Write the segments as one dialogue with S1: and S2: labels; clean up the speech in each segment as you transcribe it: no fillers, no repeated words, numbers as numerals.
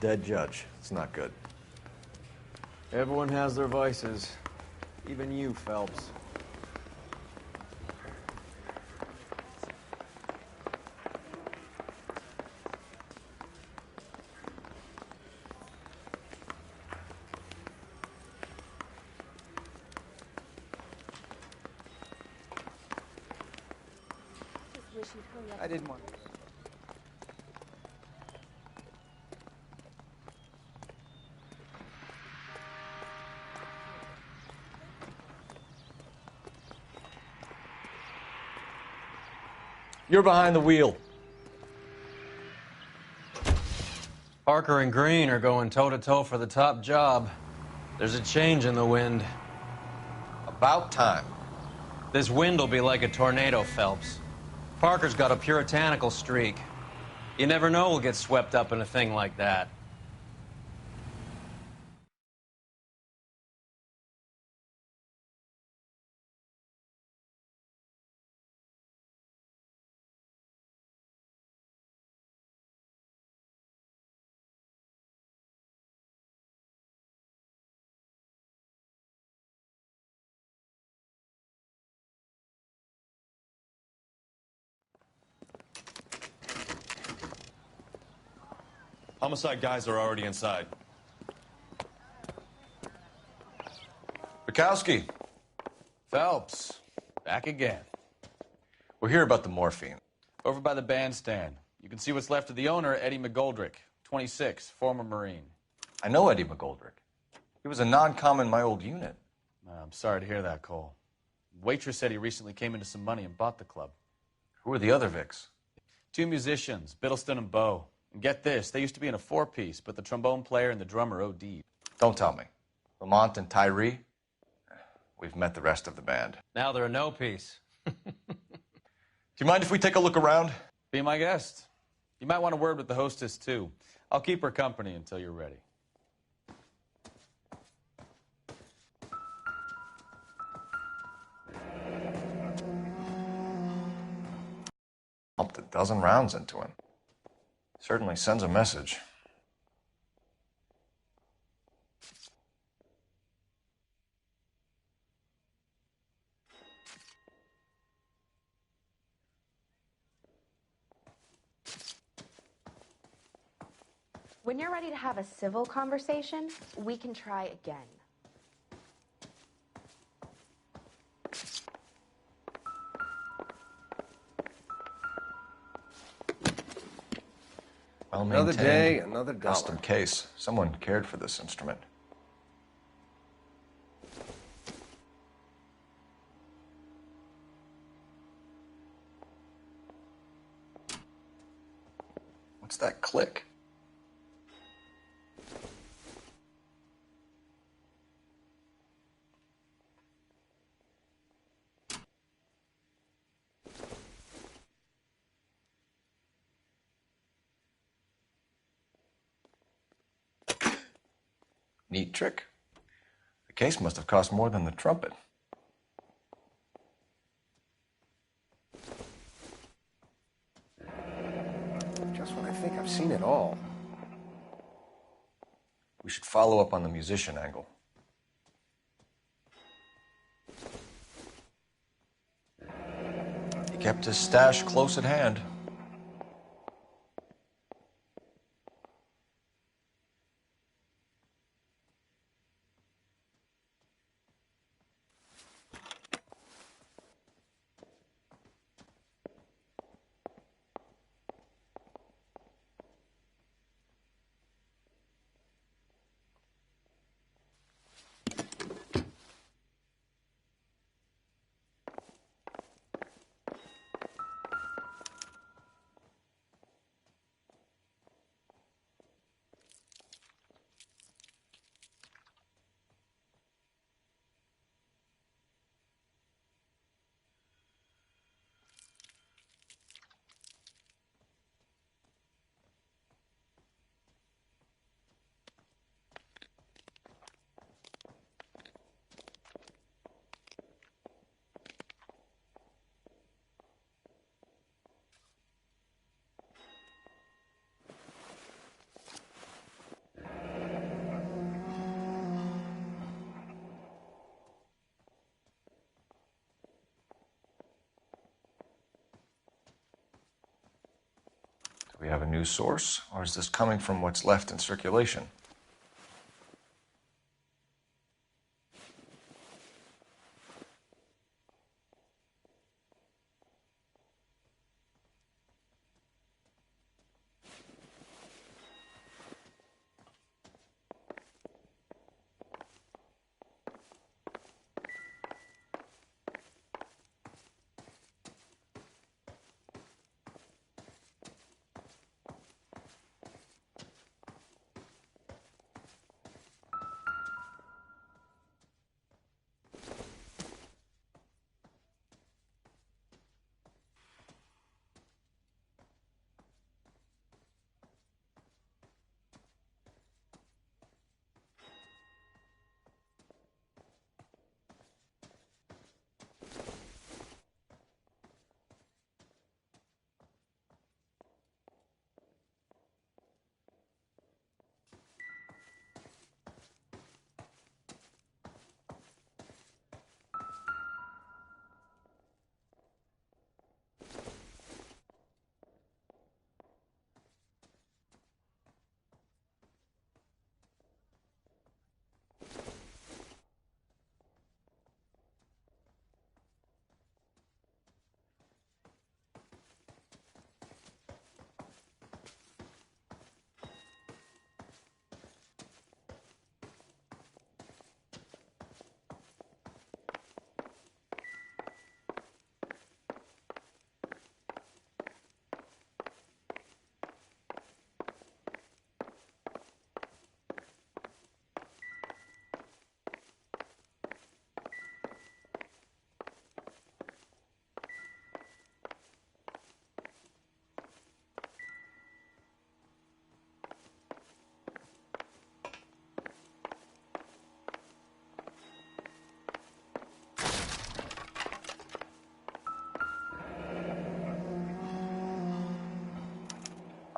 S1: dead judge. It's not good.
S2: Everyone has their vices. Even you, Phelps.
S3: I didn't want.
S1: You're behind the wheel.
S4: Parker and Green are going toe-to-toe for the top job. There's a change in the wind.
S1: About time.
S4: This wind will be like a tornado, Phelps. Parker's got a puritanical streak. You never know we'll get swept up in a thing like that.
S5: Homicide guys are already inside.
S1: Bukowski,
S3: Phelps, back again.
S1: we're here about the morphine.
S3: Over by the bandstand. You can see what's left of the owner, Eddie McGoldrick, 26, former Marine.
S1: I know Eddie McGoldrick. He was a non-com in my old unit.
S3: I'm sorry to hear that, Cole. Waitress said he recently came into some money and bought the club.
S1: Who are the other Vics?
S3: 2 musicians, Biddleston and Bowe. And get this, they used to be in a 4-piece, but the trombone player and the drummer OD'd.
S1: Don't tell me. Lamont and Tyree? We've met the rest of the band.
S4: Now they're a no-piece.
S1: Do you mind if we take a look around?
S3: Be my guest. You might want a word with the hostess, too. I'll keep her company until you're ready.
S1: Pumped a dozen rounds into him. Certainly sends a message.
S6: When you're ready to have a civil conversation, we can try again.
S1: Well-maintained,
S2: Another day, another dollar.
S1: custom case. Someone cared for this instrument. What's that click? Neat trick. The case must have cost more than the trumpet.
S2: Just when I think I've seen it all.
S1: We should follow up on the musician angle. He kept his stash close at hand. Do we have a news source, or is this coming from what's left in circulation?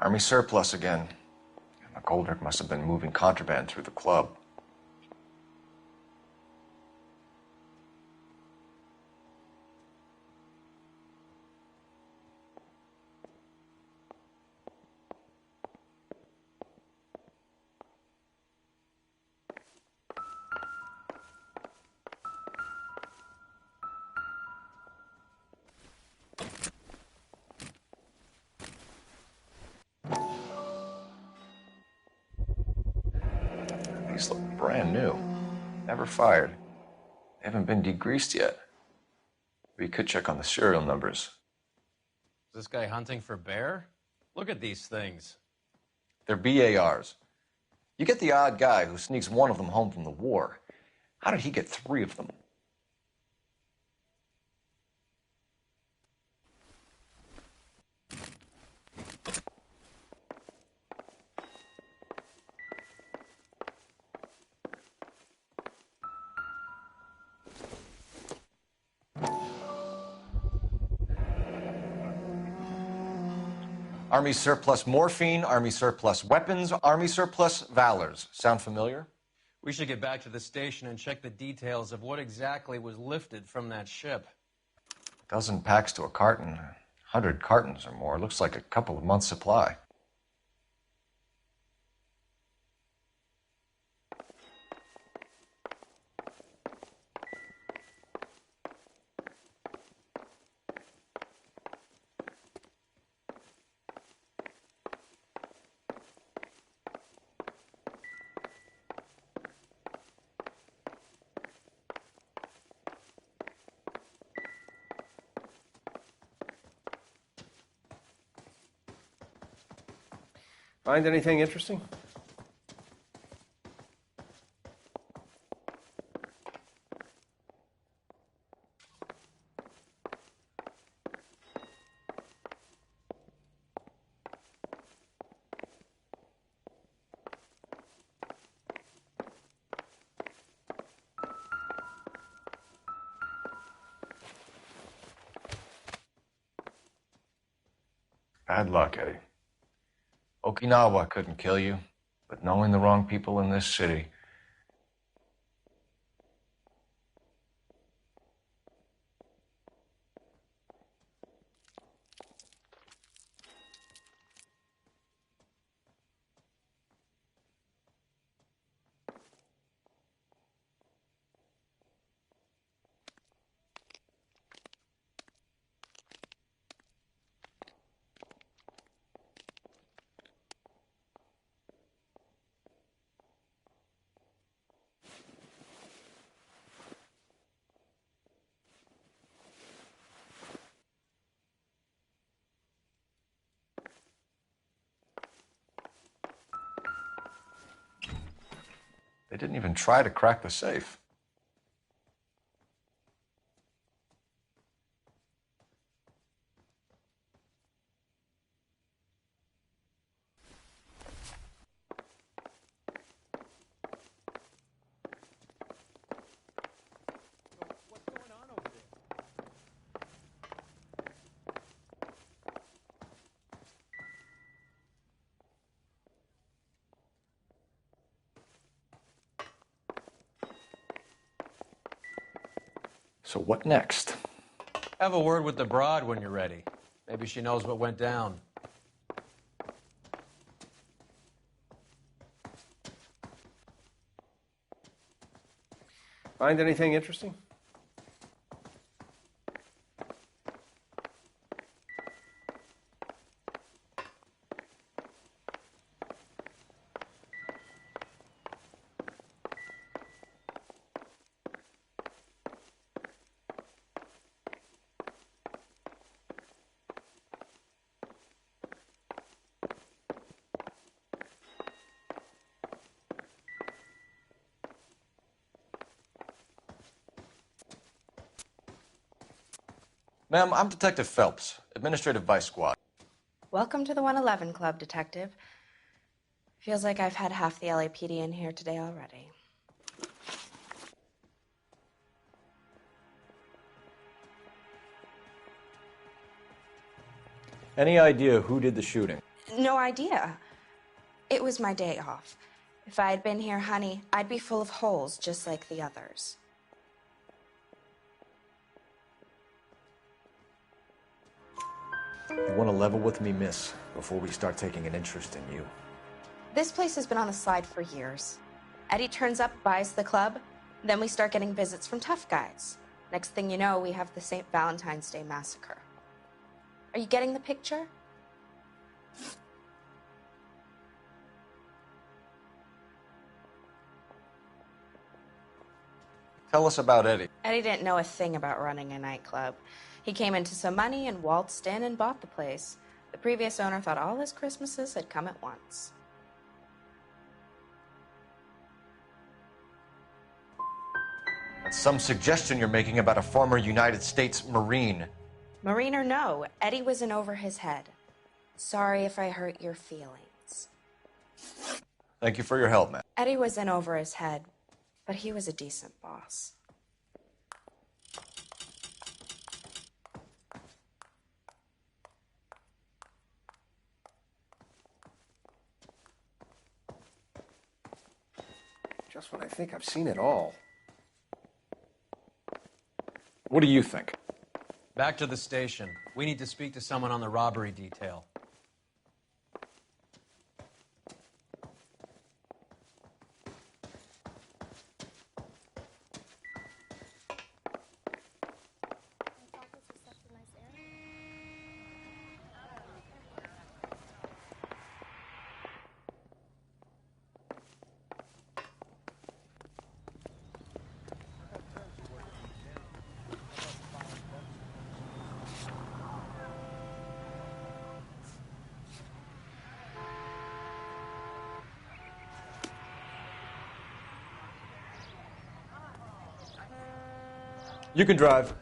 S1: Army surplus again. McGoldrick must have been moving contraband through the club. These look brand new. Never fired. They haven't been degreased yet. We could check on the serial numbers.
S4: Is this guy hunting for bear? Look at these things.
S1: They're BARs. You get the odd guy who sneaks one of them home from the war. How did he get 3 of them? Army surplus morphine, Army surplus weapons, Army surplus valors. Sound familiar?
S4: We should get back to the station and check the details of what exactly was lifted from that ship.
S1: 12 packs to a carton, 100 cartons or more. Looks like a couple of months' supply.
S2: Find anything interesting?
S1: Bad luck, Eddie. Okinawa couldn't kill you, but knowing the wrong people in this city. They didn't even try to crack the safe. So what next?
S4: Have a word with the broad when you're ready. Maybe she knows what went down.
S2: Find anything interesting?
S1: Ma'am, I'm Detective Phelps, Administrative Vice Squad.
S6: Welcome to the 111 Club, Detective. Feels like I've had half the LAPD in here today already.
S1: Any idea who did the shooting?
S6: No idea. It was my day off. If I had been here, honey, I'd be full of holes just like the others.
S1: You want to level with me, miss, before we start taking an interest in you?
S6: This place has been on the slide for years. Eddie turns up, buys the club, then we start getting visits from tough guys. Next thing you know, we have the St. Valentine's Day massacre. Are you getting the picture?
S1: Tell us about Eddie.
S6: Eddie didn't know a thing about running a nightclub. He came into some money and waltzed in and bought the place. The previous owner thought all his Christmases had come at once.
S1: That's some suggestion you're making about a former United States Marine.
S6: Marine or no, Eddie was in over his head. Sorry if I hurt your feelings.
S1: Thank you for your help, man.
S6: Eddie was in over his head, but he was a decent boss.
S2: Just when I think I've seen it all.
S1: What do you think?
S4: Back to the station. We need to speak to someone on the robbery detail.
S1: You can drive.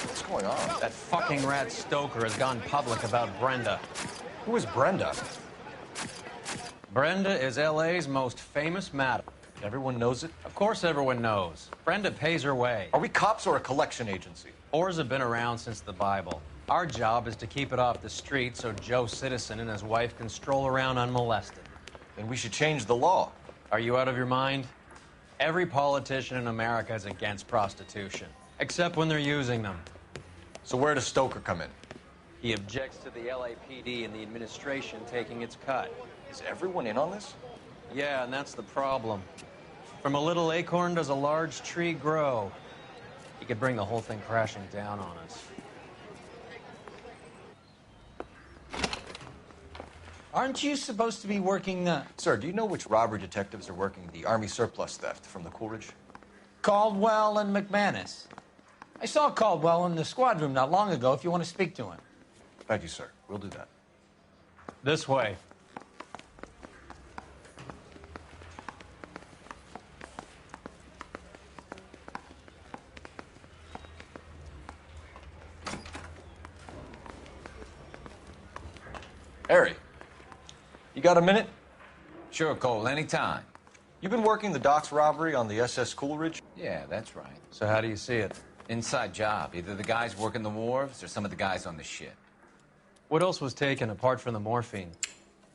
S1: What's going on?
S4: That fucking rat Stoker has gone public about Brenda.
S1: Who is Brenda?
S4: Brenda is LA's most famous madam.
S1: Everyone knows it?
S4: Of course everyone knows. Brenda pays her way.
S1: Are we cops or a collection agency?
S4: Whores have been around since the Bible. Our job is to keep it off the street so Joe Citizen and his wife can stroll around unmolested.
S1: Then we should change the law.
S4: Are you out of your mind? Every politician in America is against prostitution, except when they're using them.
S1: So where does Stoker come in?
S4: He objects to the LAPD and the administration taking its cut.
S1: Is everyone in on this?
S4: Yeah, and that's the problem. From a little acorn does a large tree grow. He could bring the whole thing crashing down on us.
S7: Aren't you supposed to be working,
S1: Sir, do you know which robbery detectives are working the Army surplus theft from the Coolidge?
S7: Caldwell and McManus? I saw Caldwell in the squad room not long ago if you want to speak to him.
S1: Thank you, sir. We'll do that.
S4: This way.
S1: Harry, you got a minute?
S8: Sure, Cole, anytime.
S1: You've been working the docks robbery on the SS Coolidge?
S8: Yeah, that's right.
S4: So how do you see it?
S8: Inside job. Either the guys working the wharves or some of the guys on the ship.
S4: What else was taken apart from the morphine?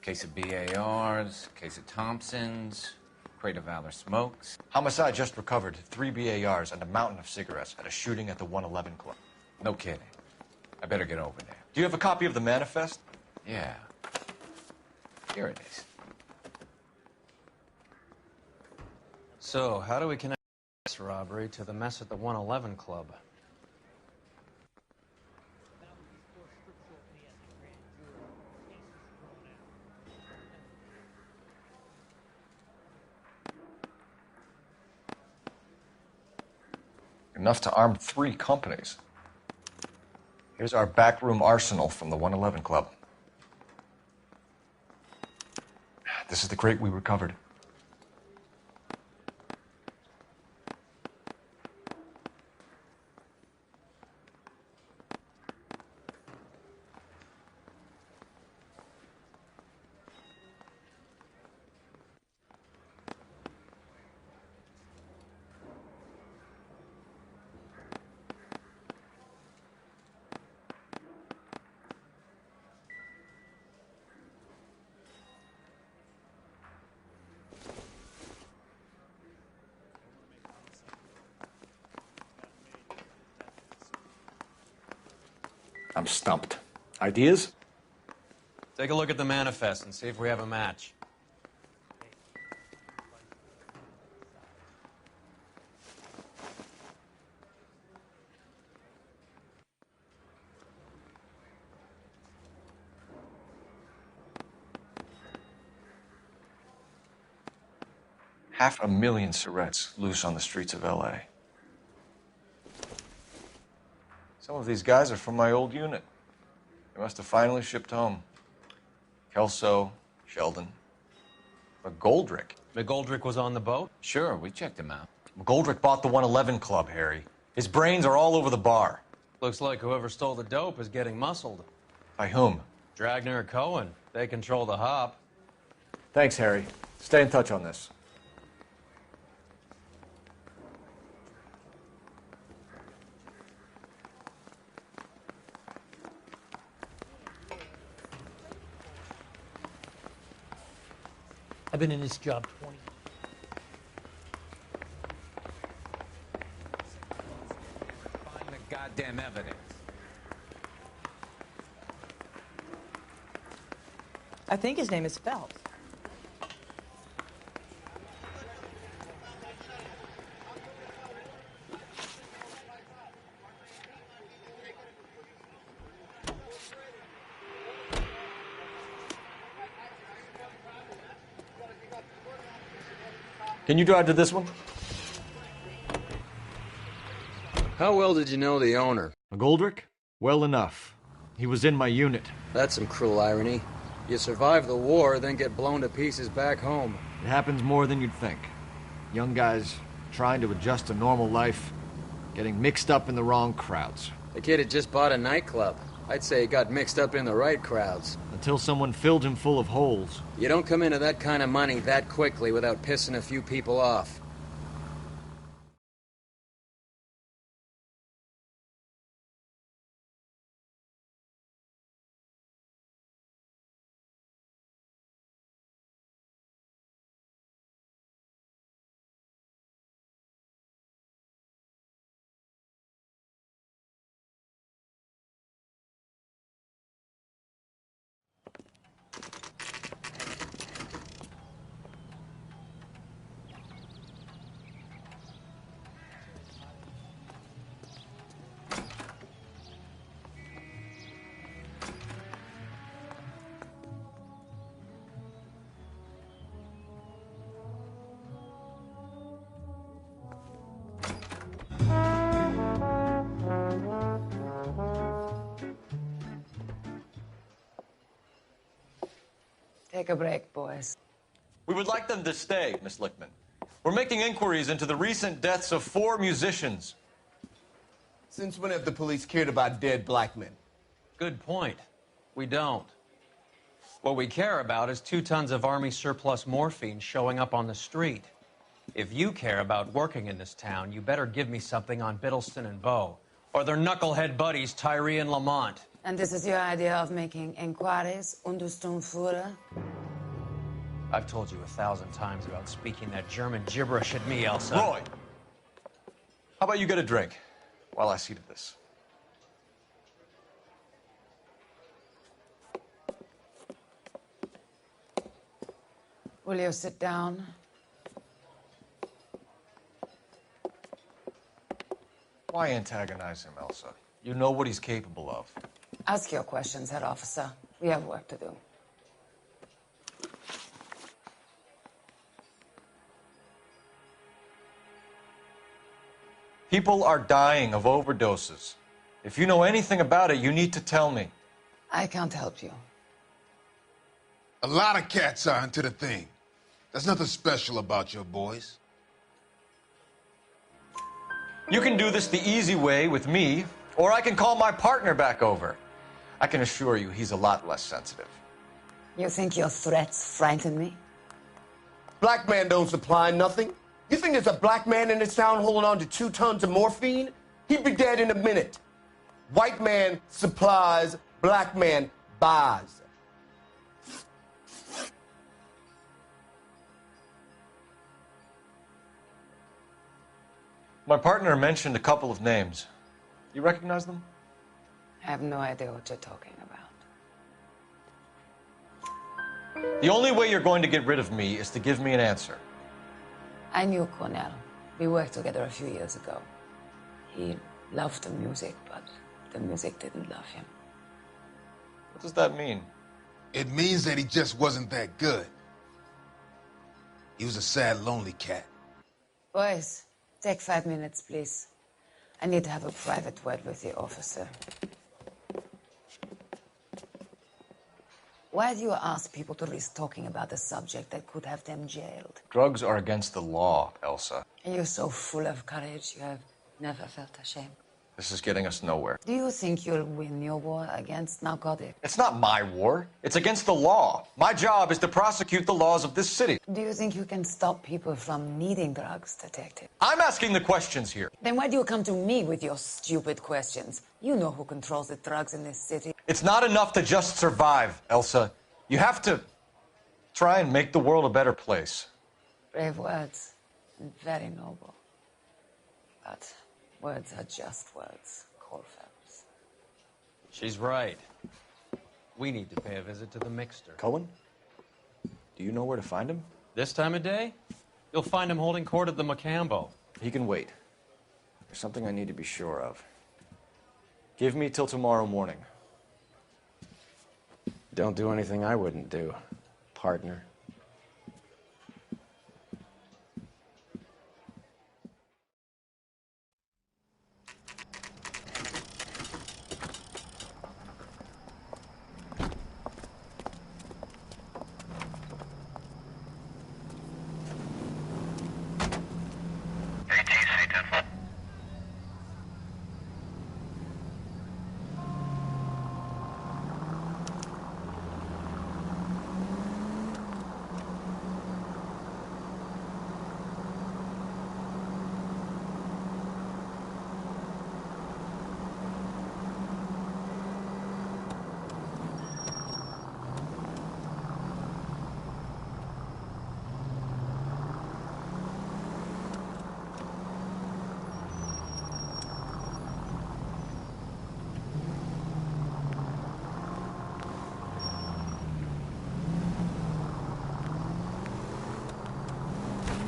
S8: Case of BARs, case of Thompsons, crate of Valor smokes.
S1: Homicide just recovered 3 BARs and a mountain of cigarettes at a shooting at the 111 Club.
S8: No kidding. I better get over there.
S1: Do you have a copy of the manifest?
S8: Yeah. Here it is.
S4: So, how do we connect this robbery to the mess at the 111 Club?
S1: Enough to arm 3 companies. Here's our backroom arsenal from the 111 Club. This is the crate we recovered. I'm stumped. Ideas?
S4: Take a look at the manifest and see if we have a match.
S1: $500,000 cigarettes loose on the streets of LA. Some of these guys are from my old unit. They must have finally shipped home. Kelso, Sheldon, McGoldrick.
S4: McGoldrick was on the boat?
S8: Sure, we checked him out.
S1: McGoldrick bought the 111 Club, Harry. His brains are all over the bar.
S4: Looks like whoever stole the dope is getting muscled.
S1: By whom?
S4: Dragner or Cohen. They control the hop.
S1: Thanks, Harry. Stay in touch on this.
S7: I've been in this job 20 years.
S8: Find the goddamn evidence.
S9: I think his name is Phelps.
S1: Can you drive to this one?
S10: How well did you know the owner?
S1: McGoldrick? Well enough. He was in my unit.
S10: That's some cruel irony. You survive the war, then get blown to pieces back home.
S1: It happens more than you'd think. Young guys trying to adjust to normal life, getting mixed up in the wrong crowds.
S10: The kid had just bought a nightclub. I'd say he got mixed up in the right crowds.
S1: Until someone filled him full of holes.
S10: You don't come into that kind of money that quickly without pissing a few people off.
S9: Take a break, boys.
S5: We would like them to stay, Miss Lichtman. We're making inquiries into the recent deaths of 4 musicians.
S11: Since when have the police cared about dead black men?
S4: Good point. We don't. What we care about is 2 tons of Army surplus morphine showing up on the street. If you care about working in this town, you better give me something on Biddleston and Bow, or their knucklehead buddies Tyree and Lamont.
S9: And this is your idea of making inquiries, Untersturmführer?
S4: I've told you 1,000 times about speaking that German gibberish at me, Elsa.
S5: Roy! How about you get a drink while I see to this?
S9: Will you sit down?
S5: Why antagonize him, Elsa? You know what he's capable of.
S9: Ask your questions, head officer. We have work to do.
S5: People are dying of overdoses. If you know anything about it, you need to tell me.
S9: I can't help you.
S12: A lot of cats are into the thing. There's nothing special about your boys.
S5: You can do this the easy way with me, or I can call my partner back over. I can assure you he's a lot less sensitive.
S9: You think your threats frighten me?
S11: Black man don't supply nothing. You think there's a black man in this town holding on to 2 tons of morphine? He'd be dead in a minute. White man supplies, black man buys.
S5: My partner mentioned a couple of names. You recognize them?
S9: I have no idea what you're talking about.
S5: The only way you're going to get rid of me is to give me an answer.
S9: I knew Cornell. We worked together a few years ago. He loved the music, but the music didn't love him.
S5: What does that mean?
S12: It means that he just wasn't that good. He was a sad, lonely cat.
S9: Boys, take 5 minutes, please. I need to have a private word with the officer. Why do you ask people to risk talking about a subject that could have them jailed?
S5: Drugs are against the law, Elsa.
S9: And you're so full of courage, you have never felt ashamed.
S5: This is getting us nowhere.
S9: Do you think you'll win your war against narcotics?
S5: It's not my war. It's against the law. My job is to prosecute the laws of this city.
S9: Do you think you can stop people from needing drugs, detective?
S5: I'm asking the questions here.
S9: Then why do you come to me with your stupid questions? You know who controls the drugs in this city.
S5: It's not enough to just survive, Elsa. You have to try and make the world a better place.
S9: Brave words, and very noble. But words are just words, Cole Phelps.
S4: She's right. We need to pay a visit to the mixer.
S5: Cohen? Do you know where to find him?
S4: This time of day? You'll find him holding court at the Macambo.
S5: He can wait. There's something I need to be sure of. Give me till tomorrow morning.
S2: Don't do anything I wouldn't do, partner.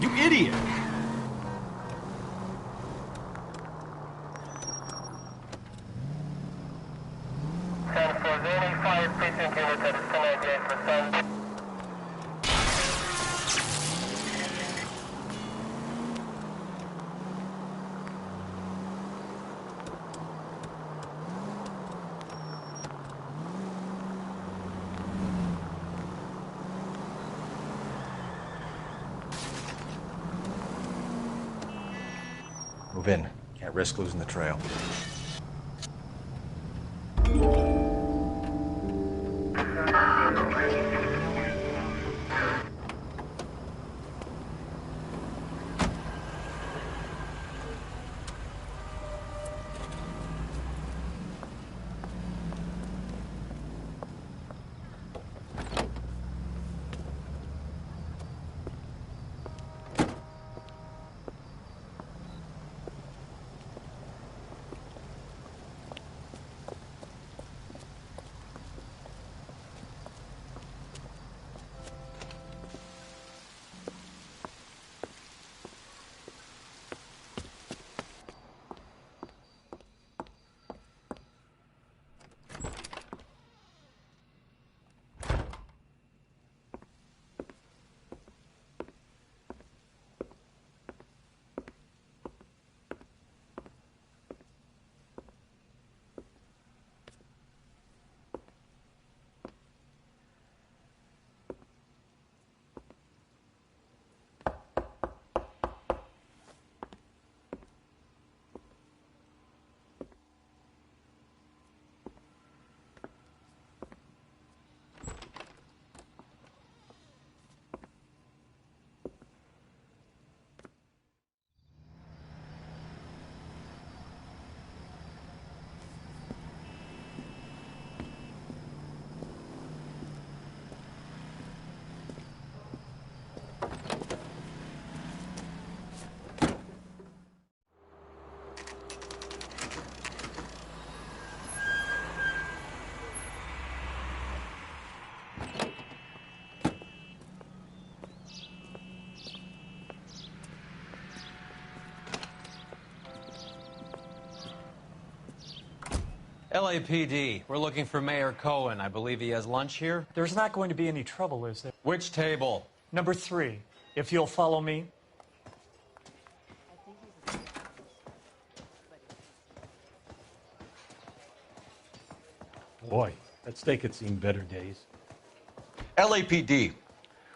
S13: You idiot!
S1: Move in. Can't risk losing the trail.
S4: LAPD, we're looking for Mayor Cohen. I believe he has lunch here.
S13: There's not going to be any trouble, is there?
S4: Which table?
S13: Number 3, if you'll follow me.
S14: Boy, that steak had seen better days.
S5: LAPD,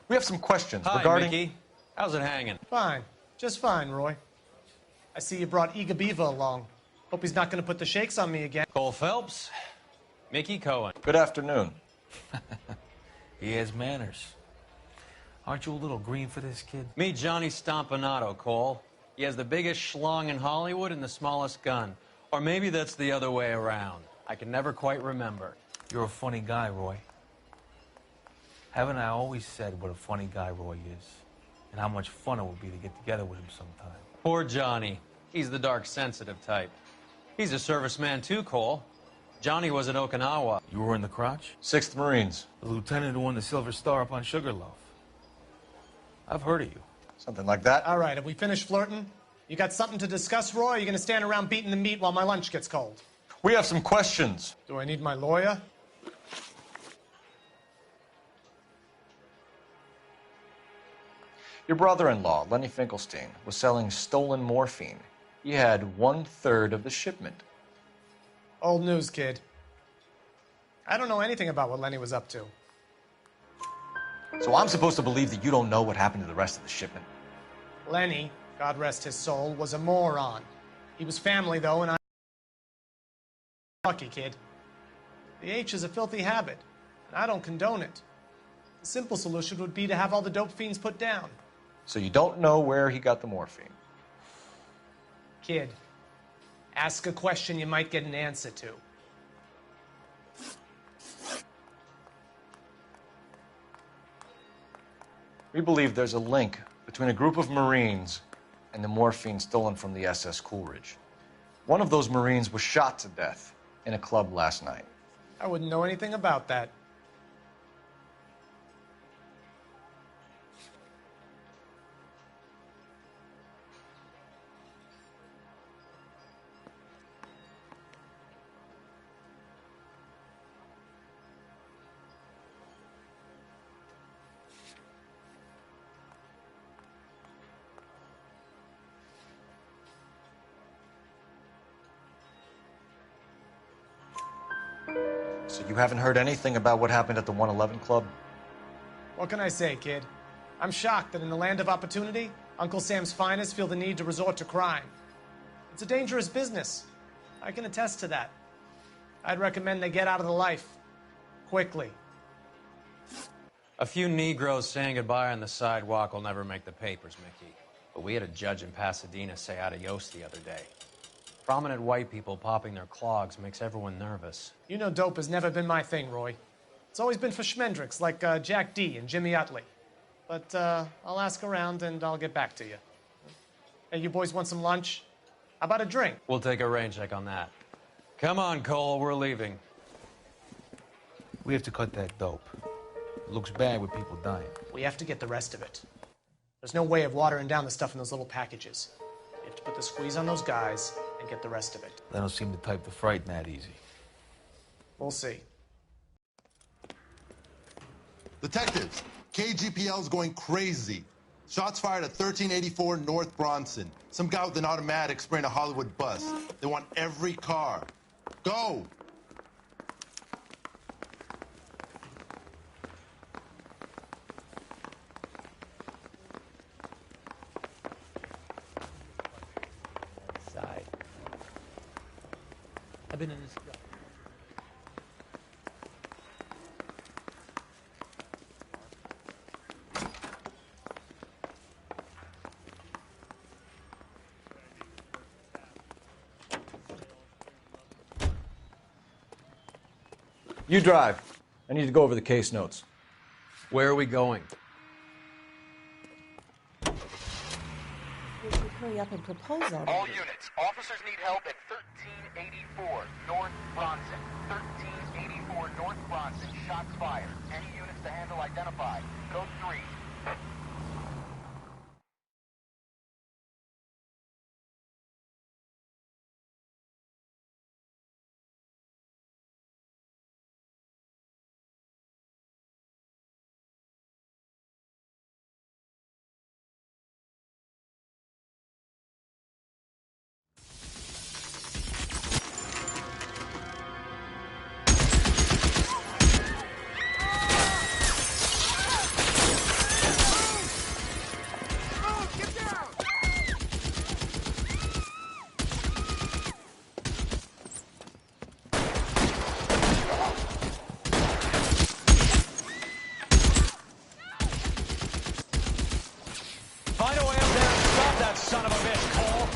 S5: we have some questions
S4: Hi,
S5: regarding...
S4: Mickey. How's it hanging?
S13: Fine. Just fine, Roy. I see you brought Iga Beaver along. Hope he's not going to put the shakes on me again.
S4: Cole Phelps, Mickey Cohen.
S5: Good afternoon.
S14: He has manners. Aren't you a little green for this kid?
S4: Meet Johnny Stompanato, Cole. He has the biggest schlong in Hollywood and the smallest gun. Or maybe that's the other way around. I can never quite remember.
S14: You're a funny guy, Roy. Haven't I always said what a funny guy Roy is? And how much fun it would be to get together with him sometime.
S4: Poor Johnny. He's the dark, sensitive type. He's a serviceman too, Cole. Johnny was at Okinawa.
S14: You were in the crotch?
S5: 6th Marines.
S14: The lieutenant who won the Silver Star up on Sugarloaf. I've heard of you.
S5: Something like that.
S13: All right, have we finished flirting? You got something to discuss, Roy, or are you going to stand around beating the meat while my lunch gets cold?
S5: We have some questions.
S13: Do I need my lawyer?
S1: Your brother-in-law, Lenny Finkelstein, was selling stolen morphine. He had 1/3 of the shipment.
S13: Old news, kid. I don't know anything about what Lenny was up to.
S1: So I'm supposed to believe that you don't know what happened to the rest of the shipment?
S13: Lenny, God rest his soul, was a moron. He was family, though, and I... Lucky, kid. The H is a filthy habit, and I don't condone it. The simple solution would be to have all the dope fiends put down.
S1: So you don't know where he got the morphine?
S13: Kid, ask a question you might get an answer to.
S1: We believe there's a link between a group of Marines and the morphine stolen from the SS Coolidge. One of those Marines was shot to death in a club last night.
S13: I wouldn't know anything about that.
S1: So you haven't heard anything about what happened at the 111 Club?
S13: What can I say, kid? I'm shocked that in the land of opportunity, Uncle Sam's finest feel the need to resort to crime. It's a dangerous business. I can attest to that. I'd recommend they get out of the life. Quickly.
S4: A few Negroes saying goodbye on the sidewalk will never make the papers, Mickey. But we had a judge in Pasadena say adios the other day. Prominent white people popping their clogs makes everyone nervous.
S13: You know dope has never been my thing, Roy. It's always been for schmendricks like Jack D. and Jimmy Utley. But I'll ask around and I'll get back to you. Hey, you boys want some lunch? How about a drink?
S4: We'll take a rain check on that. Come on, Cole, we're leaving.
S14: We have to cut that dope. It looks bad with people dying.
S13: We have to get the rest of it. There's no way of watering down the stuff in those little packages. You have to put the squeeze on those guys and get the rest of it.
S14: They don't seem the type to frighten that easy.
S13: We'll see.
S15: Detectives, KGPL's going crazy. Shots fired at 1384 North Bronson. Some guy with an automatic spraying a Hollywood bus. They want every car. Go!
S14: Side. I've been in this job.
S1: You drive. I need to go over the case notes.
S4: Where are we going?
S16: We should hurry up and propose already.
S17: All units, officers need help at 1384 North Bronson. 1384 North Bronson, shots fired. Any units to handle identified. Code 3.
S5: Find a way up there and stop that son of a bitch, Cole.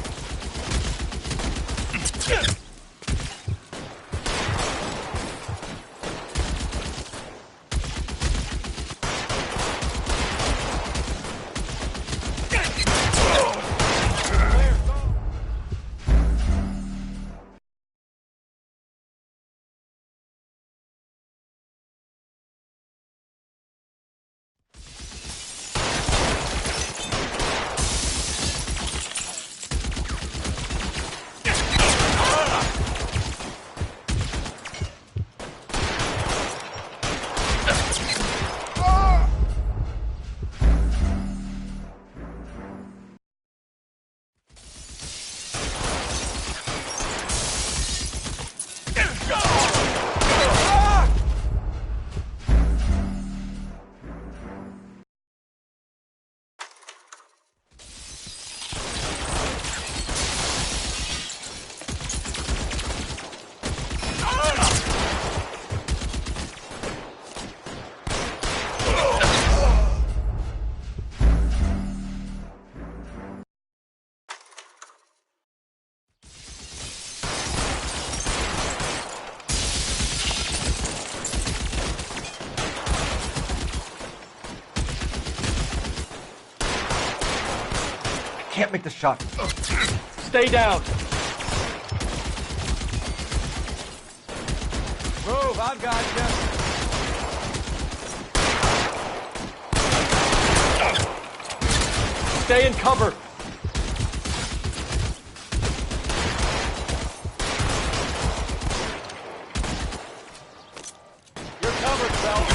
S1: Can't make the shot. Stay down.
S5: Move, I've got you.
S1: Stay in cover.
S5: You're covered, Phelps.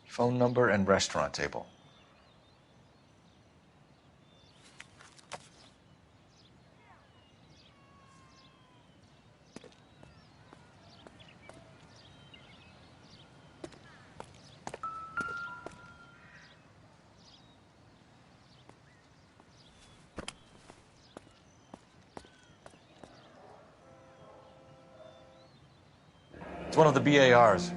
S1: Phone number and restaurant table. It's one of the BARs.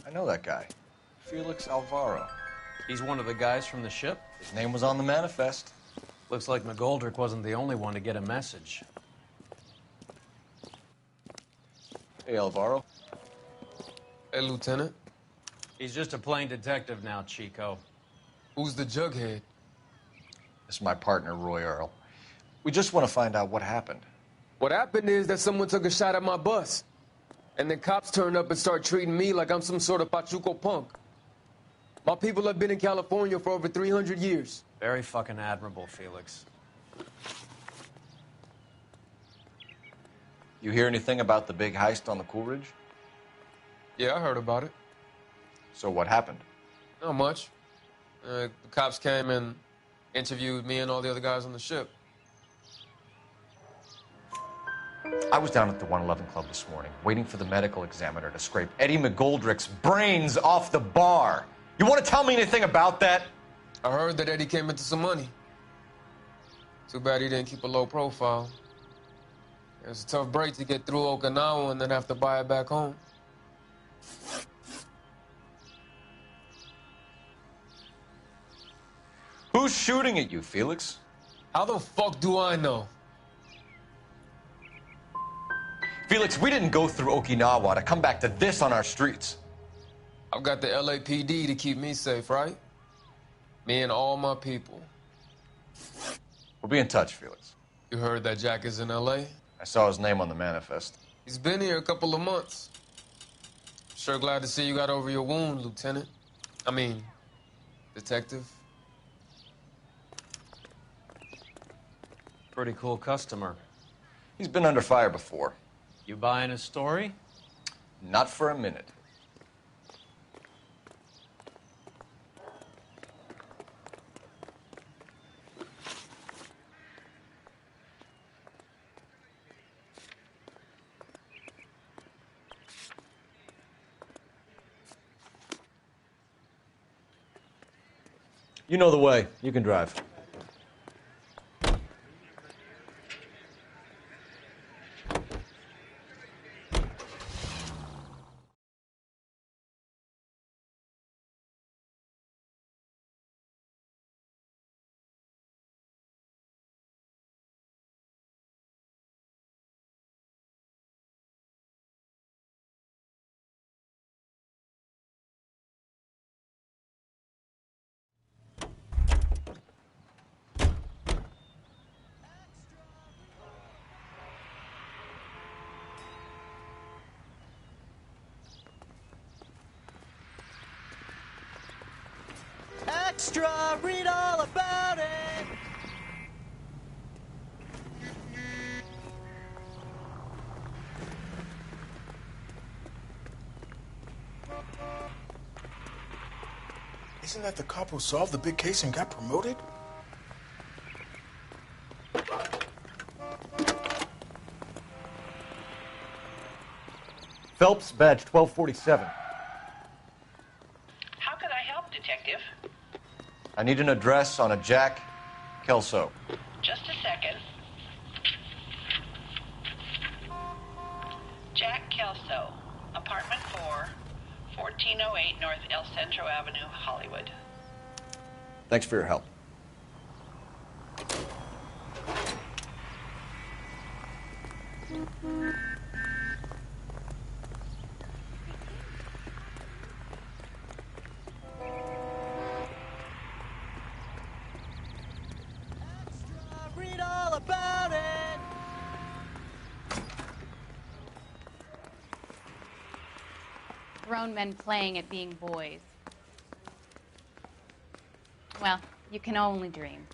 S1: I know that guy. Felix Alvaro.
S4: He's one of the guys from the ship?
S1: His name was on the manifest.
S4: Looks like McGoldrick wasn't the only one to get a message.
S1: Hey, Alvaro.
S18: Hey, Lieutenant.
S4: He's just a plain detective now, Chico.
S18: Who's the jughead?
S1: This is my partner, Roy Earl. We just want to find out what happened.
S18: What happened is that someone took a shot at my bus. And then cops turned up and start treating me like I'm some sort of Pachuco punk. My people have been in California for over 300 years.
S4: Very fucking admirable, Felix.
S1: You hear anything about the big heist on the Coolidge?
S18: Yeah, I heard about it.
S1: So what happened?
S18: Not much. The cops came and interviewed me and all the other guys on the ship.
S1: I was down at the 111 Club this morning, waiting for the medical examiner to scrape Eddie McGoldrick's brains off the bar. You want to tell me anything about that?
S18: I heard that Eddie came into some money. Too bad he didn't keep a low profile. It was a tough break to get through Okinawa and then have to buy it back home.
S1: Who's shooting at you, Felix?
S18: How the fuck do I know?
S1: Felix, we didn't go through Okinawa to come back to this on our streets.
S18: I've got the LAPD to keep me safe, right? Me and all my people.
S1: We'll be in touch, Felix.
S18: You heard that Jack is in LA?
S1: I saw his name on the manifest.
S18: He's been here a couple of months. Sure glad to see you got over your wound, Lieutenant. I mean, Detective.
S4: Pretty cool customer.
S1: He's been under fire before.
S4: You buying his story?
S1: Not for a minute. You know the way. You can drive.
S19: Extra, read all about it.
S12: Isn't that the cop who solved the big case and got promoted?
S1: Phelps, badge 1247.
S20: How can I help, Detective?
S1: I need an address on a Jack Kelso.
S20: Just a second. Jack Kelso, apartment 4, 1408 North El Centro Avenue, Hollywood.
S1: Thanks for your help.
S19: Read all about it.
S21: grown men playing at being boys. Well, you can only dream.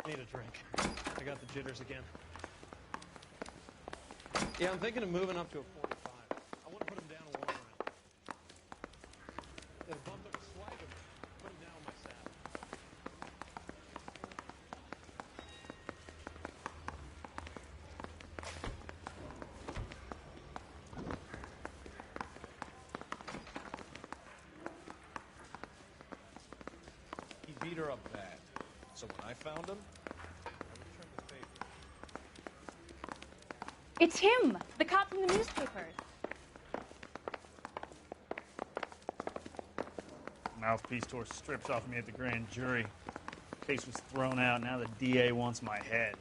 S22: Need a drink. I got the jitters again. Yeah, I'm thinking of moving up to a 45. I want to put him down and walk around. Yeah, the bum took a swipe at me. Put him down with my saddle.
S23: He beat her up bad. So when I found him, I returned the favor.
S21: It's him, the cop from the newspapers.
S24: Mouthpiece tore strips off me at the grand jury. Case was thrown out. Now the DA wants my head.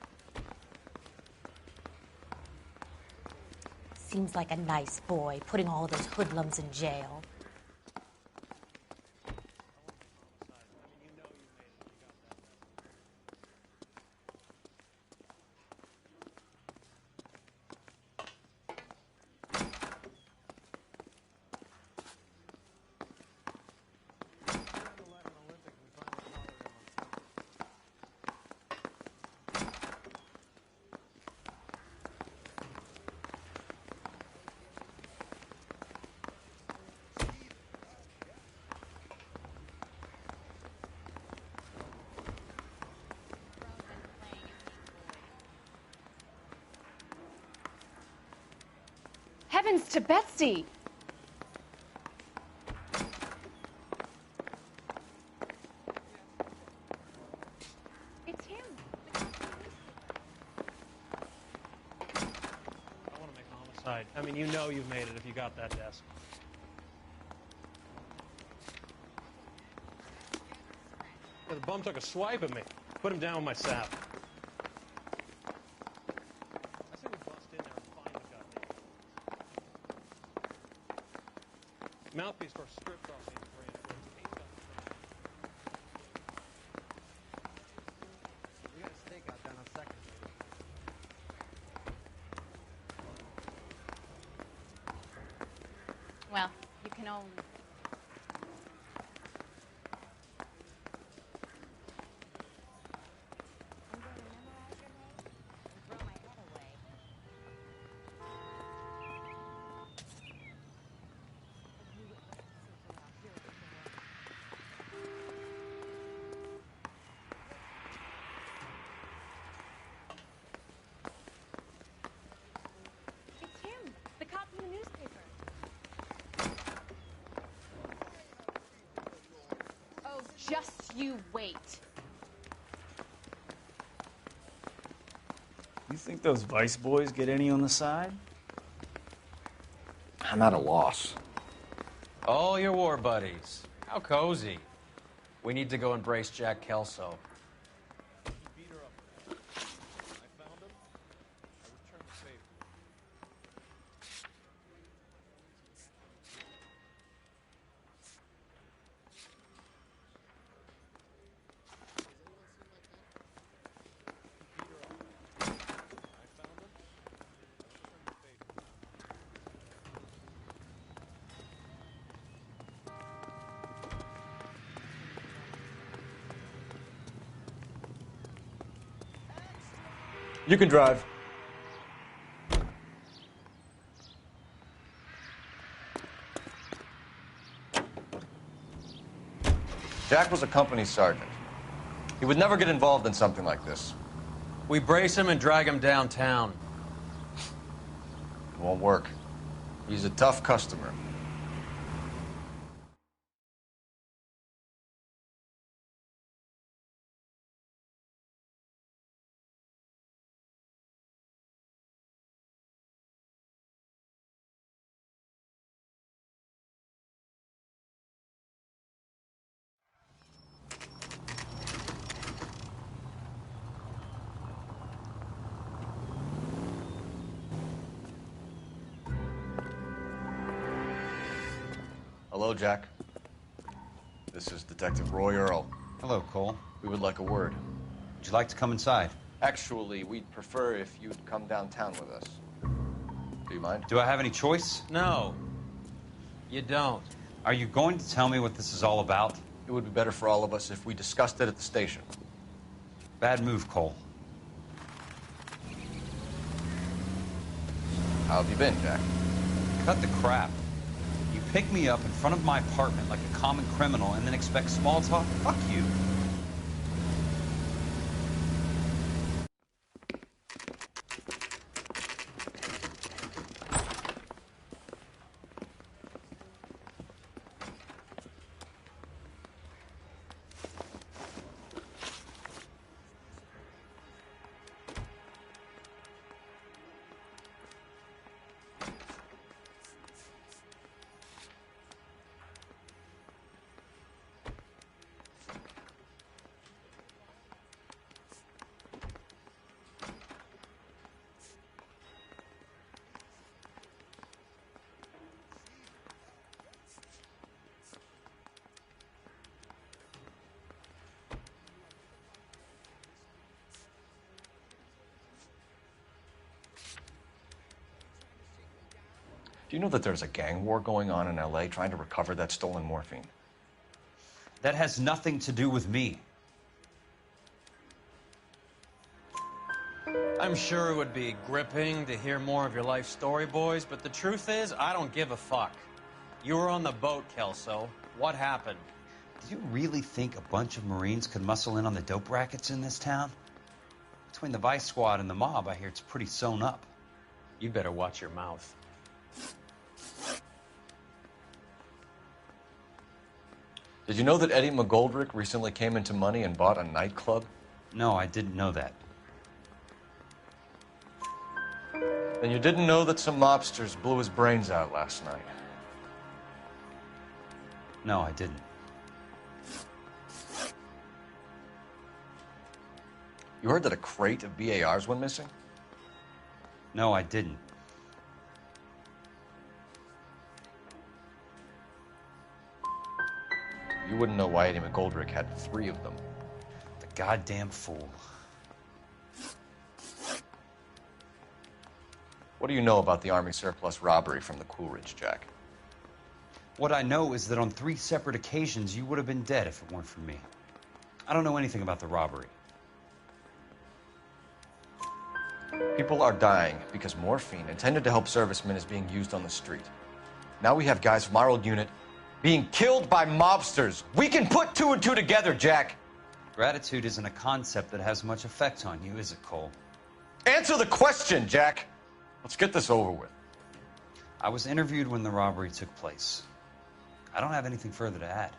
S25: Seems like a nice boy, putting all of those hoodlums in jail.
S21: Heavens to Betsy! It's him.
S22: I want to make a homicide. I mean, you know you've made it if you got that desk. Yeah, the bum took a swipe at me. Put him down with my saddle. I say we bust in there and find the goddamn. Mouthpiece tore strips off me in the brain.
S10: We got a stakeout down on Second.
S21: Well, you can only... It's him, the cop from the newspaper. Oh, just you wait.
S24: You think those Vice boys get any on the side?
S5: I'm at a loss.
S4: All your war buddies. How cozy. We need to go embrace Jack Kelso.
S1: You can drive. Jack was a company sergeant. He would never get involved in something like this.
S4: We brace him and drag him downtown.
S1: It won't work. He's a tough customer. Hello, Jack. This is Detective Roy Earl.
S3: Hello, Cole.
S1: We would like a word.
S3: Would you like to come inside?
S1: Actually, we'd prefer if you'd come downtown with us. Do you mind?
S3: Do I have any choice?
S4: No, you don't.
S3: Are you going to tell me what this is all about?
S1: It would be better for all of us if we discussed it at the station.
S3: Bad move, Cole.
S1: How have you been, Jack?
S3: Cut the crap. You pick me up in front of my apartment like a common criminal and then expect small talk? Fuck you.
S1: Do you know that there's a gang war going on in LA trying to recover that stolen morphine?
S3: That has nothing to do with me.
S4: I'm sure it would be gripping to hear more of your life story, boys, but the truth is, I don't give a fuck. You were on the boat, Kelso. What happened?
S3: Do you really think a bunch of Marines could muscle in on the dope rackets in this town? Between the Vice Squad and the mob, I hear it's pretty sewn up.
S4: You better watch your mouth.
S1: Did you know that Eddie McGoldrick recently came into money and bought a nightclub?
S3: No, I didn't know that.
S1: Then you didn't know that some mobsters blew his brains out last night?
S3: No, I didn't.
S1: You heard that a crate of BARs went missing?
S3: No, I didn't.
S1: You wouldn't know why Eddie McGoldrick had 3 of them.
S3: The goddamn fool.
S1: What do you know about the Army surplus robbery from the Coolidge, Jack?
S3: What I know is that on 3 separate occasions, you would have been dead if it weren't for me. I don't know anything about the robbery.
S1: People are dying because morphine intended to help servicemen is being used on the street. Now we have guys from our old unit being killed by mobsters. We can put 2 and 2 together, Jack.
S3: Gratitude isn't a concept that has much effect on you, is it, Cole?
S1: Answer the question, Jack. Let's get this over with.
S3: I was interviewed when the robbery took place. I don't have anything further to add.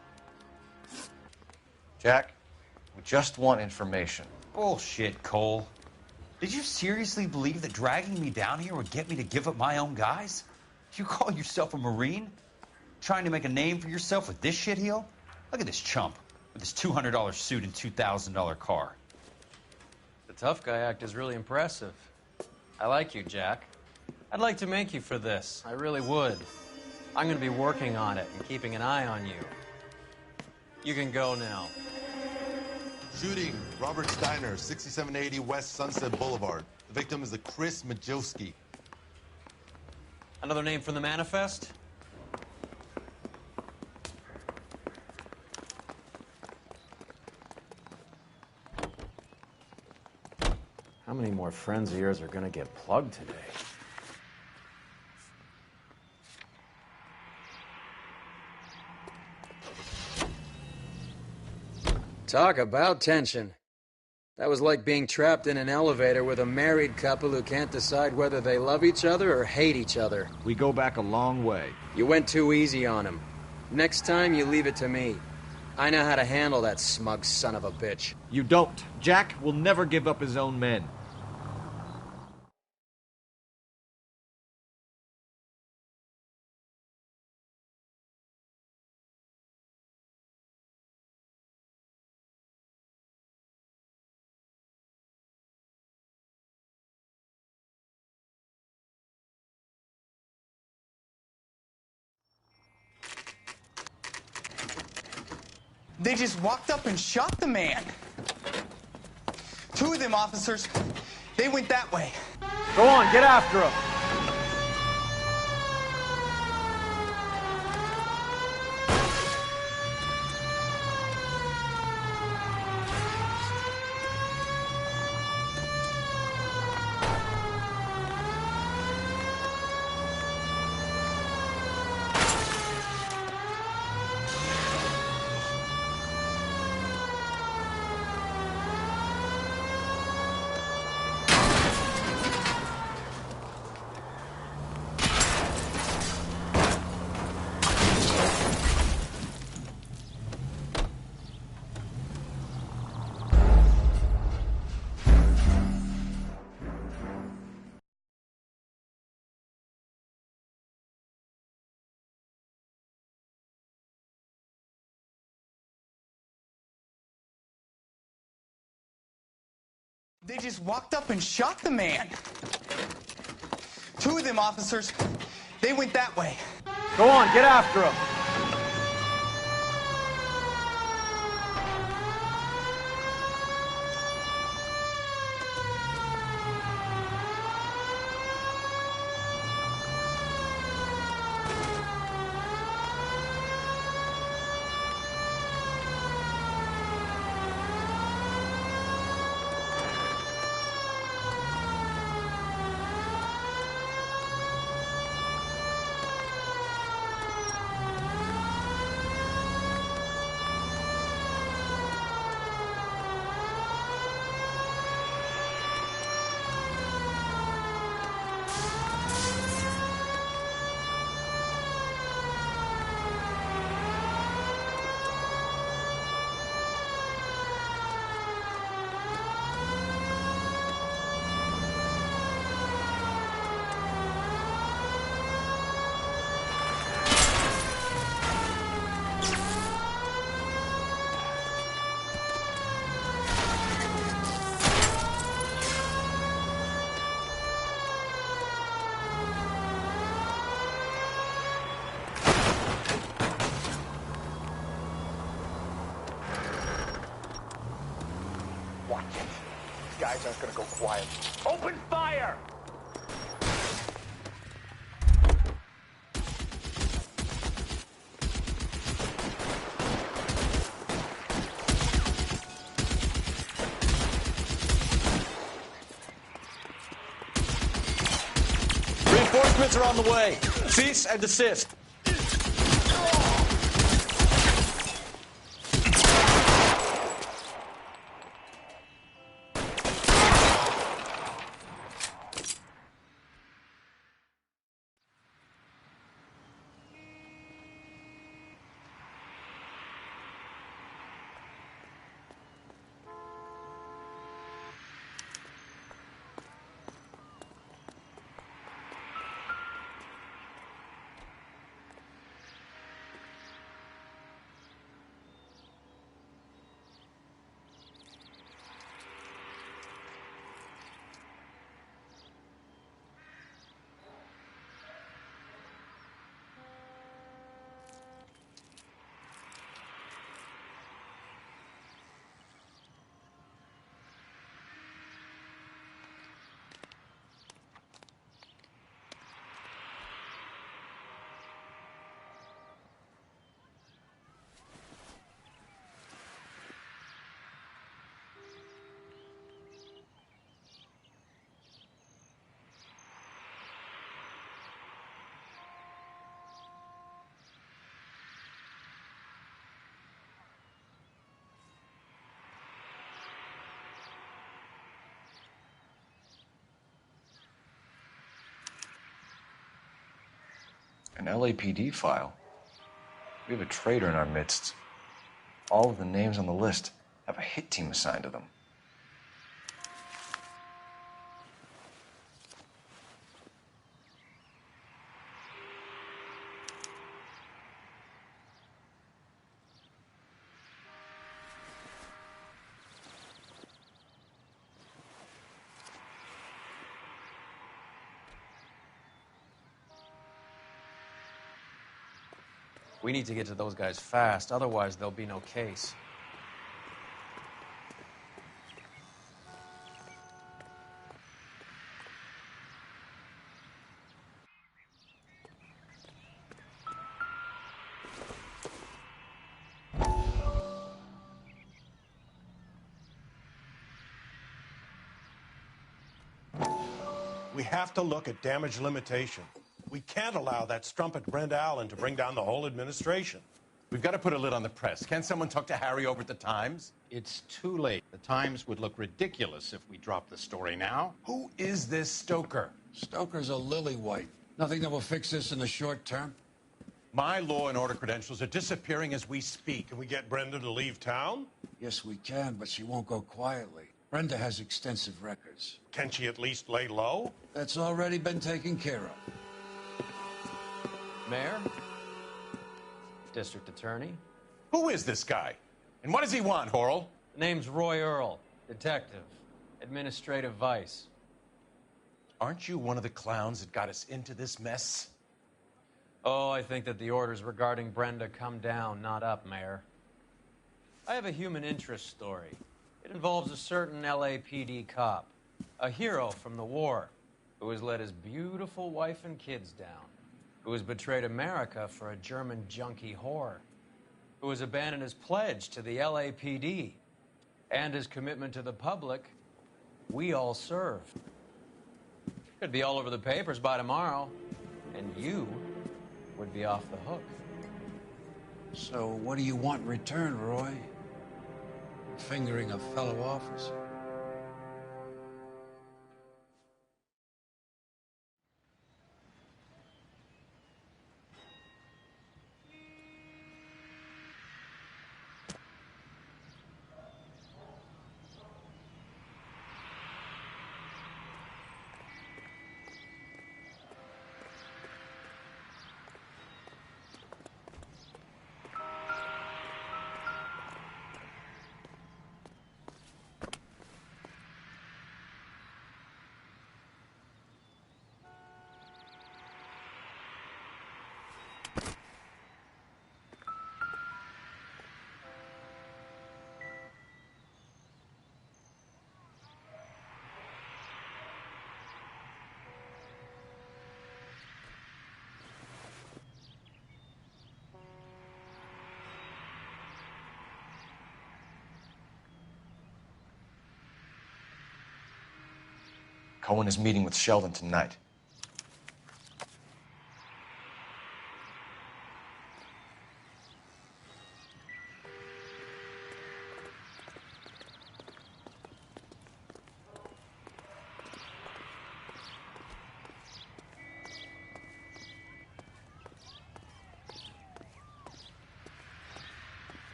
S1: Jack, we just want information.
S3: Bullshit, Cole. Did you seriously believe that dragging me down here would get me to give up my own guys? You call yourself a Marine? Trying to make a name for yourself with this shitheel? Look at this chump with his $200 suit and $2,000 car.
S4: The tough guy act is really impressive. I like you, Jack. I'd like to make you for this. I really would. I'm going to be working on it and keeping an eye on you. You can go now.
S15: Shooting, Robert Steiner, 6780 West Sunset Boulevard. The victim is a Chris Majowski.
S4: Another name from the manifest?
S2: How many more friends of yours are gonna get plugged today?
S10: Talk about tension. That was like being trapped in an elevator with a married couple who can't decide whether they love each other or hate each other.
S23: We go back a long way.
S10: You went too easy on him. Next time, you leave it to me. I know how to handle that smug son of a bitch.
S23: You don't. Jack will never give up his own men.
S6: They just walked up and shot the man. Two of them officers, they went that way.
S24: Go on, get after him.
S6: They just walked up and shot the man. Two of them officers, they went that way.
S24: Go on, get after him.
S17: Guys aren't gonna go quiet. Open fire!
S5: Reinforcements are on the way. Cease and desist.
S1: An LAPD file? We have a traitor in our midst. All of the names on the list have a hit team assigned to them.
S4: We need to get to those guys fast, otherwise there'll be no case.
S23: We have to look at damage limitation. We can't allow that strumpet Brenda Allen to bring down the whole administration.
S7: We've got to put a lid on the press. Can someone talk to Harry over at the Times?
S8: It's too late. The Times would look ridiculous if we dropped the story now.
S7: Who is this Stoker?
S9: Stoker's a lily-white. Nothing that will fix this in the short term.
S7: My law and order credentials are disappearing as we speak.
S23: Can we get Brenda to leave town?
S9: Yes, we can, but she won't go quietly. Brenda has extensive records.
S23: Can she at least lay low?
S9: That's already been taken care of.
S4: Mayor? District Attorney?
S7: Who is this guy? And what does he want, Horrell?
S4: The name's Roy Earl, detective, administrative vice.
S7: Aren't you one of the clowns that got us into this mess?
S4: Oh, I think that the orders regarding Brenda come down, not up, Mayor. I have a human interest story. It involves a certain LAPD cop, a hero from the war, who has let his beautiful wife and kids down, who has betrayed America for a German junkie whore, who has abandoned his pledge to the LAPD and his commitment to the public. We all served. Could be all over the papers by tomorrow, and you would be off the hook.
S9: So what do you want in return, Roy? Fingering a fellow officer.
S1: Cohen is meeting with Sheldon tonight.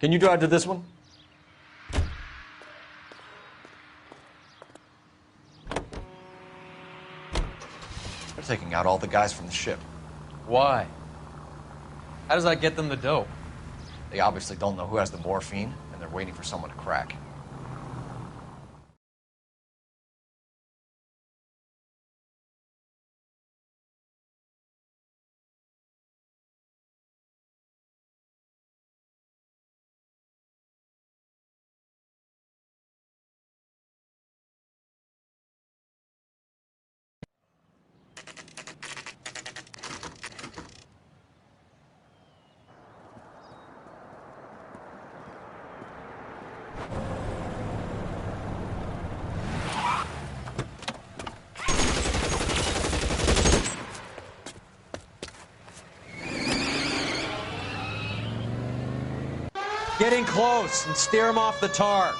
S1: Can you drive to this one? They're taking out all the guys from the ship.
S4: Why? How does that get them the dope?
S1: They obviously don't know who has the morphine, and they're waiting for someone to crack.
S4: Get in close and steer him off the tar.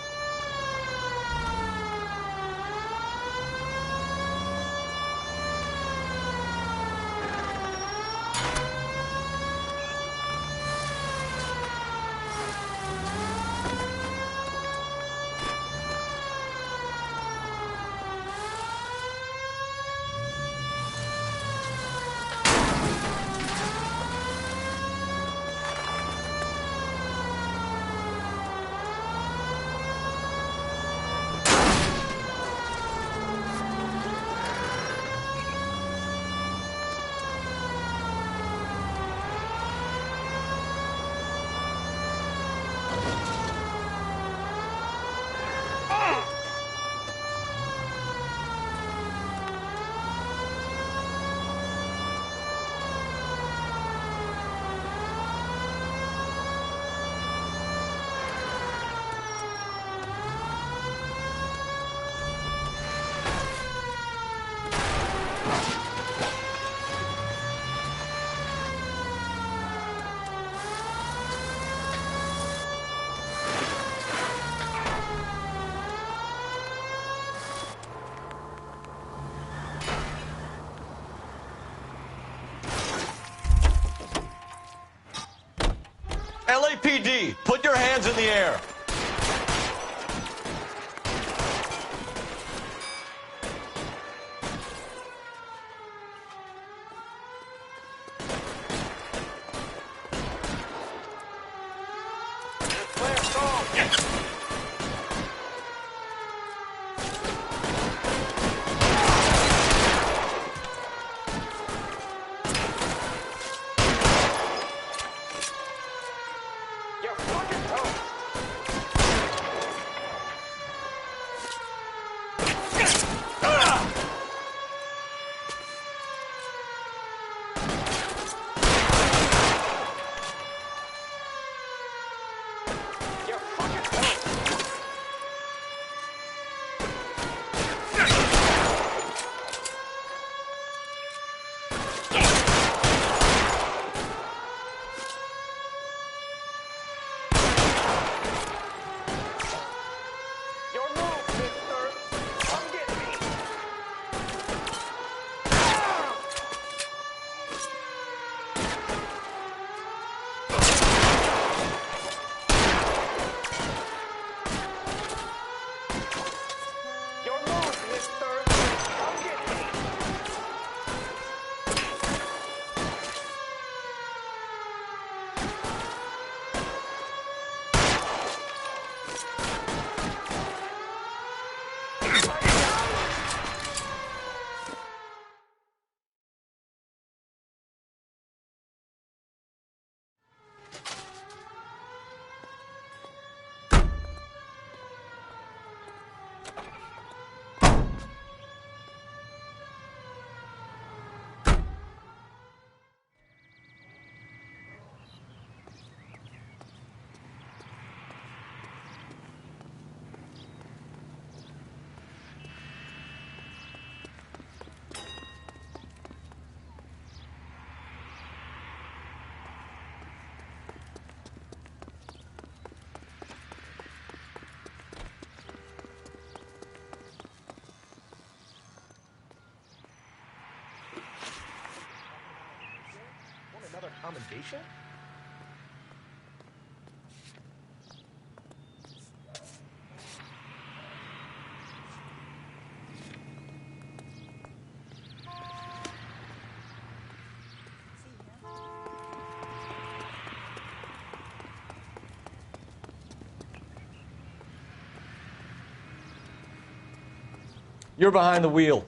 S1: LAPD, put your hands in the air.
S11: Another commendation?
S1: You're behind the wheel.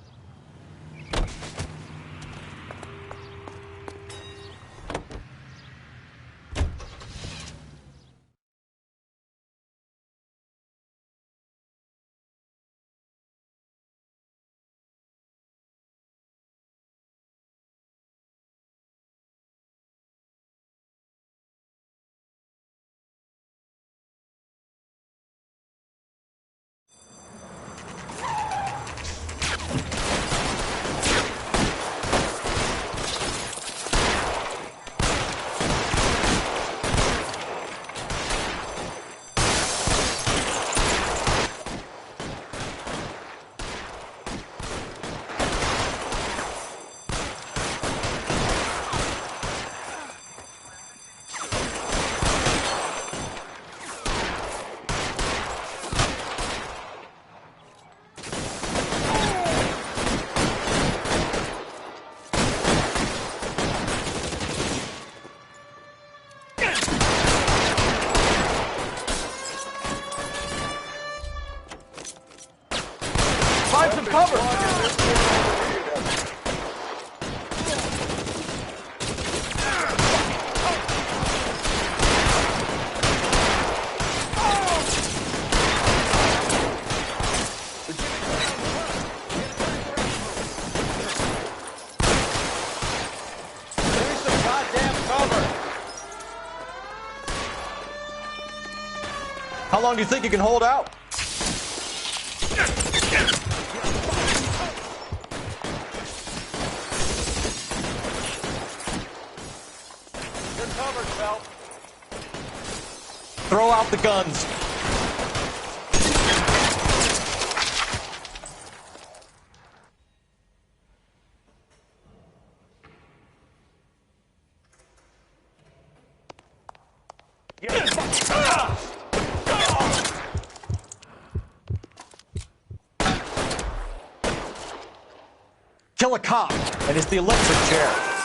S1: Find some cover! How long do you think you can hold out? You're covered, Phelps. Throw out the guns. Yeah. Kill a cop, and it's the electric chair.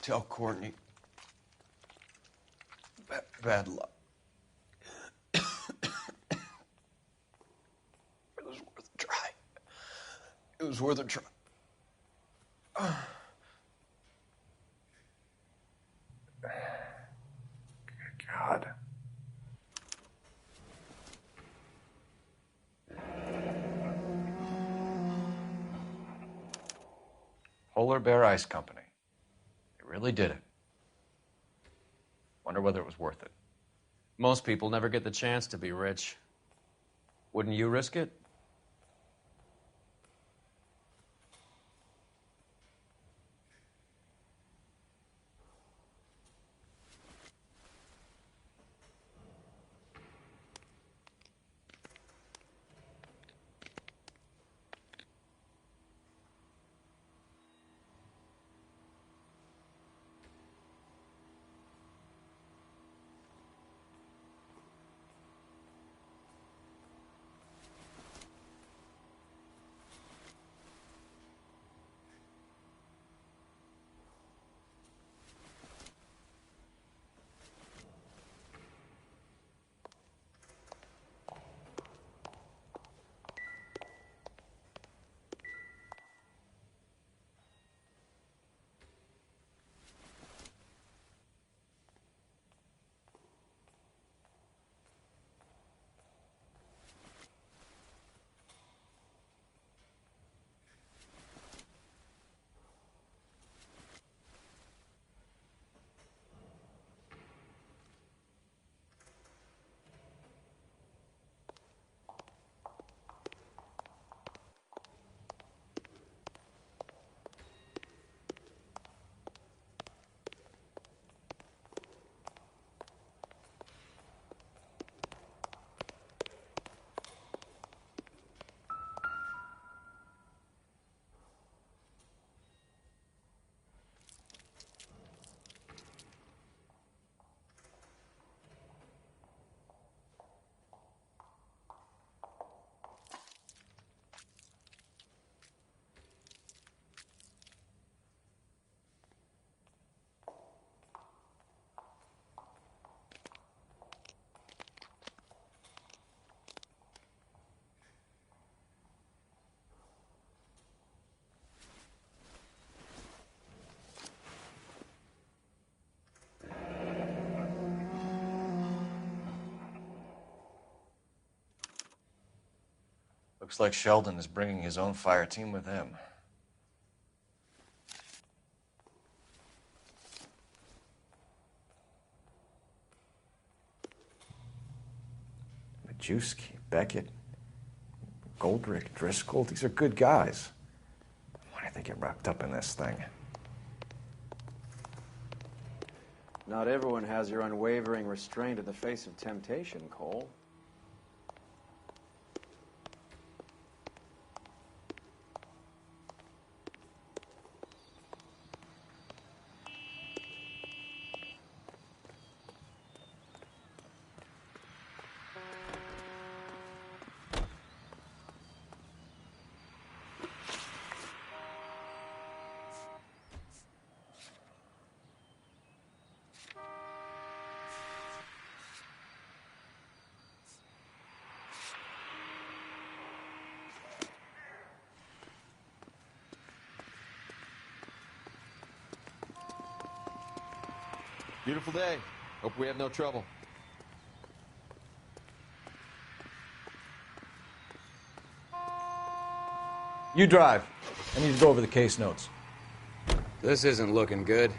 S1: Tell Courtney. Bad luck. It was worth a try. It was worth a try. God. Polar Bear Ice Company. They really did it. Wonder whether it was worth it.
S4: Most people never get the chance to be rich. Wouldn't you risk it?
S1: Looks like Sheldon is bringing his own fire team with him.
S5: Majewski, Beckett, Goldrick, Driscoll, these are good guys. Why did they get wrapped up in this thing?
S2: Not everyone has your unwavering restraint in the face of temptation, Cole.
S12: Beautiful day. Hope we have no trouble.
S1: You drive. I need to go over the case notes.
S10: This isn't looking good.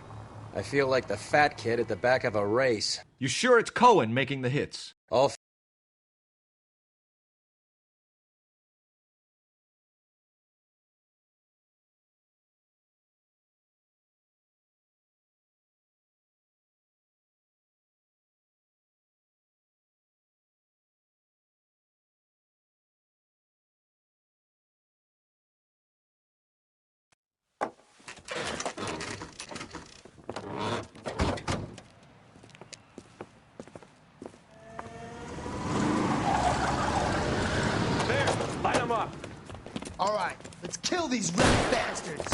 S10: I feel like the fat kid at the back of a race.
S1: You sure it's Cohen making the hits?
S10: All
S11: Light them up.
S6: All right, let's kill these rat bastards.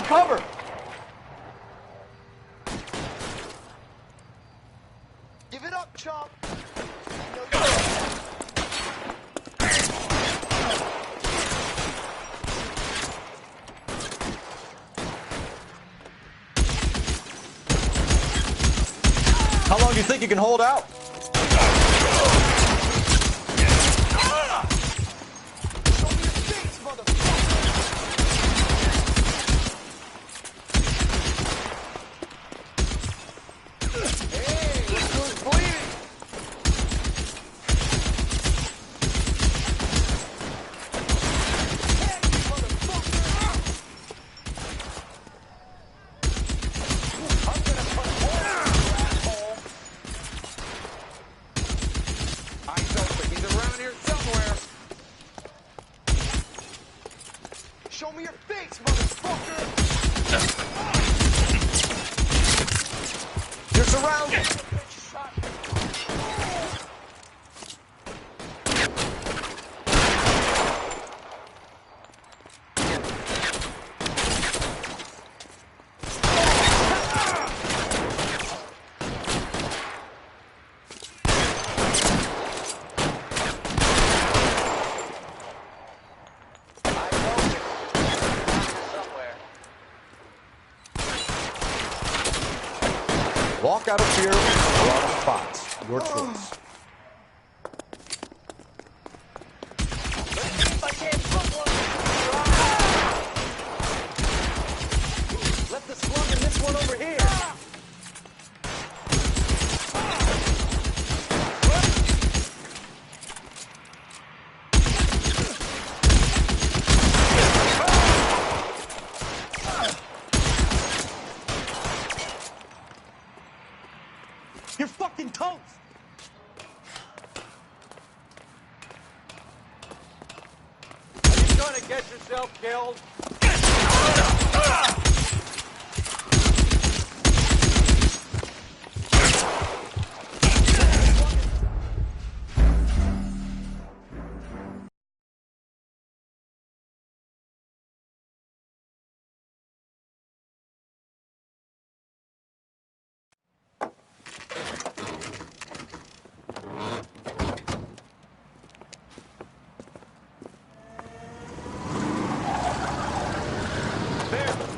S5: cover!
S19: Give it up, chump.
S5: How long do you think you can hold out?
S19: Show me your face, motherfucker!
S5: You're surrounded! Walk out of here or out of spots. Your choice.
S19: Left the slug in this one over here.
S6: You're fucking toast!
S19: Are you trying to get yourself killed?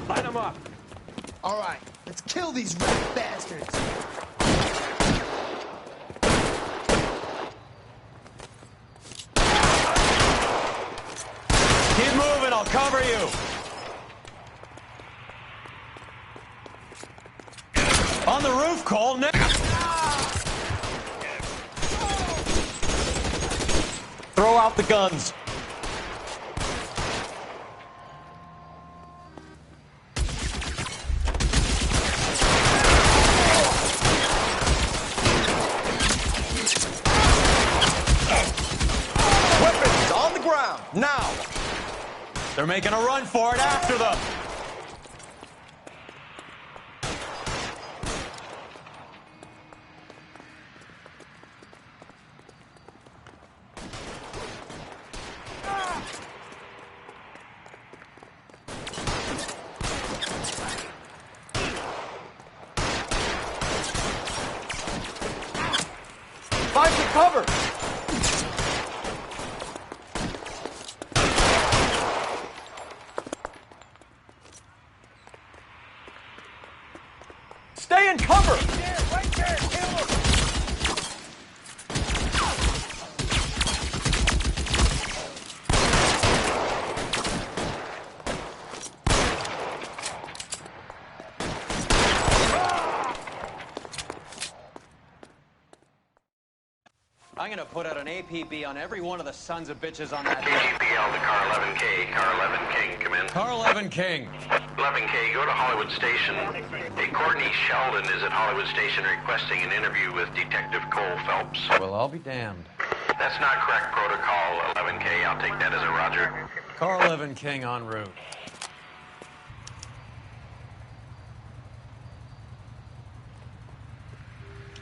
S11: Line them up.
S6: All right, let's kill these rat bastards.
S5: Keep moving, I'll cover you. On the roof, Cole, now. Throw out the guns. Weapons on the ground, now. They're making a run for it after them. Find some cover. Stay in cover.
S19: Right there, kill him!
S4: I'm gonna put out an APB on every one of the sons of bitches on that.
S13: APL to car 11K. Car 11 King, come in.
S4: Car 11 King.
S13: 11K, go to Hollywood Station. Hey, Courtney Sheldon is at Hollywood Station requesting an interview with Detective Cole Phelps.
S4: Well, I'll be damned.
S13: That's not correct protocol, 11K. I'll take that as a roger.
S4: Car 11 King en route.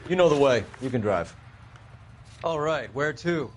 S5: You know the way. You can drive.
S4: All right, where to?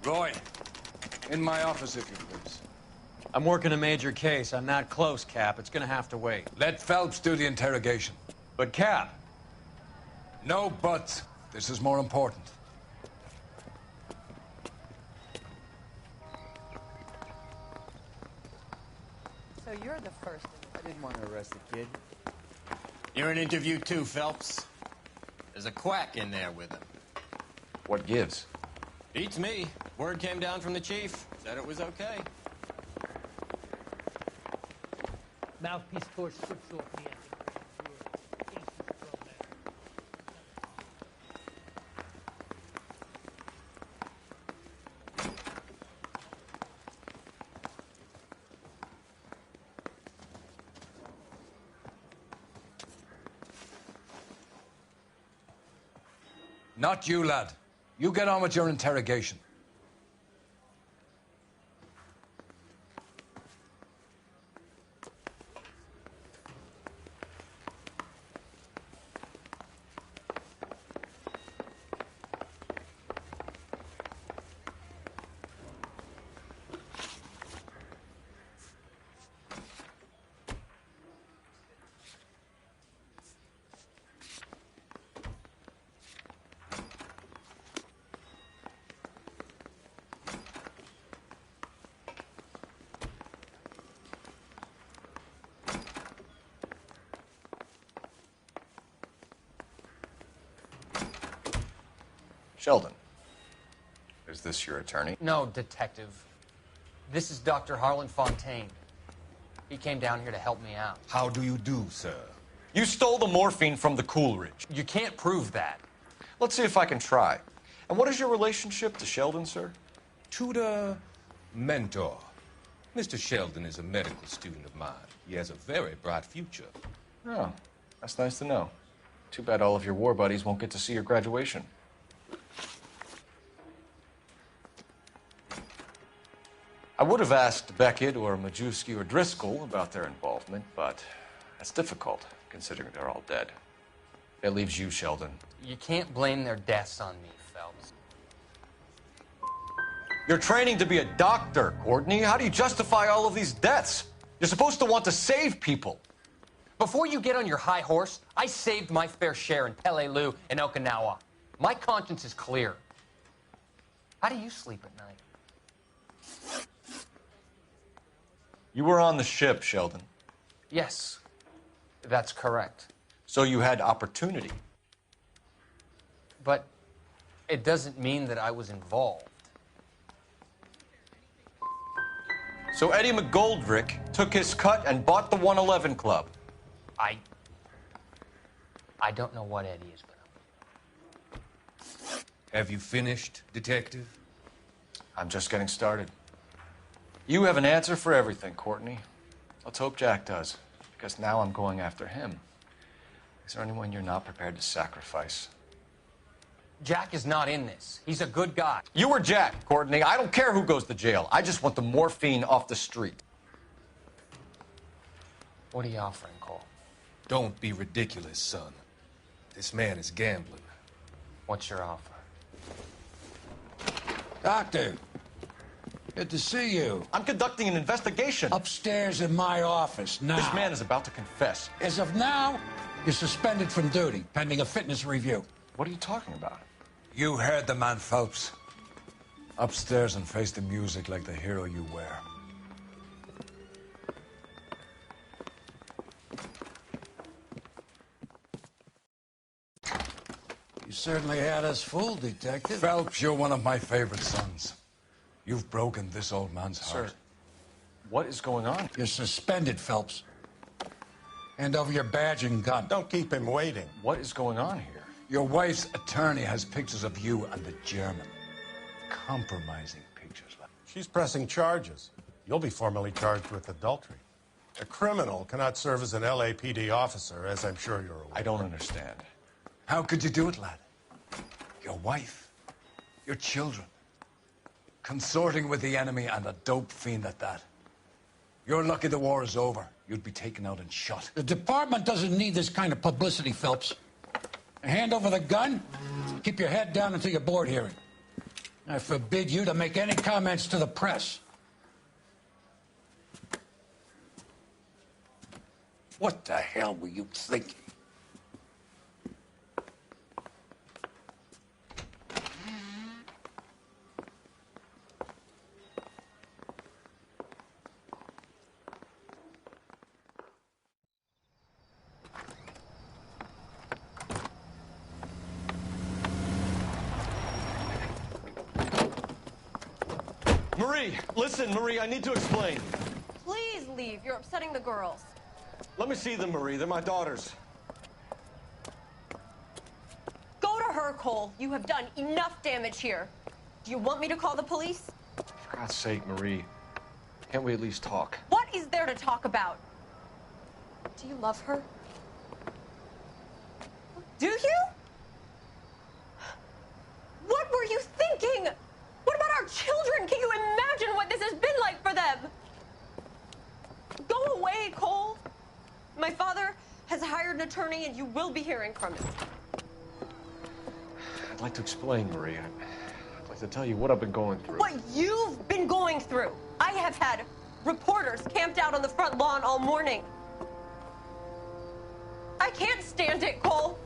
S14: Roy, in my office, if you please.
S4: I'm working a major case. I'm not close, Cap. It's gonna have to wait.
S14: Let Phelps do the interrogation.
S4: But, Cap...
S14: No buts. This is more important.
S16: So you're the first. I didn't want to arrest the kid.
S18: You're in interview too, Phelps. There's a quack in there with him.
S1: What gives?
S18: Beats me. Word came down from the chief. Said it was okay.
S20: Mouthpiece torch strips off me at the grand jury. Cases thrown out.
S14: Not you, lad. You get on with your interrogation.
S1: Sheldon, is this your attorney?
S25: No, detective. This is Dr. Harlan Fontaine. He came down here to help me out.
S14: How do you do, sir?
S1: You stole the morphine from the Coolidge.
S25: You can't prove that.
S1: Let's see if I can try. And what is your relationship to Sheldon, sir?
S26: Tutor, mentor. Mr. Sheldon is a medical student of mine. He has a very bright future.
S1: Oh, that's nice to know. Too bad all of your war buddies won't get to see your graduation. I would have asked Beckett or Majewski or Driscoll about their involvement, but that's difficult, considering they're all dead. That leaves you, Sheldon.
S25: You can't blame their deaths on me, Phelps.
S1: You're training to be a doctor, Courtney. How do you justify all of these deaths? You're supposed to want to save people.
S25: Before you get on your high horse, I saved my fair share in Peleliu and Okinawa. My conscience is clear. How do you sleep at night?
S1: You were on the ship, Sheldon.
S25: Yes, that's correct.
S1: So you had opportunity.
S25: But it doesn't mean that I was involved.
S1: So Eddie McGoldrick took his cut and bought the 111 Club.
S25: I don't know what Eddie is going to do.
S26: Have you finished, detective?
S1: I'm just getting started. You have an answer for everything, Courtney. Let's hope Jack does, because now I'm going after him. Is there anyone you're not prepared to sacrifice?
S25: Jack is not in this. He's a good guy.
S1: You were Jack, Courtney. I don't care who goes to jail. I just want the morphine off the street.
S25: What are you offering, Cole?
S26: Don't be ridiculous, son. This man is gambling.
S25: What's your offer?
S9: Doctor, good to see you.
S1: I'm conducting an investigation.
S9: Upstairs in my office now.
S1: This man is about to confess.
S9: As of now, you're suspended from duty, pending a fitness review.
S1: What are you talking about?
S14: You heard the man, Phelps. Upstairs and face the music like the hero you were.
S9: You certainly had us fooled, Detective.
S14: Phelps, you're one of my favorite sons. You've broken this old man's heart.
S1: Sir, what is going on?
S9: You're suspended, Phelps. Hand over your badge and gun.
S23: Don't keep him waiting.
S1: What is going on here?
S14: Your wife's attorney has pictures of you and the German. Compromising pictures.
S23: She's pressing charges. You'll be formally charged with adultery. A criminal cannot serve as an LAPD officer, as I'm sure you're aware.
S1: I don't understand.
S14: How could you do it, lad? Your wife, your children, consorting with the enemy and a dope fiend at that. You're lucky the war is over. You'd be taken out and shot.
S9: The department doesn't need this kind of publicity, Phelps. Hand over the gun, keep your head down until your board hearing. I forbid you to make any comments to the press. What the hell were you thinking?
S1: Marie, listen, Marie, I need to explain.
S3: Please leave. You're upsetting the girls.
S1: Let me see them, Marie. They're my daughters.
S3: Go to her, Cole. You have done enough damage here. Do you want me to call the police?
S1: For God's sake, Marie. Can't we at least talk?
S3: What is there to talk about? Do you love her? Do you? What were you thinking? What about our children? Can you imagine what this has been like for them? Go away, Cole. My father has hired an attorney, and you will be hearing from him.
S1: I'd like to explain, Marie. I'd like to tell you what I've been going through.
S3: What you've been going through. I have had reporters camped out on the front lawn all morning. I can't stand it, Cole.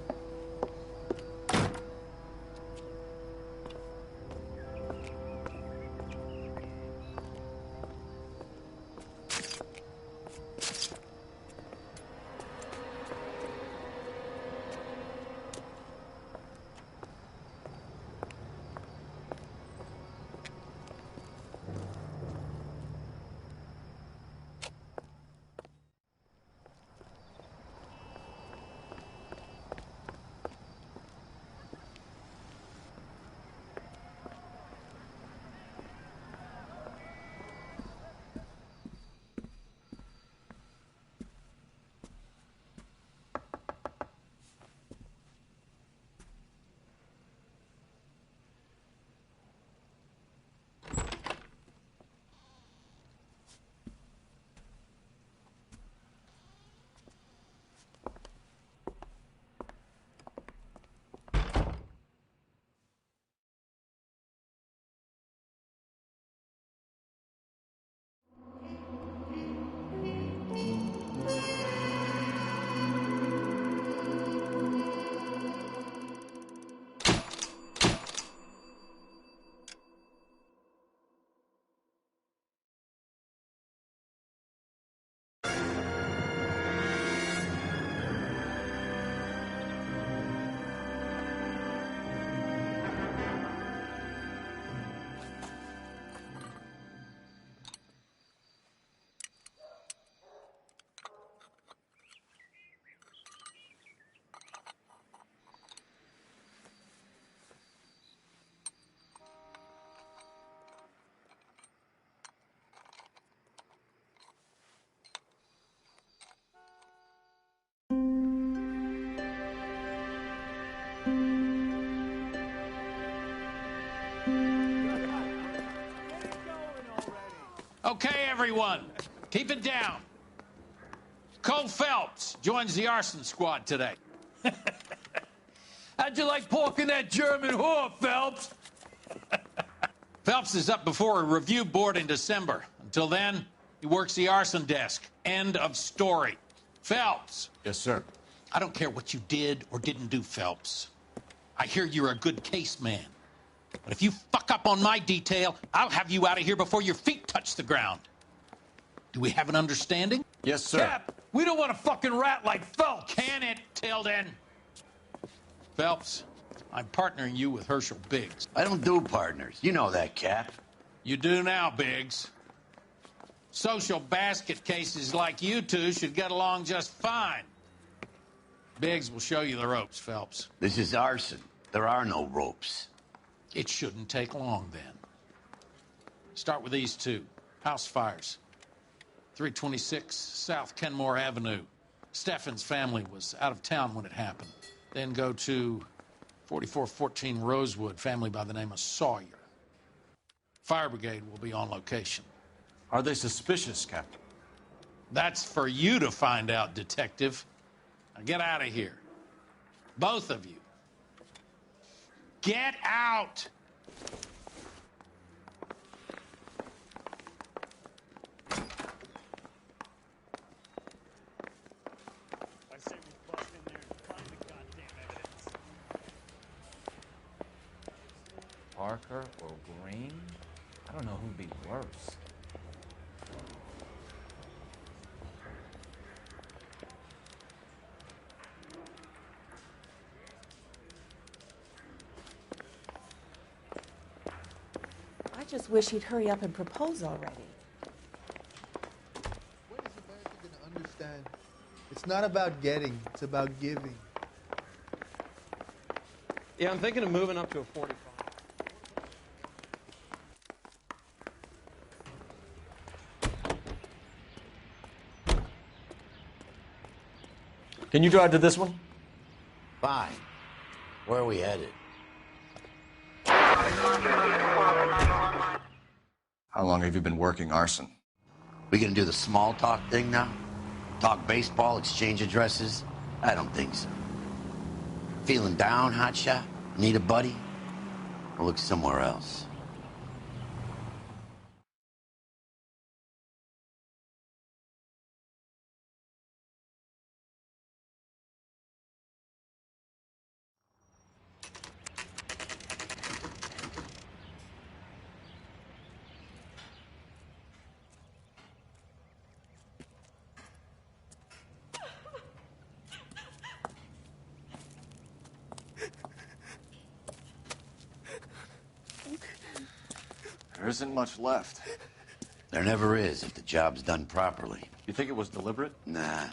S9: Okay, everyone, keep it down. Cole Phelps joins the arson squad today. How'd you like porking that German whore, Phelps? Phelps is up before a review board in December. Until then, he works the arson desk. End of story. Phelps.
S1: Yes, sir.
S9: I don't care what you did or didn't do, Phelps. I hear you're a good case man. But if you fuck up on my detail, I'll have you out of here before your feet touch the ground. Do we have an understanding?
S1: Yes, sir.
S9: Cap, we don't want a fucking rat like Phelps. Can it, Tilden? Phelps, I'm partnering you with Herschel Biggs.
S15: I don't do partners. You know that, Cap.
S9: You do now, Biggs. Social basket cases like you two should get along just fine. Biggs will show you the ropes, Phelps.
S15: This is arson. There are no ropes.
S9: It shouldn't take long, then. Start with these two. House fires. 326 South Kenmore Avenue. Steffen's family was out of town when it happened. Then go to 4414 Rosewood, family by the name of Sawyer. Fire brigade will be on location.
S1: Are they suspicious, Captain?
S9: That's for you to find out, Detective. Now get out of here. Both of you. Get out!
S7: darker or green, I don't know who'd be worse.
S8: I just wish he'd hurry up and propose already.
S6: When is America gonna understand? It's not about getting, it's about giving.
S4: Yeah, I'm thinking of moving up to a 45.
S1: Can you drive to this one?
S15: Fine. Where are we headed?
S1: How long have you been working arson?
S15: We gonna do the small talk thing now? Talk baseball, exchange addresses? I don't think so. Feeling down, hotshot? Need a buddy? Or look somewhere else?
S1: There isn't much left.
S15: There never is if the job's done properly.
S1: You think it was deliberate?
S15: Nah,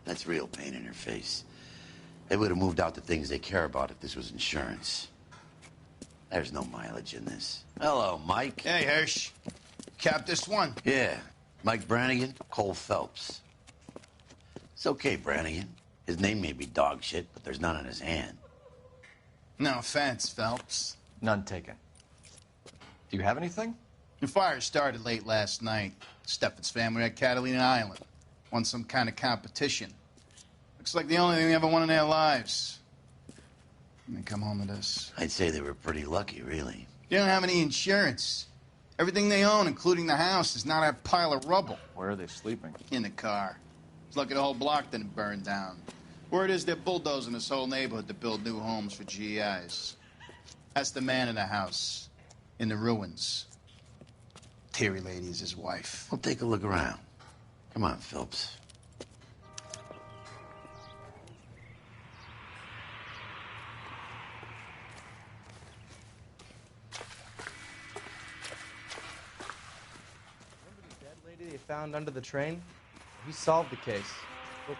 S15: that's real pain in her face. They would have moved out the things they care about if this was insurance. There's no mileage in this. Hello, Mike.
S17: Hey, Hirsch. Cap this one?
S15: Yeah. Mike Brannigan, Cole Phelps. It's okay, Brannigan. His name may be dog shit, but there's none in his hand.
S17: No offense, Phelps.
S1: None taken. Do you have anything?
S17: The fire started late last night. Steffen's family at Catalina Island. Won some kind of competition. Looks like the only thing they ever won in their lives. And they come home to this.
S15: I'd say they were pretty lucky, really.
S17: They don't have any insurance. Everything they own, including the house, is not a pile of rubble.
S1: Where are they sleeping?
S17: In the car. It's lucky the whole block didn't burn down. Word is they're bulldozing this whole neighborhood to build new homes for GIs. That's the man in the house. In the ruins. Terry lady is his wife.
S15: We'll take a look around. Come on, Phelps.
S16: Remember the dead lady they found under the train? We solved the case. Oops.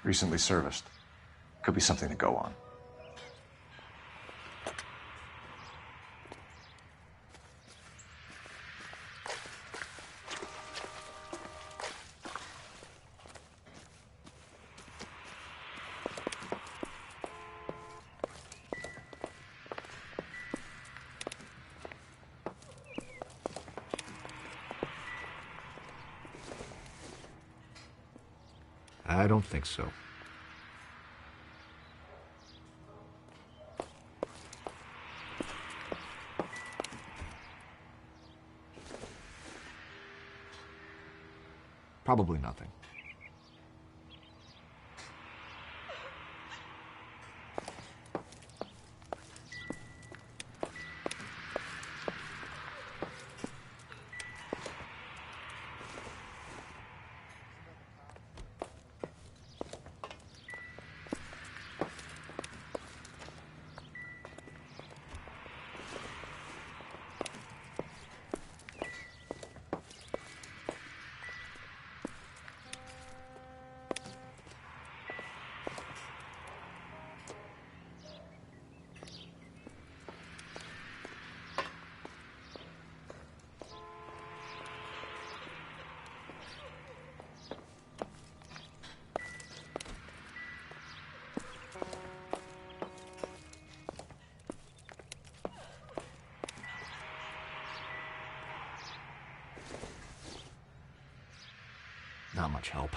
S1: Recently serviced. Could be something to go on.
S21: I don't think so. Probably nothing. Not much help.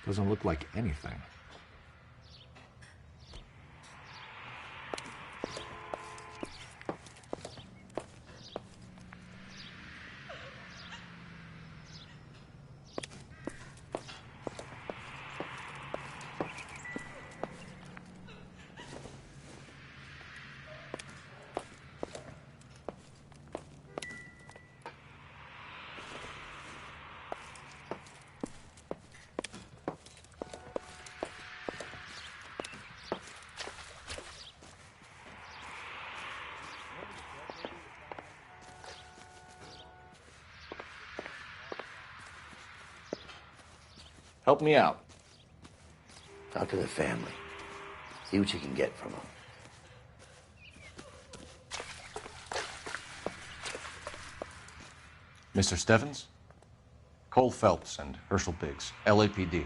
S21: Doesn't look like anything.
S1: Help me out.
S15: Talk to the family. See what you can get from them.
S1: Mr. Stevens? Cole Phelps and Herschel Biggs, LAPD.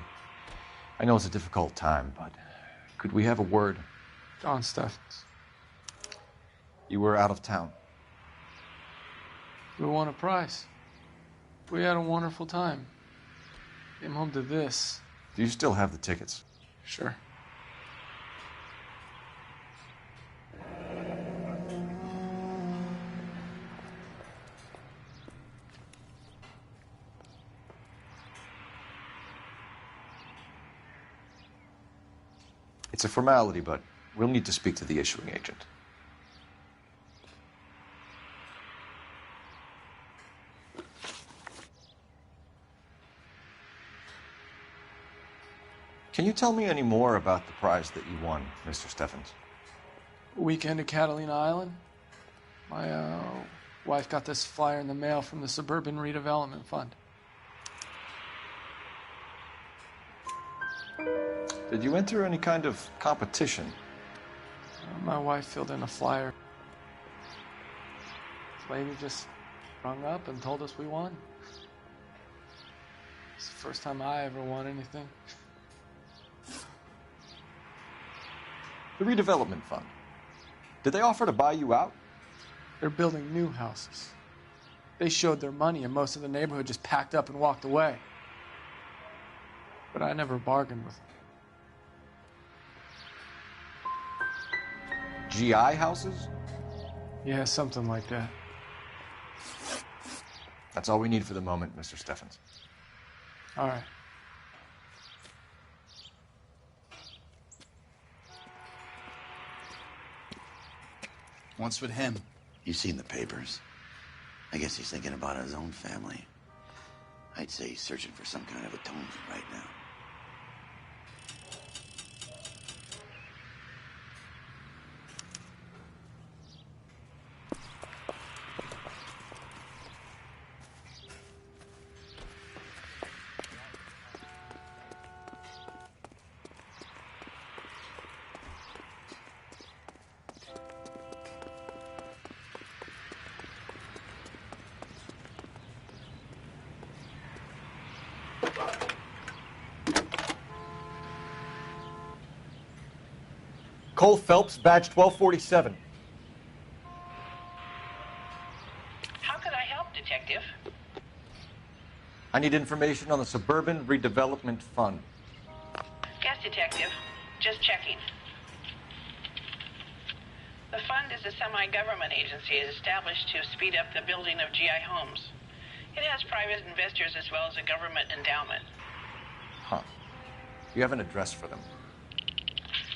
S1: I know it's a difficult time, but could we have a word?
S2: John Stevens.
S1: You were out of town.
S2: We won a prize. We had a wonderful time. Came home to this.
S1: Do you still have the tickets?
S2: Sure.
S1: It's a formality, but we'll need to speak to the issuing agent. Can you tell me any more about the prize that you won, Mr. Stevens?
S2: Weekend at Catalina Island. My wife got this flyer in the mail from the Suburban Redevelopment Fund.
S1: Did you enter any kind of competition?
S2: My wife filled in a flyer. This lady just rung up and told us we won. It's the first time I ever won anything.
S1: The redevelopment fund. Did they offer to buy you out?
S2: They're building new houses. They showed their money and most of the neighborhood just packed up and walked away. But I never bargained with them.
S1: GI houses?
S2: Yeah, something like that.
S1: That's all we need for the moment, Mr. Stevens.
S2: All right.
S17: What's with him?
S15: You've seen the papers. I guess he's thinking about his own family. I'd say he's searching for some kind of atonement right now.
S1: Cole Phelps, badge 1247.
S10: How can I help, Detective?
S1: I need information on the Suburban Redevelopment Fund.
S10: Yes, Detective. Just checking. The fund is a semi-government agency established to speed up the building of GI homes. It has private investors as well as a government endowment.
S1: Huh. You have an address for them?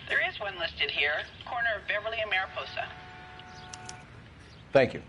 S10: There is one listed here, corner of Beverly and Mariposa.
S1: Thank you.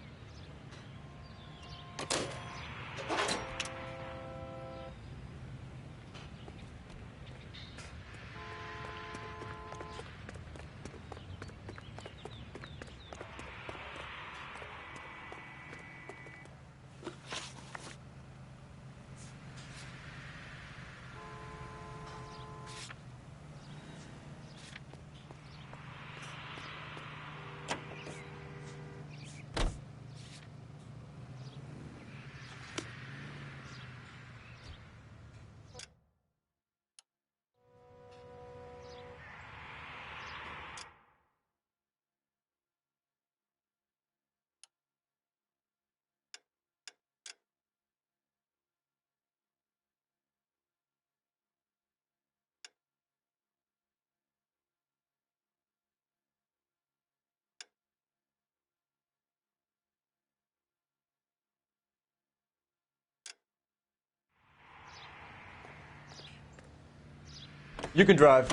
S1: You can drive.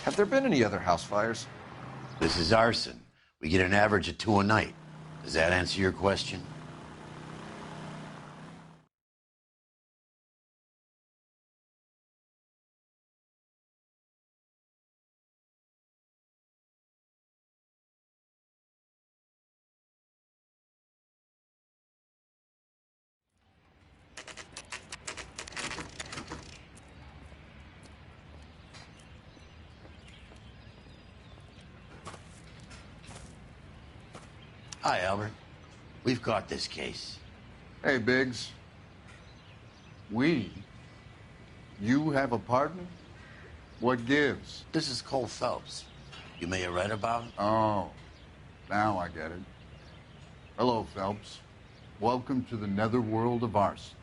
S1: Have there been any other house fires?
S15: This is arson. We get an average of 2 a night. Does that answer your question? Hi, Albert. We've caught this case.
S11: Hey, Biggs. We? You have a partner? What gives?
S15: This is Cole Phelps. You may have read about him.
S11: Oh, now I get it. Hello, Phelps. Welcome to the netherworld of arson.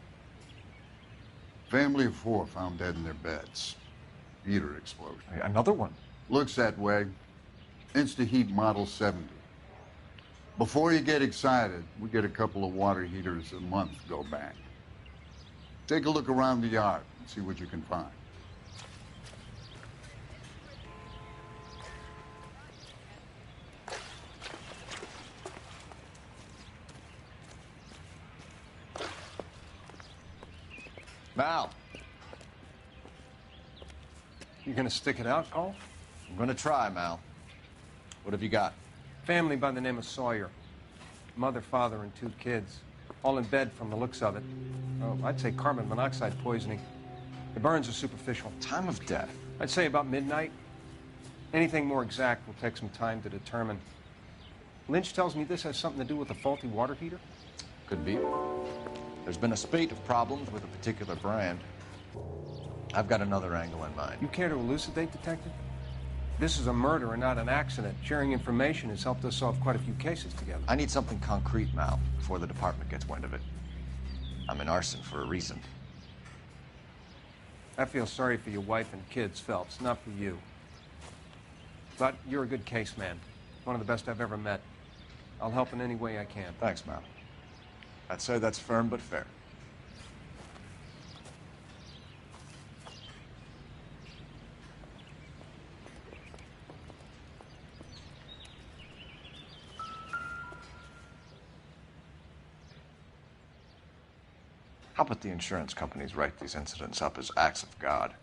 S11: Family of 4 found dead in their beds. Heater explosion.
S1: Another one?
S11: Looks that way. Insta-heat Model 70. Before you get excited, we get a couple of water heaters a month go back. Take a look around the yard and see what you can find.
S1: Mal.
S12: You gonna stick it out, Cole?
S1: I'm gonna try, Mal. What have you got?
S12: Family by the name of Sawyer. Mother, father, and 2 kids. All in bed from the looks of it. Oh, I'd say carbon monoxide poisoning. The burns are superficial.
S1: Time of death?
S12: I'd say about midnight. Anything more exact will take some time to determine. Lynch tells me this has something to do with a faulty water heater?
S1: Could be. There's been a spate of problems with a particular brand. I've got another angle in mind.
S12: You care to elucidate, Detective? This is a murder and not an accident. Sharing information has helped us solve quite a few cases together.
S1: I need something concrete, Mal, before the department gets wind of it. I'm in arson for a reason.
S12: I feel sorry for your wife and kids, Phelps, not for you. But you're a good case man. One of the best I've ever met. I'll help in any way I can.
S1: Thanks, Mal. I'd say that's firm but fair. How about the insurance companies write these incidents up as acts of God?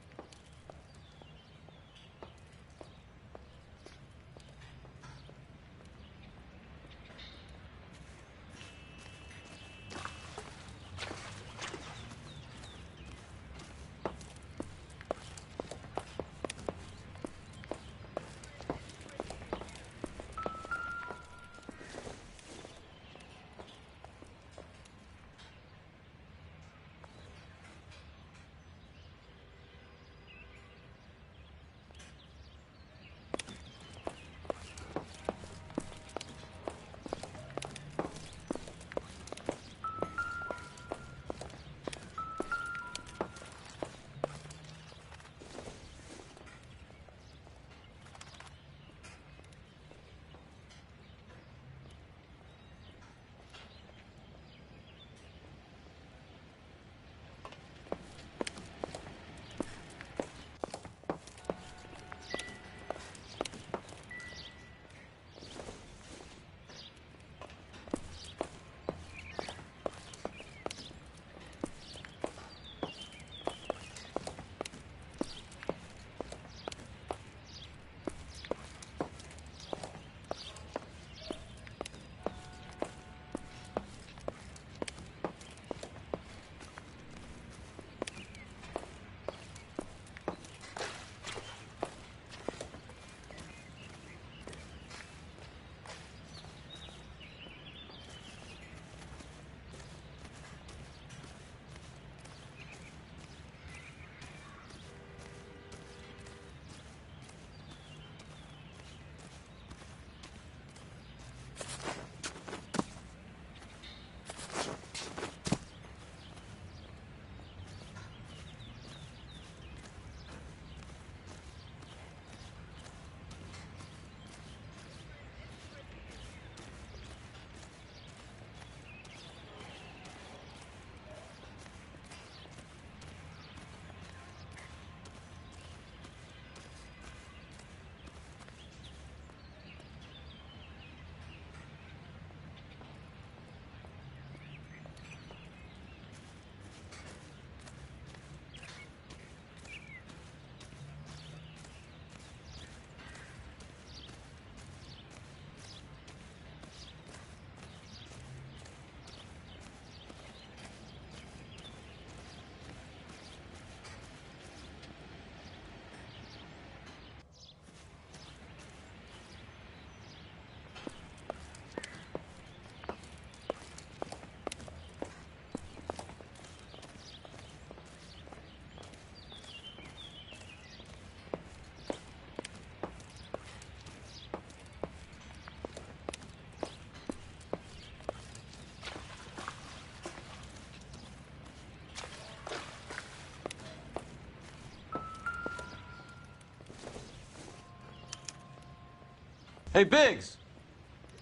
S1: Hey, Biggs!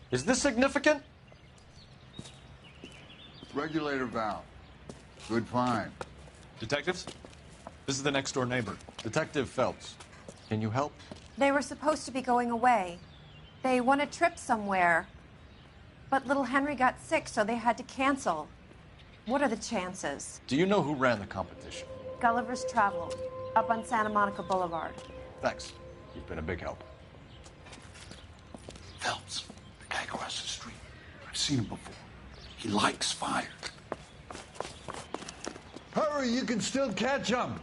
S1: Is this significant?
S11: Regulator valve. Good find.
S5: Detectives? This is the next door neighbor.
S1: Detective Phelps. Can you help?
S3: They were supposed to be going away. They won a trip somewhere. But little Henry got sick, so they had to cancel. What are the chances?
S1: Do you know who ran the competition?
S3: Gulliver's Travel, up on Santa Monica Boulevard.
S1: Thanks. You've been a big help.
S11: Phelps, the guy across the street. I've seen him before. He likes fire.
S14: Hurry, you can still catch him.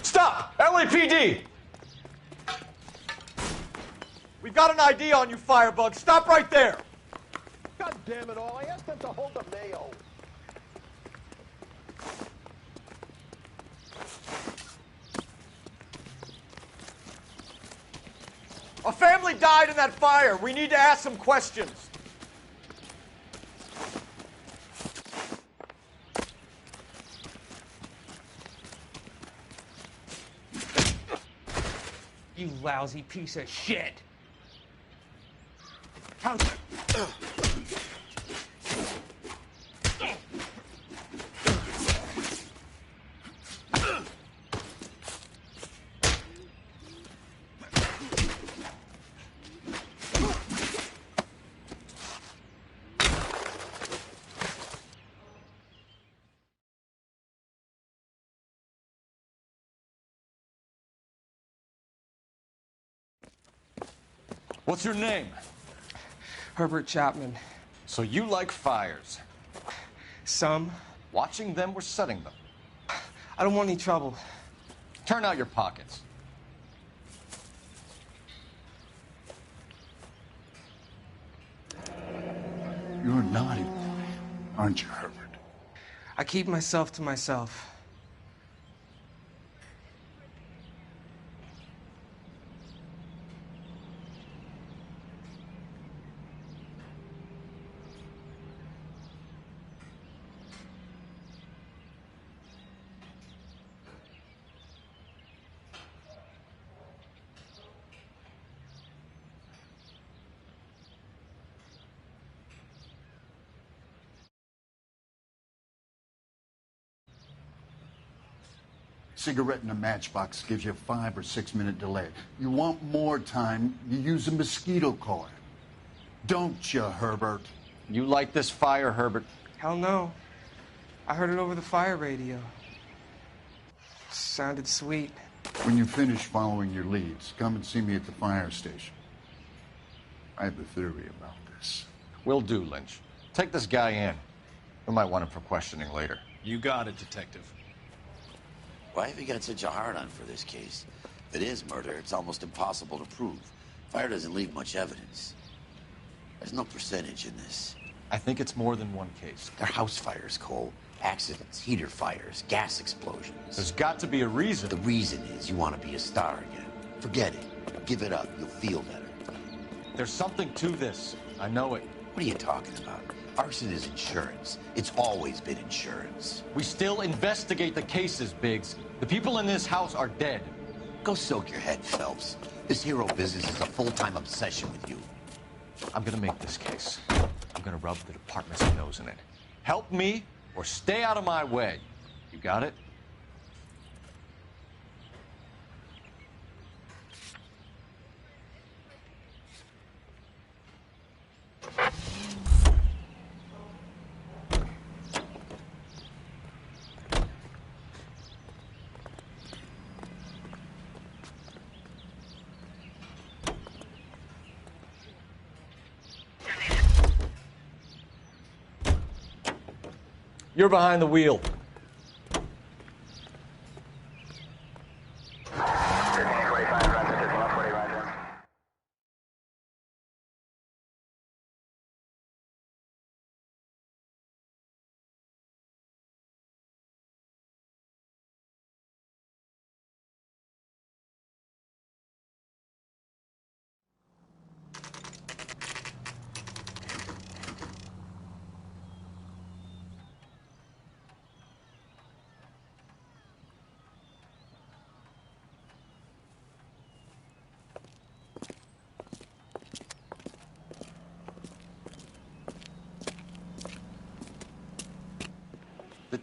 S1: Stop! LAPD! We've got an ID on you, Firebug. Stop right there!
S13: God damn it all, I asked them to hold the mayo.
S1: A family died in that fire. We need to ask some questions.
S25: You lousy piece of shit. How...
S1: What's your name?
S2: Herbert Chapman.
S1: So you like fires?
S2: Some.
S1: Watching them or setting them?
S2: I don't want any trouble.
S1: Turn out your pockets.
S11: You're a naughty boy, aren't you, Herbert?
S2: I keep myself to myself.
S11: Cigarette in a matchbox gives you a 5 or 6 minute delay. You want more time, you use a mosquito coil. Don't you, Herbert?
S1: You like this fire, Herbert?
S2: Hell no. I heard it over the fire radio. Sounded sweet.
S11: When you finish following your leads, come and see me at the fire station. I have a theory about this.
S1: Will do, Lynch. Take this guy in. We might want him for questioning later.
S5: You got it, Detective.
S15: Why have you got such a hard-on for this case? If it is murder, it's almost impossible to prove. Fire doesn't leave much evidence. There's no percentage in this.
S1: I think it's more than one case.
S15: They're house fires, Cole. Accidents, heater fires, gas explosions.
S1: There's got to be a reason.
S15: The reason is you want to be a star again. Forget it. Give it up. You'll feel better.
S1: There's something to this. I know it.
S15: What are you talking about? Arson is insurance. It's always been insurance.
S1: We still investigate the cases, Biggs. The people in this house are dead.
S15: Go soak your head, Phelps. This hero business is a full-time obsession with you.
S1: I'm gonna make this case. I'm gonna rub the department's nose in it. Help me or stay out of my way. You got it? You're behind the wheel.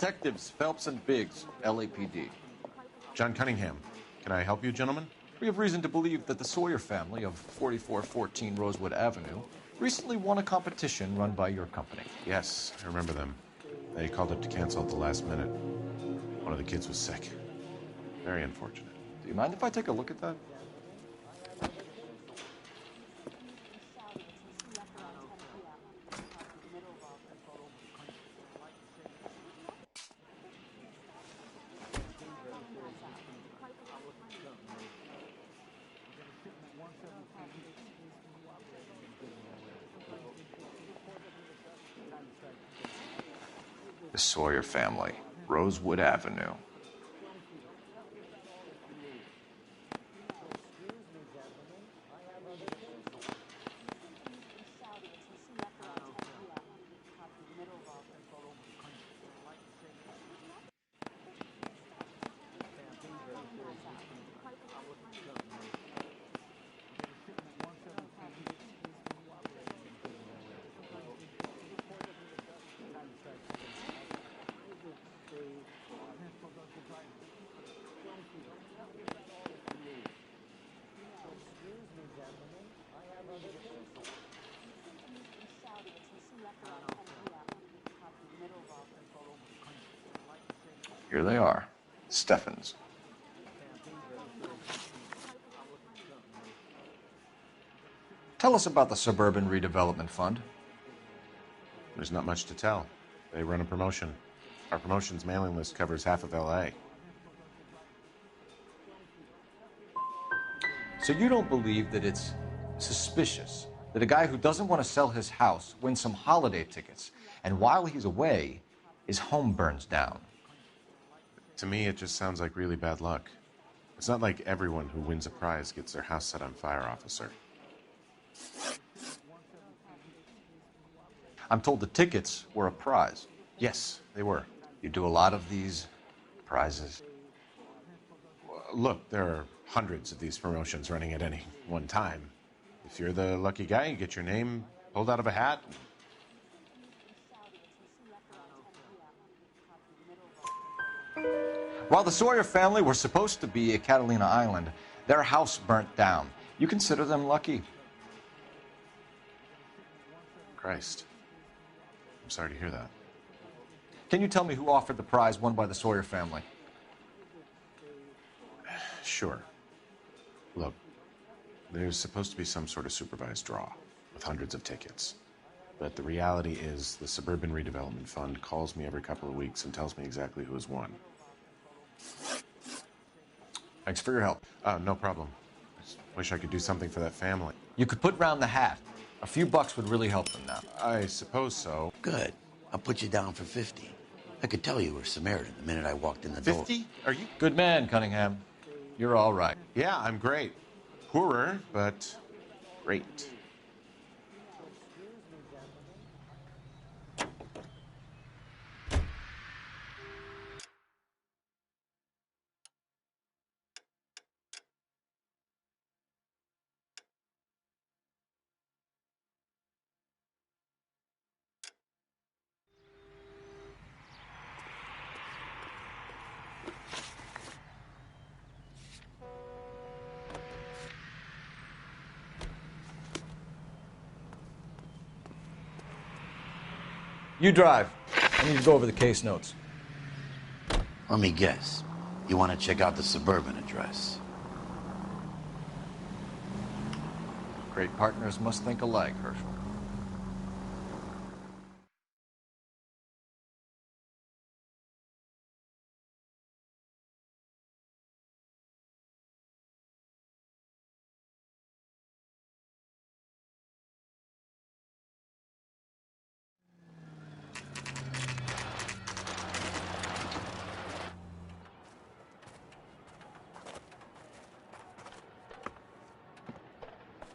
S1: Detectives Phelps and Biggs, LAPD.
S5: John Cunningham. Can I help you, gentlemen?
S1: We have reason to believe that the Sawyer family of 4414 Rosewood Avenue recently won a competition run by your company.
S5: Yes, I remember them. They called up to cancel at the last minute. One of the kids was sick. Very unfortunate.
S1: Do you mind if I take a look at that? The Sawyer family, Rosewood Avenue. Here they are, Steffens. Tell us about the Suburban Redevelopment Fund.
S5: There's not much to tell. They run a promotion. Our promotion's mailing list covers half of LA.
S1: So you don't believe that it's suspicious that a guy who doesn't want to sell his house wins some holiday tickets, and while he's away, his home burns down?
S5: To me, it just sounds like really bad luck. It's not like everyone who wins a prize gets their house set on fire, officer.
S1: I'm told the tickets were a prize.
S5: Yes, they were.
S1: You do a lot of these prizes?
S5: Look, there are hundreds of these promotions running at any one time. If you're the lucky guy, you get your name pulled out of a hat.
S1: While the Sawyer family were supposed to be at Catalina Island, their house burnt down. You consider them lucky?
S5: Christ. I'm sorry to hear that.
S1: Can you tell me who offered the prize won by the Sawyer family?
S5: Sure. Look, there's supposed to be some sort of supervised draw with hundreds of tickets. But the reality is the Suburban Redevelopment Fund calls me every couple of weeks and tells me exactly who has won.
S1: Thanks for your help.
S5: No problem. I just wish I could do something for that family.
S1: You could put round the hat. A few bucks would really help them now.
S5: I suppose so.
S15: Good. I'll put you down for 50. I could tell you were Samaritan the minute I walked in the door.
S5: 50? Are you?
S1: Good man, Cunningham. You're all right.
S5: Yeah, I'm great. Poorer, but great.
S1: You drive. I need to go over the case notes.
S15: Let me guess. You want to check out the Suburban address?
S1: Great partners must think alike, Herschel.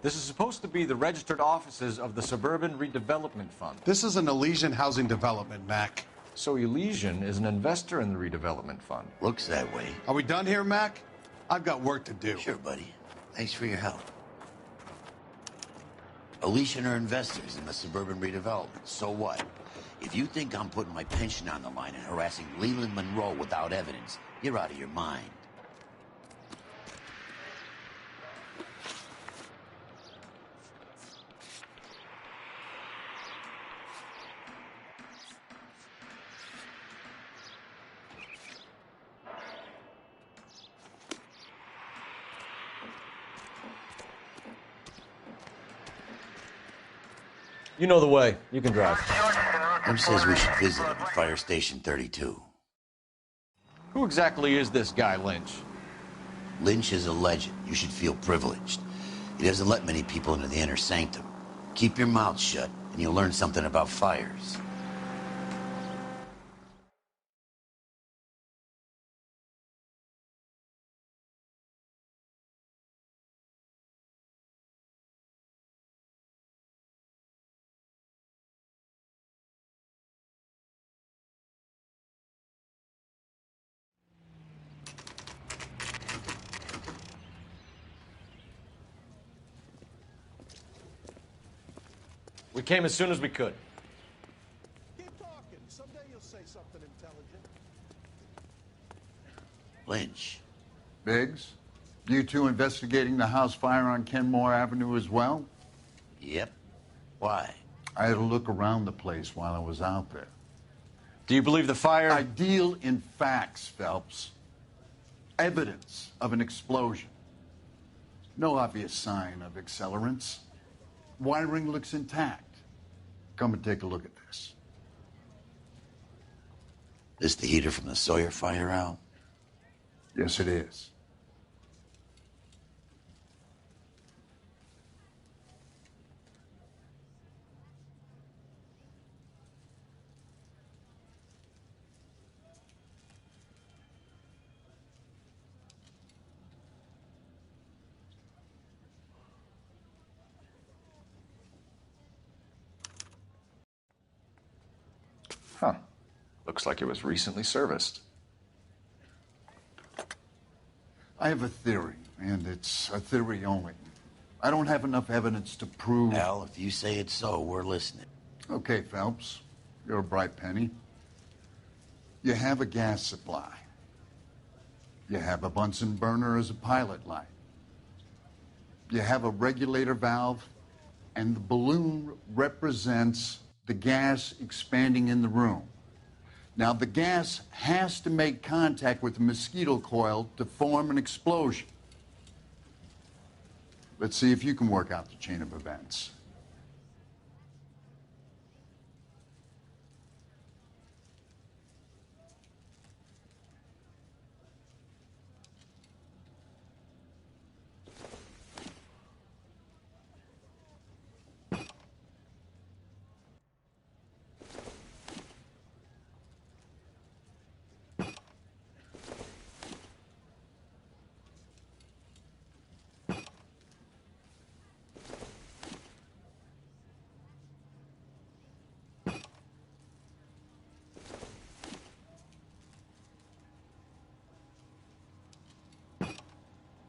S1: This is supposed to be the registered offices of the Suburban Redevelopment Fund.
S18: This is an Elysian housing development, Mac.
S1: So Elysian is an investor in the redevelopment fund.
S15: Looks that way.
S18: Are we done here, Mac? I've got work to do.
S15: Sure, buddy. Thanks for your help. Alicia and her investors in the suburban redevelopment. So what? If you think I'm putting my pension on the line and harassing Leland Monroe without evidence, you're out of your mind.
S1: You know the way. You can drive.
S15: Who says we should visit him at Fire Station 32?
S1: Who exactly is this guy, Lynch?
S15: Lynch is a legend. You should feel privileged. He doesn't let many people into the inner sanctum. Keep your mouth shut, and you'll learn something about fires.
S1: We came as soon as we could.
S13: Keep talking. Someday you'll say something intelligent.
S15: Lynch.
S11: Biggs, you two investigating the house fire on Kenmore Avenue as well?
S15: Yep. Why?
S11: I had a look around the place while I was out there.
S1: Do you believe the fire?
S11: I deal in facts, Phelps. Evidence of an explosion. No obvious sign of accelerants. Wiring looks intact. Come and take a look at this.
S15: This the heater from the Sawyer fire, Al?
S11: Yes, it is.
S1: Huh. Looks like it was recently serviced.
S11: I have a theory, and it's a theory only. I don't have enough evidence to prove...
S15: Al, if you say it's so, we're listening.
S11: Okay, Phelps. You're a bright penny. You have a gas supply. You have a Bunsen burner as a pilot light. You have a regulator valve, and the balloon represents the gas expanding in the room. Now, the gas has to make contact with the mosquito coil to form an explosion. Let's see if you can work out the chain of events.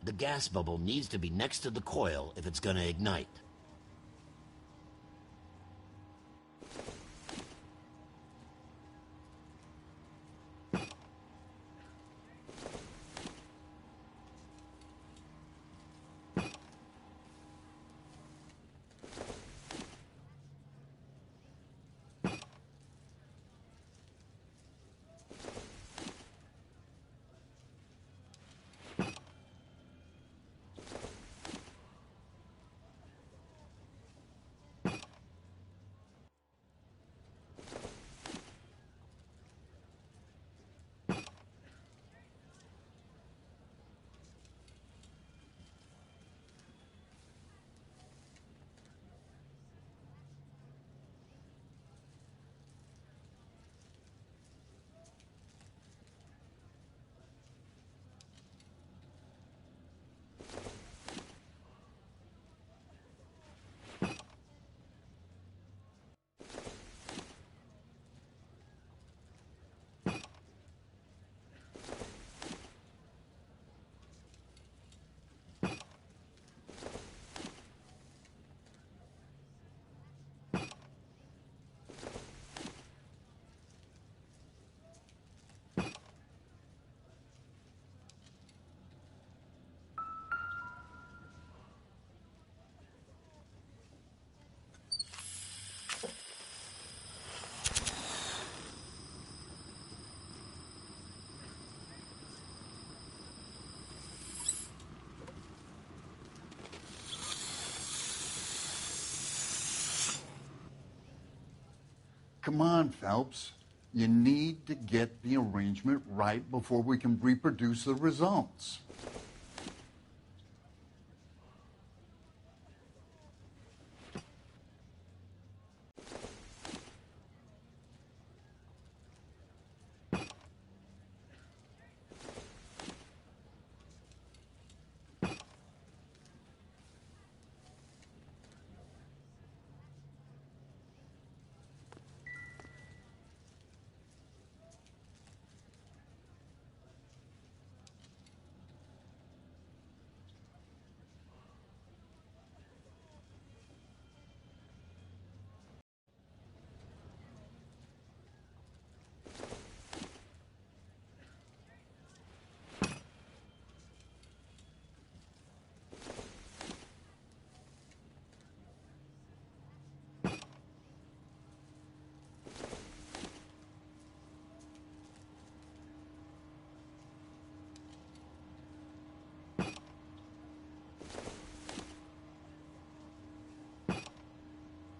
S15: The gas bubble needs to be next to the coil if it's gonna ignite.
S11: Come on, Phelps. You need to get the arrangement right before we can reproduce the results.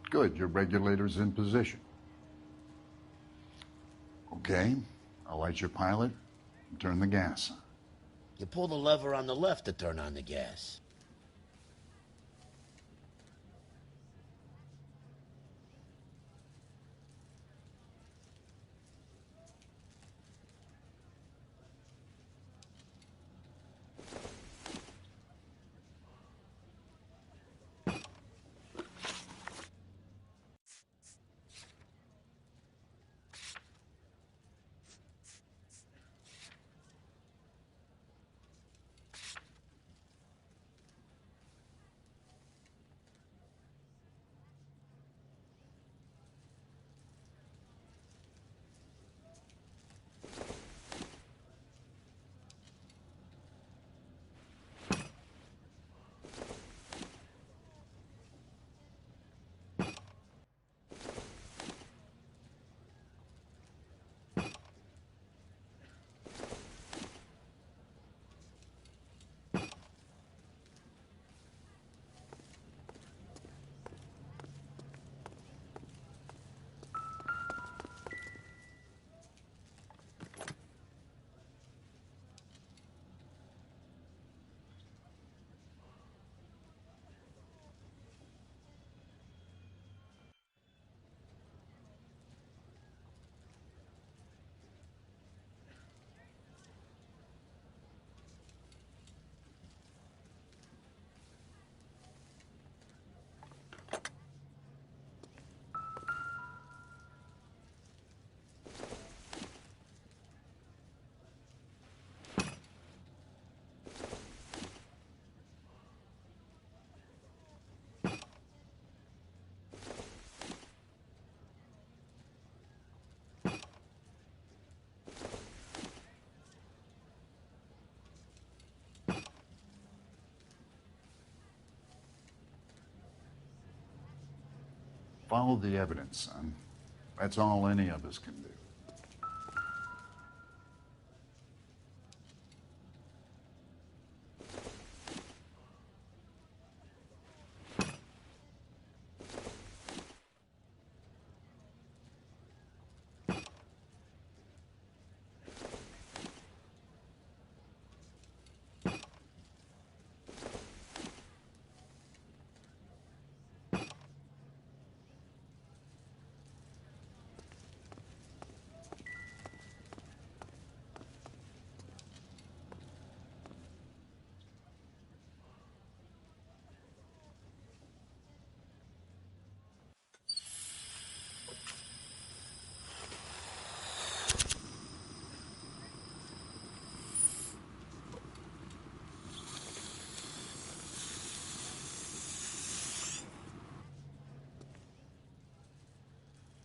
S11: Good, your regulator's in position. Okay, I'll light your pilot and turn the gas on.
S15: You pull the lever on the left to turn on the gas.
S11: Follow the evidence, son. That's all any of us can do.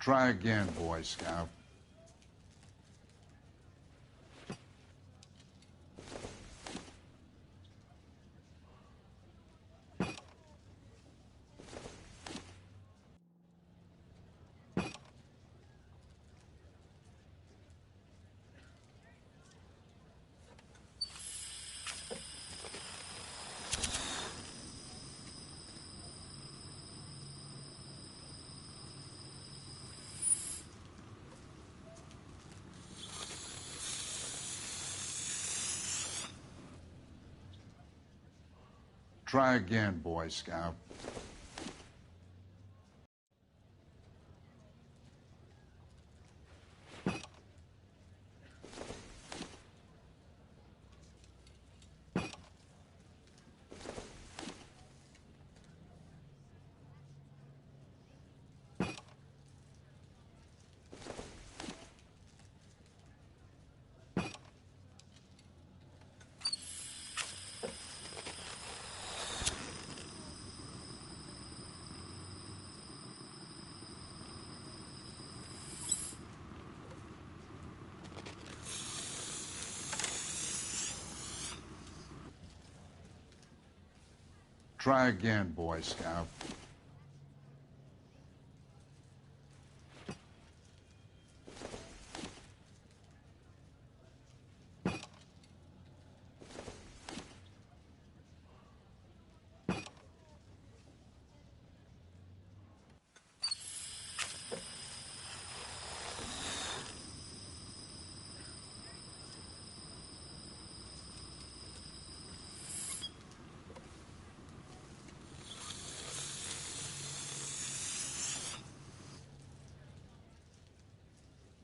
S11: Try again, Boy Scout. Try again, Boy Scout. Try again, Boy Scout.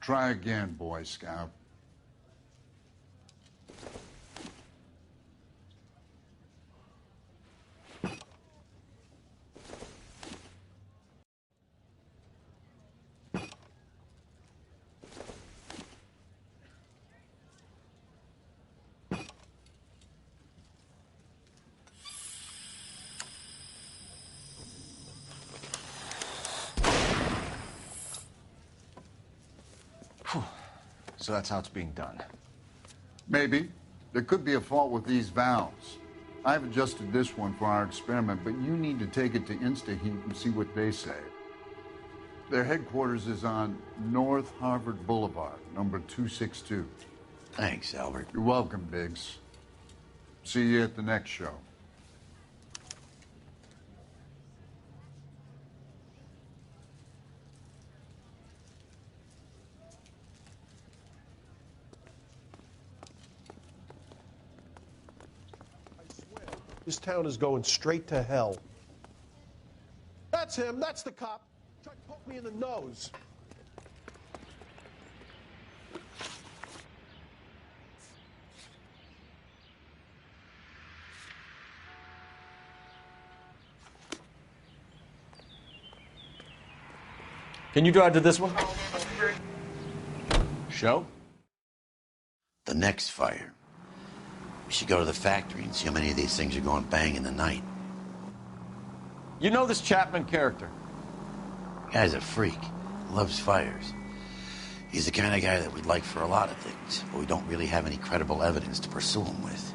S11: Try again, Boy Scout.
S1: So that's how it's being done.
S11: Maybe. There could be a fault with these valves. I've adjusted this one for our experiment, but you need to take it to InstaHeat and see what they say. Their headquarters is on North Harvard Boulevard, number 262.
S15: Thanks, Albert.
S11: You're welcome, Biggs. See you at the next show.
S13: This town is going straight to hell. That's him. That's the cop. Tried to poke me in the nose.
S1: Can you drive to this one? Show?
S15: The next fire. We should go to the factory and see how many of these things are going bang in the night.
S1: You know this Chapman character?
S15: Guy's a freak. Loves fires. He's the kind of guy that we'd like for a lot of things, but we don't really have any credible evidence to pursue him with.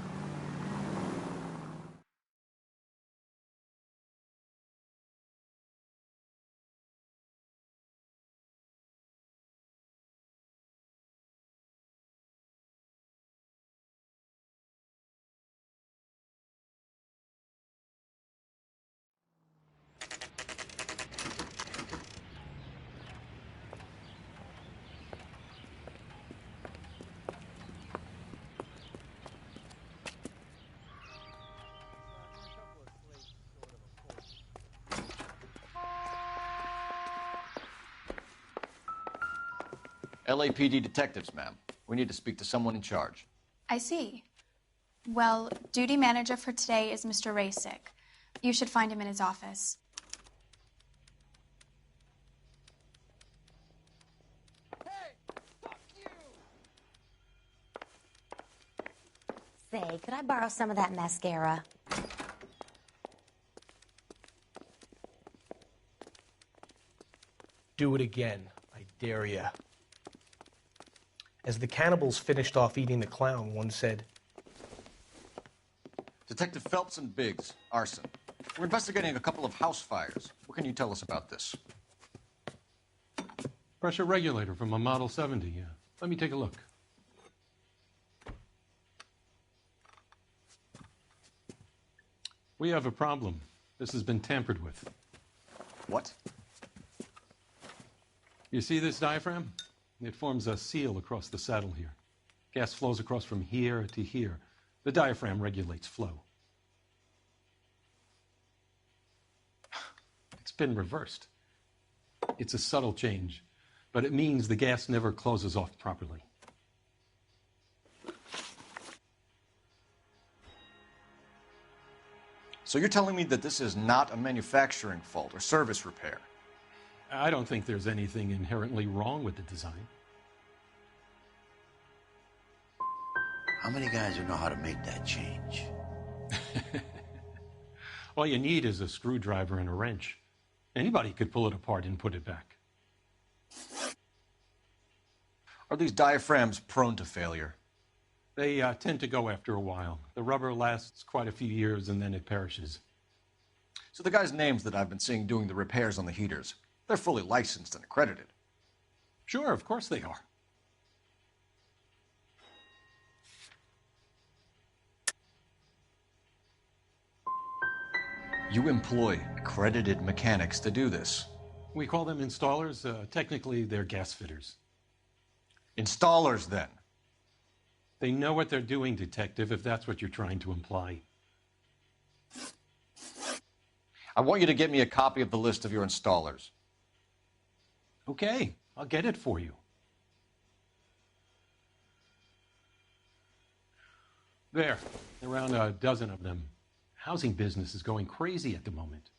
S1: LAPD detectives, ma'am. We need to speak to someone in charge.
S19: I see. Well, duty manager for today is Mr. Rasik. You should find him in his office.
S20: Say, could I borrow some of that mascara?
S22: Do it again. I dare ya. As the cannibals finished off eating the clown, one said,
S1: Detective Phelps and Biggs, arson. We're investigating a couple of house fires. What can you tell us about this?
S23: Pressure regulator from a Model 70, yeah. Let me take a look. We have a problem. This has been tampered with.
S1: What?
S23: You see this diaphragm? It forms a seal across the saddle here. Gas flows across from here to here. The diaphragm regulates flow. been reversed. It's a subtle change, but it means the gas never closes off properly.
S1: So you're telling me that this is not a manufacturing fault or service repair?
S23: I don't think there's anything inherently wrong with the design.
S15: How many guys would know how to make that change?
S23: All you need is a screwdriver and a wrench. Anybody could pull it apart and put it back.
S1: Are these diaphragms prone to failure?
S23: They tend to go after a while. The rubber lasts quite a few years and then it perishes.
S1: So the guys' names that I've been seeing doing the repairs on the heaters, they're fully licensed and accredited.
S23: Sure, of course they are.
S1: You employ accredited mechanics to do this.
S23: We call them installers. Technically, they're gas fitters.
S1: Installers, then?
S23: They know what they're doing, Detective, if that's what you're trying to imply.
S1: I want you to get me a copy of the list of your installers.
S23: Okay, I'll get it for you. There, around a dozen of them. Housing business is going crazy at the moment.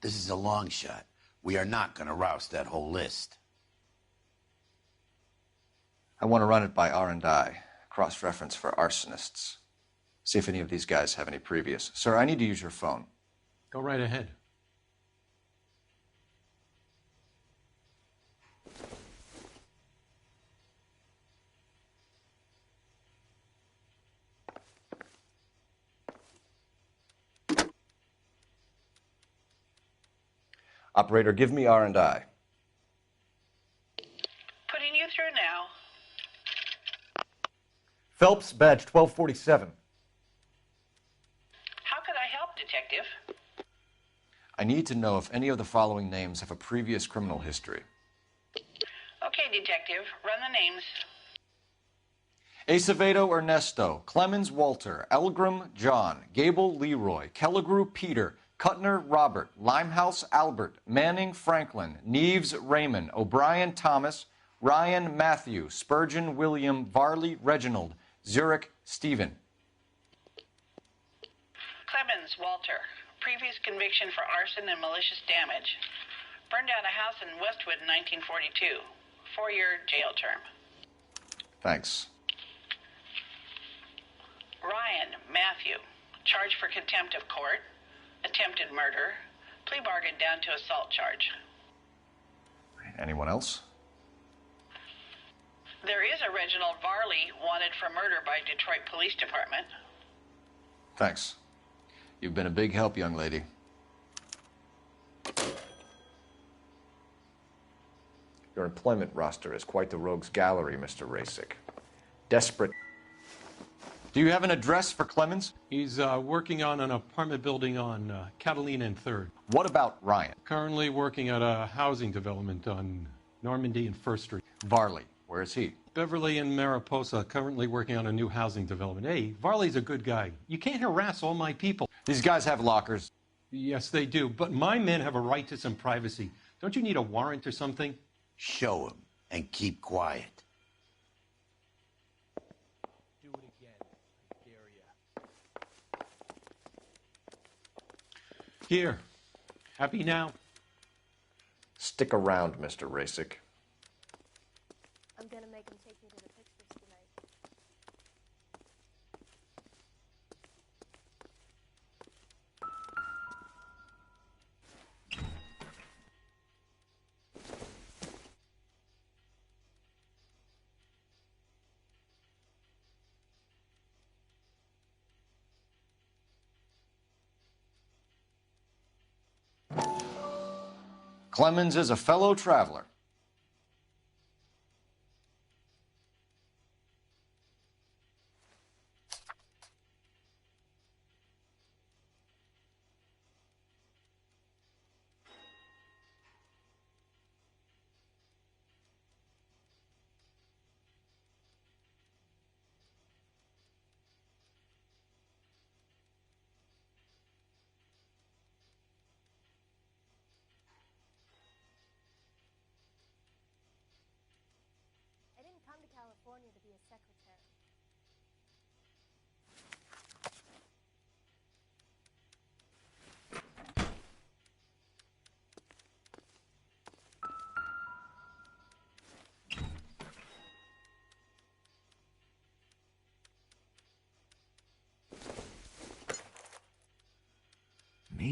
S15: This is a long shot. We are not going to roust that whole list.
S1: I want to run it by R&I, cross-reference for arsonists. See if any of these guys have any previous. Sir, I need to use your phone.
S23: Go right ahead.
S1: Operator, give me R&I.
S10: Putting you through now.
S1: Phelps, badge 1247.
S10: How could I help, Detective?
S1: I need to know if any of the following names have a previous criminal history.
S10: Okay, Detective, run the names.
S1: Acevedo Ernesto, Clemens Walter, Elgram John, Gable Leroy, Kelligrew Peter, Cutner Robert, Limehouse Albert, Manning Franklin, Neves Raymond, O'Brien Thomas, Ryan Matthew, Spurgeon William, Varley Reginald, Zurich Stephen.
S10: Clemens Walter, previous conviction for arson and malicious damage. Burned down a house in Westwood in 1942. 4-year jail term.
S1: Thanks.
S10: Ryan Matthew, charged for contempt of court, attempted murder, plea bargain down to assault charge.
S1: Anyone else?
S10: There is a Reginald Varley wanted for murder by Detroit Police Department.
S1: Thanks. You've been a big help, young lady. Your employment roster is quite the rogues gallery, Mr. Rasik. Desperate. Do you have an address for Clemens?
S23: He's working on an apartment building on Catalina and 3rd.
S1: What about Ryan?
S23: Currently working at a housing development on Normandy and 1st Street.
S1: Varley, where is he?
S23: Beverly and Mariposa, currently working on a new housing development. Hey, Varley's a good guy. You can't harass all my people.
S1: These guys have lockers.
S23: Yes, they do, but my men have a right to some privacy. Don't you need a warrant or something?
S15: Show him and keep quiet.
S22: Do it again. I dare ya.
S23: Here. Happy now?
S1: Stick around, Mr. Rasik.
S6: I'm gonna make him take me to the pictures tonight.
S1: Clemens is a fellow traveler.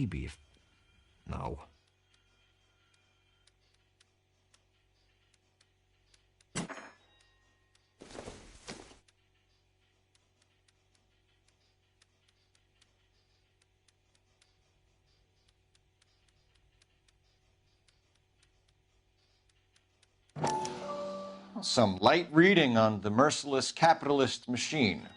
S21: maybe if... No.
S1: Some light reading on the merciless capitalist machine.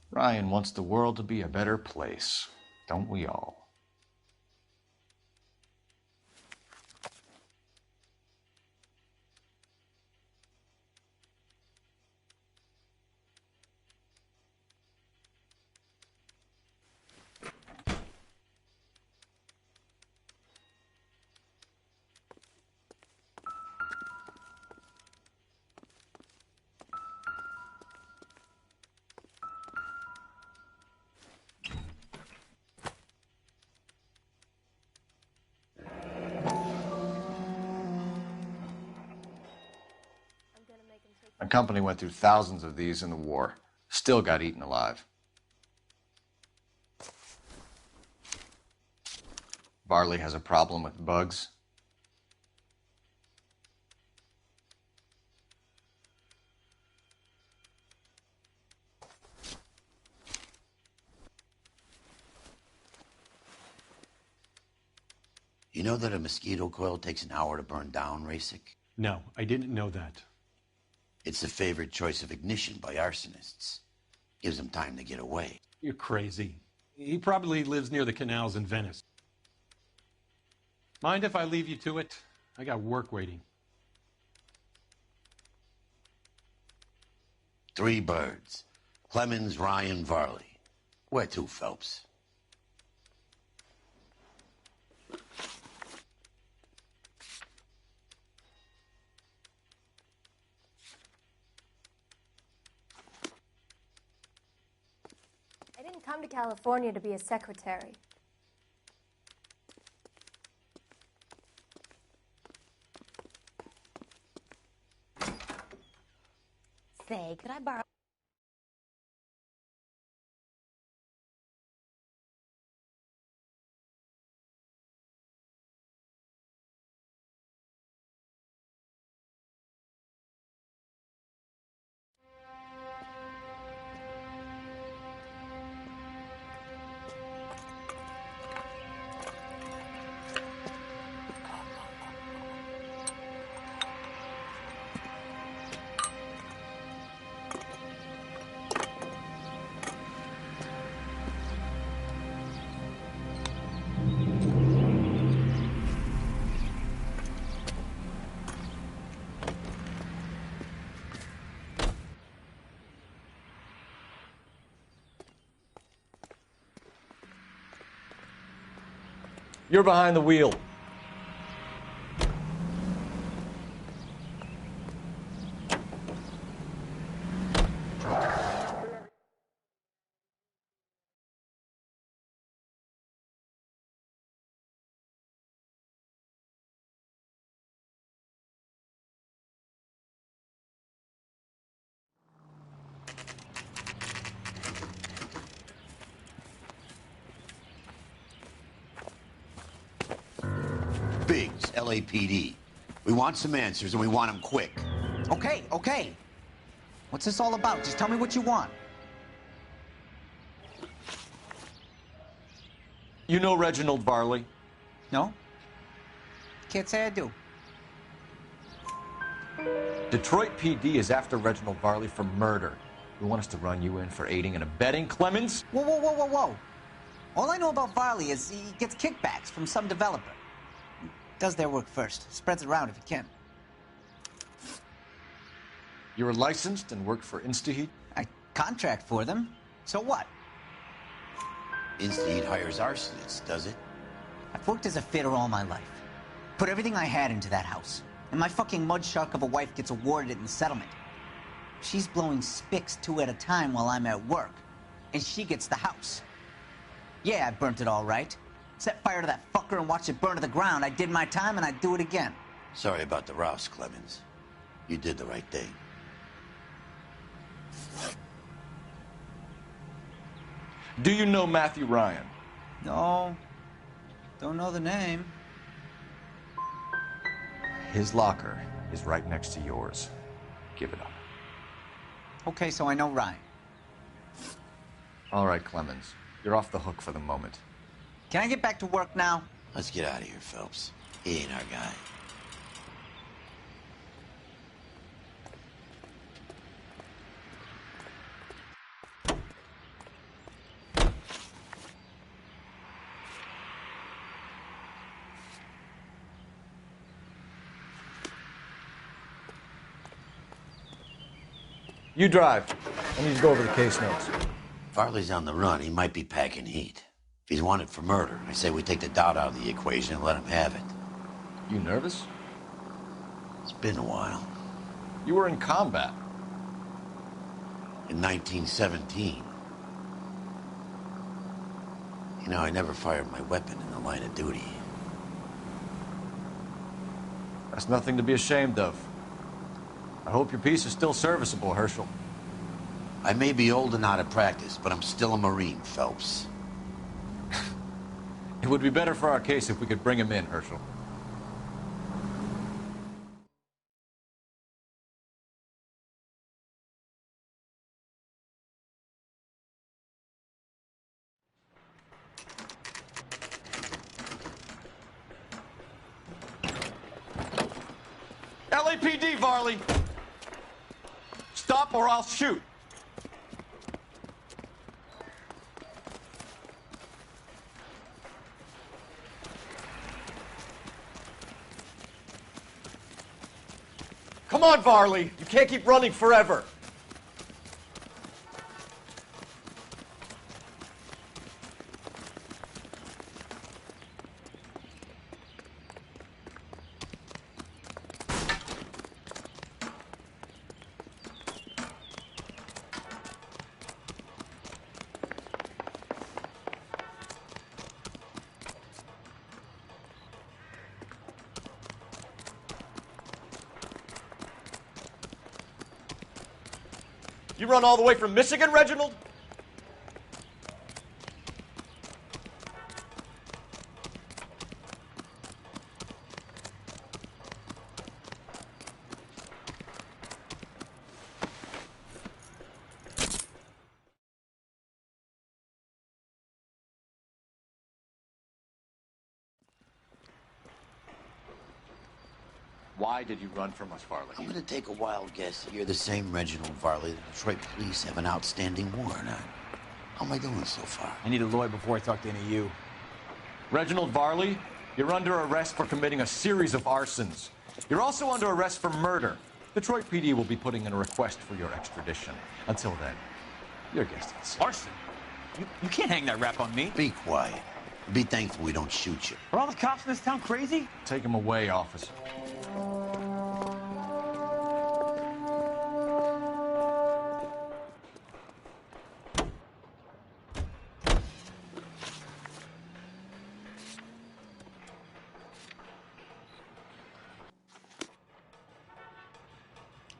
S1: Ryan wants the world to be a better place, don't we all? My company went through thousands of these in the war. Still got eaten alive. Varley has a problem with bugs.
S15: You know that a mosquito coil takes an hour to burn down, Rasik?
S23: No, I didn't know that.
S15: It's the favored choice of ignition by arsonists. Gives them time to get away.
S23: You're crazy. He probably lives near the canals in Venice. Mind if I leave you to it? I got work waiting.
S15: 3 birds. Clemens, Ryan, Varley. Where to, Phelps?
S6: I didn't come to California to be a secretary. Say, could I borrow...
S1: You're behind the wheel.
S15: Biggs, LAPD. We want some answers, and we want them quick.
S4: Okay, okay. What's this all about? Just tell me what you want.
S1: You know Reginald Varley?
S4: No? Can't say I do.
S1: Detroit PD is after Reginald Varley for murder. You want us to run you in for aiding and abetting Clemens?
S4: Whoa, whoa, whoa, whoa, whoa. All I know about Varley is he gets kickbacks from some developer. Does their work first. Spreads it around if he can.
S1: You were licensed and worked for InstaHeat?
S4: I contract for them. So what?
S15: Insta-Heat hires arsonists, does it?
S4: I've worked as a fitter all my life. Put everything I had into that house. And my fucking mud shark of a wife gets awarded it in the settlement. She's blowing spics 2 at a time while I'm at work. And she gets the house. Yeah, I burnt it all right. Set fire to that fucker and watched it burn to the ground. I did my time and I'd do it again.
S15: Sorry about the rouse, Clemens. You did the right thing.
S1: Do you know Matthew Ryan?
S4: No. Don't know the name.
S1: His locker is right next to yours. Give it up.
S4: Okay, so I know Ryan.
S1: All right, Clemens. You're off the hook for the moment.
S4: Can I get back to work now?
S15: Let's get out of here, Phelps. He ain't our guy.
S1: You drive. I need to go over the case notes.
S15: Farley's on the run. He might be packing heat. If he's wanted for murder, I say we take the doubt out of the equation and let him have it.
S1: You nervous?
S15: It's been a while.
S1: You were in combat.
S15: In 1917. You know, I never fired my weapon in the line of duty.
S1: That's nothing to be ashamed of. I hope your piece is still serviceable, Herschel.
S15: I may be old and out of practice, but I'm still a Marine, Phelps.
S1: It would be better for our case if we could bring him in, Herschel. LAPD, Varley! Stop or I'll shoot! Come on, Varley! You can't keep running forever! You run all the way from Michigan, Reginald? Why did you run from us, Varley?
S15: I'm gonna take a wild guess. You're the same Reginald Varley the Detroit police have an outstanding warrant on. How am I doing so far?
S7: I need a lawyer before I talk to any of you.
S1: Reginald Varley, you're under arrest for committing a series of arsons. You're also under arrest for murder. Detroit PD will be putting in a request for your extradition. Until then, your guest is
S7: arson. You can't hang that rap on me.
S15: Be quiet. Be thankful we don't shoot you.
S7: Are all the cops in this town crazy?
S1: Take him away, officer.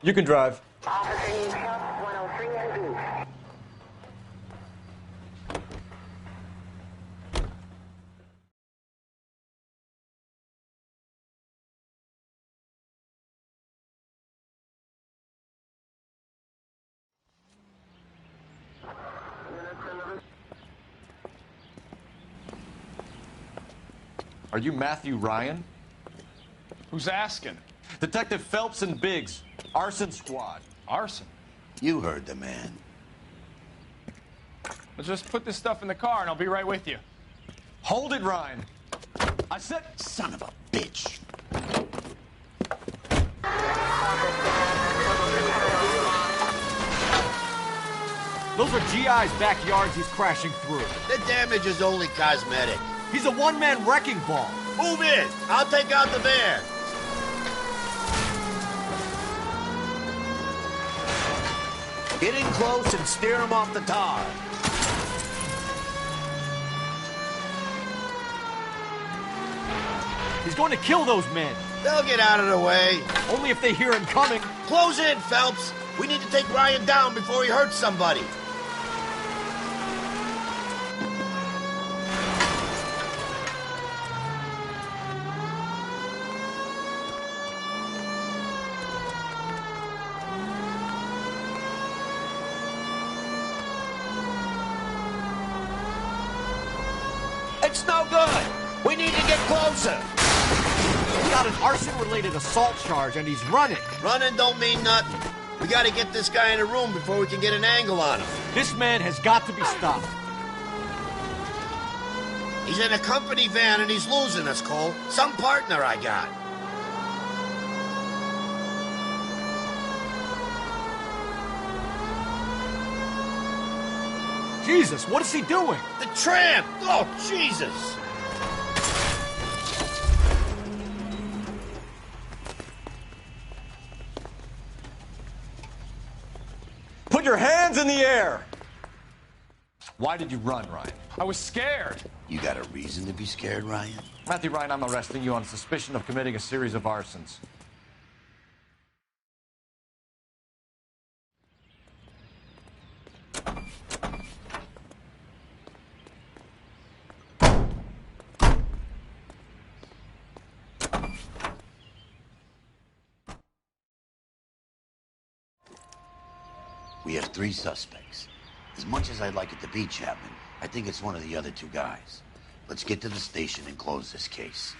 S1: You can drive.
S8: Officer needs help, 103 and B.
S1: Are you Matthew Ryan?
S2: Who's asking?
S1: Detective Phelps and Biggs, arson squad.
S2: Arson?
S15: You heard the man.
S2: Let's just put this stuff in the car and I'll be right with you.
S1: Hold it, Ryan. I said...
S15: Son of a bitch.
S9: Those are GI's backyards he's crashing through.
S15: The damage is only cosmetic.
S9: He's a one-man wrecking ball.
S15: Move in. I'll take out the van. Get in close and steer him off the tar.
S9: He's going to kill those men.
S15: They'll get out of the way.
S9: Only if they hear him coming.
S15: Close in, Phelps. We need to take Ryan down before he hurts somebody. It's no good. We need to get closer.
S9: He's got an arson-related assault charge, and he's running.
S15: Running don't mean nothing. We gotta get this guy in a room before we can get an angle on him.
S9: This man has got to be stopped.
S15: He's in a company van and he's losing us, Cole. Some partner I got.
S9: Jesus, what is he doing?
S15: The tramp! Oh, Jesus!
S9: Put your hands in the air! Why did you run, Ryan?
S2: I was scared.
S15: You got a reason to be scared, Ryan?
S1: Matthew Ryan, I'm arresting you on suspicion of committing a series of arsons.
S15: We have 3 suspects. As much as I'd like it to be Chapman, I think it's one of the other 2 guys. Let's get to the station and close this case.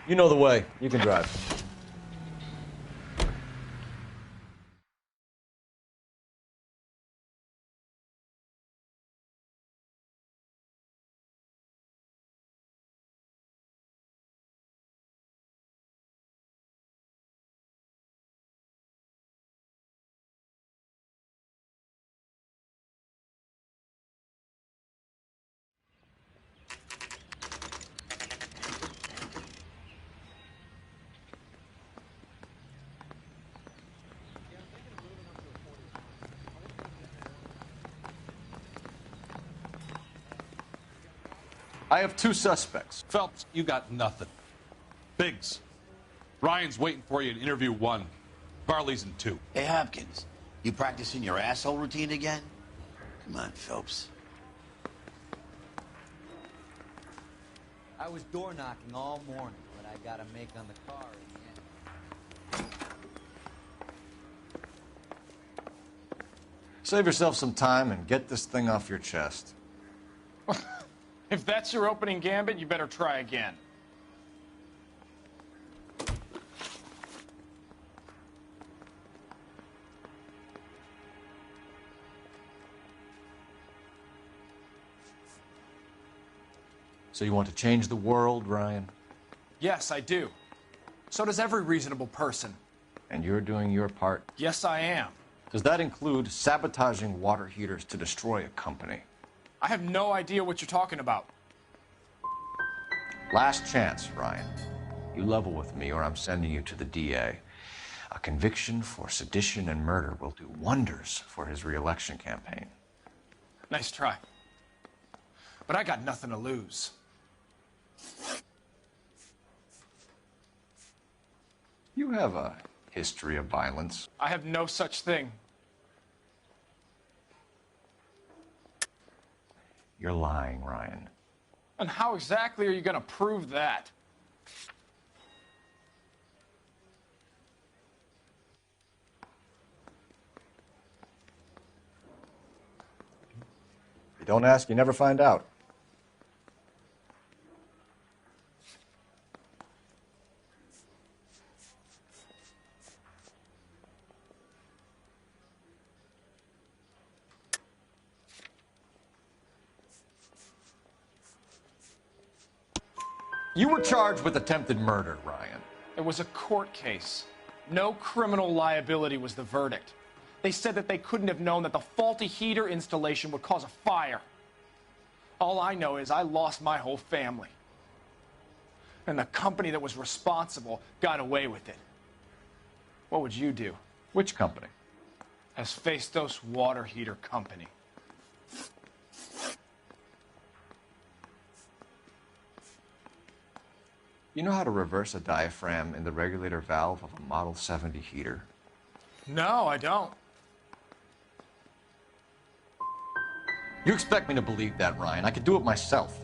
S1: You know the way. You can drive. I have 2 suspects.
S18: Phelps, you got nothing. Biggs, Ryan's waiting for you in interview 1. Varley's in 2.
S15: Hey, Hopkins, you practicing your asshole routine again? Come on, Phelps.
S4: I was door knocking all morning, but I gotta make on the car in the end.
S1: Save yourself some time and get this thing off your chest.
S2: If that's your opening gambit, you better try again.
S1: So you want to change the world, Ryan?
S2: Yes, I do. So does every reasonable person.
S1: And you're doing your part?
S2: Yes, I am.
S1: Does that include sabotaging water heaters to destroy a company?
S2: I have no idea what you're talking about.
S1: Last chance, Ryan. You level with me or I'm sending you to the DA. A conviction for sedition and murder will do wonders for his re-election campaign.
S2: Nice try. But I got nothing to lose.
S1: You have a history of violence.
S2: I have no such thing.
S1: You're lying, Ryan.
S2: And how exactly are you going to prove that?
S1: You don't ask, you never find out. You were charged with attempted murder, Ryan.
S2: It was a court case. No criminal liability was the verdict. They said that they couldn't have known that the faulty heater installation would cause a fire. All I know is I lost my whole family. And the company that was responsible got away with it. What would you do?
S1: Which company?
S2: Hephaestus Water Heater Company.
S1: You know how to reverse a diaphragm in the regulator valve of a Model 70 heater?
S2: No, I don't.
S1: You expect me to believe that, Ryan? I could do it myself.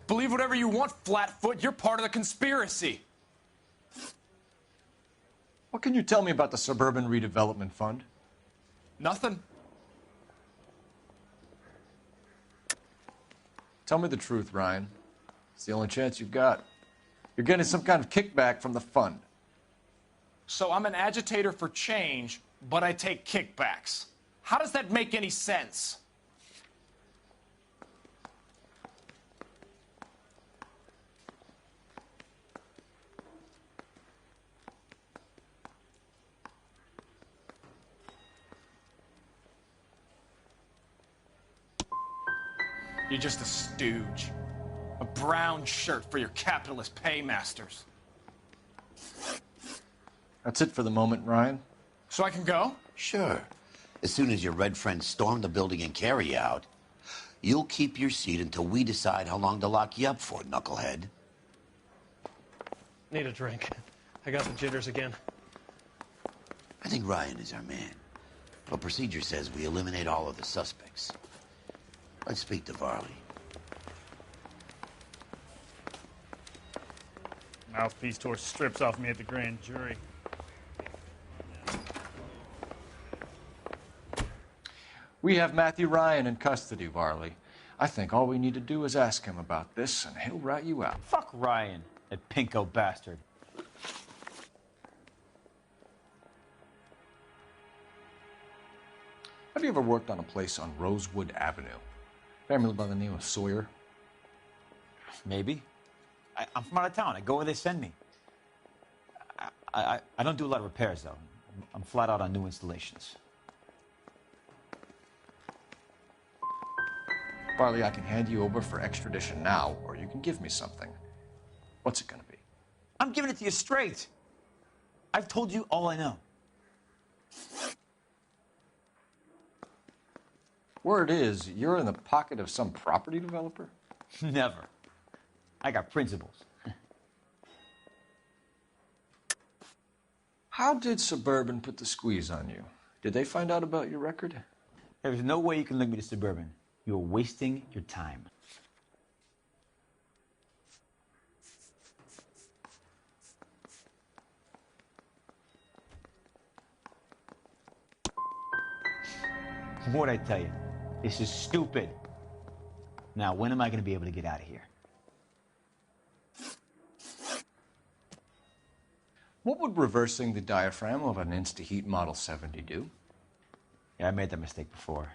S2: Believe whatever you want, Flatfoot. You're part of the conspiracy.
S1: What can you tell me about the Suburban Redevelopment Fund?
S2: Nothing.
S1: Tell me the truth, Ryan. It's the only chance you've got. You're getting some kind of kickback from the fund.
S2: So I'm an agitator for change, but I take kickbacks. How does that make any sense? You're just a stooge. A brown shirt for your capitalist paymasters.
S1: That's it for the moment, Ryan.
S2: So I can go?
S15: Sure. As soon as your red friends storm the building and carry you out, you'll keep your seat until we decide how long to lock you up for, knucklehead.
S22: Need a drink. I got the jitters again.
S15: I think Ryan is our man. But procedure says we eliminate all of the suspects. Let's speak to Varley.
S3: Mouthpiece tore strips off me at the grand jury.
S1: We have Matthew Ryan in custody, Varley. I think all we need to do is ask him about this, and he'll rat you out.
S7: Fuck Ryan, that pinko bastard.
S1: Have you ever worked on a place on Rosewood Avenue? Family by the name of Sawyer?
S7: Maybe. I'm from out of town. I go where they send me. I don't do a lot of repairs, though. I'm flat out on new installations.
S1: Varley, I can hand you over for extradition now, or you can give me something. What's it gonna be?
S7: I'm giving it to you straight. I've told you all I know.
S1: Word is, you're in the pocket of some property developer?
S7: Never. I got principles.
S1: How did Suburban put the squeeze on you? Did they find out about your record?
S7: There's no way you can link me to Suburban. You're wasting your time. What'd I tell you? This is stupid. Now, when am I going to be able to get out of here?
S1: What would reversing the diaphragm of an Insta-Heat Model 70 do?
S7: Yeah, I made that mistake before.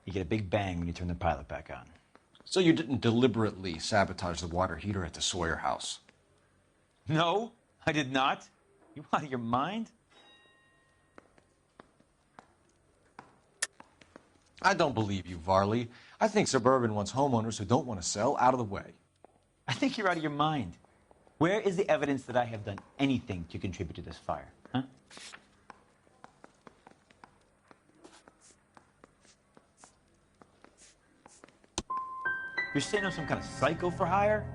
S7: You get a big bang when you turn the pilot back on.
S1: So you didn't deliberately sabotage the water heater at the Sawyer house?
S7: No, I did not. You out of your mind?
S1: I don't believe you, Varley. I think Suburban wants homeowners who don't want to sell out of the way.
S7: I think you're out of your mind. Where is the evidence that I have done anything to contribute to this fire, huh? You're saying I'm some kind of psycho for hire?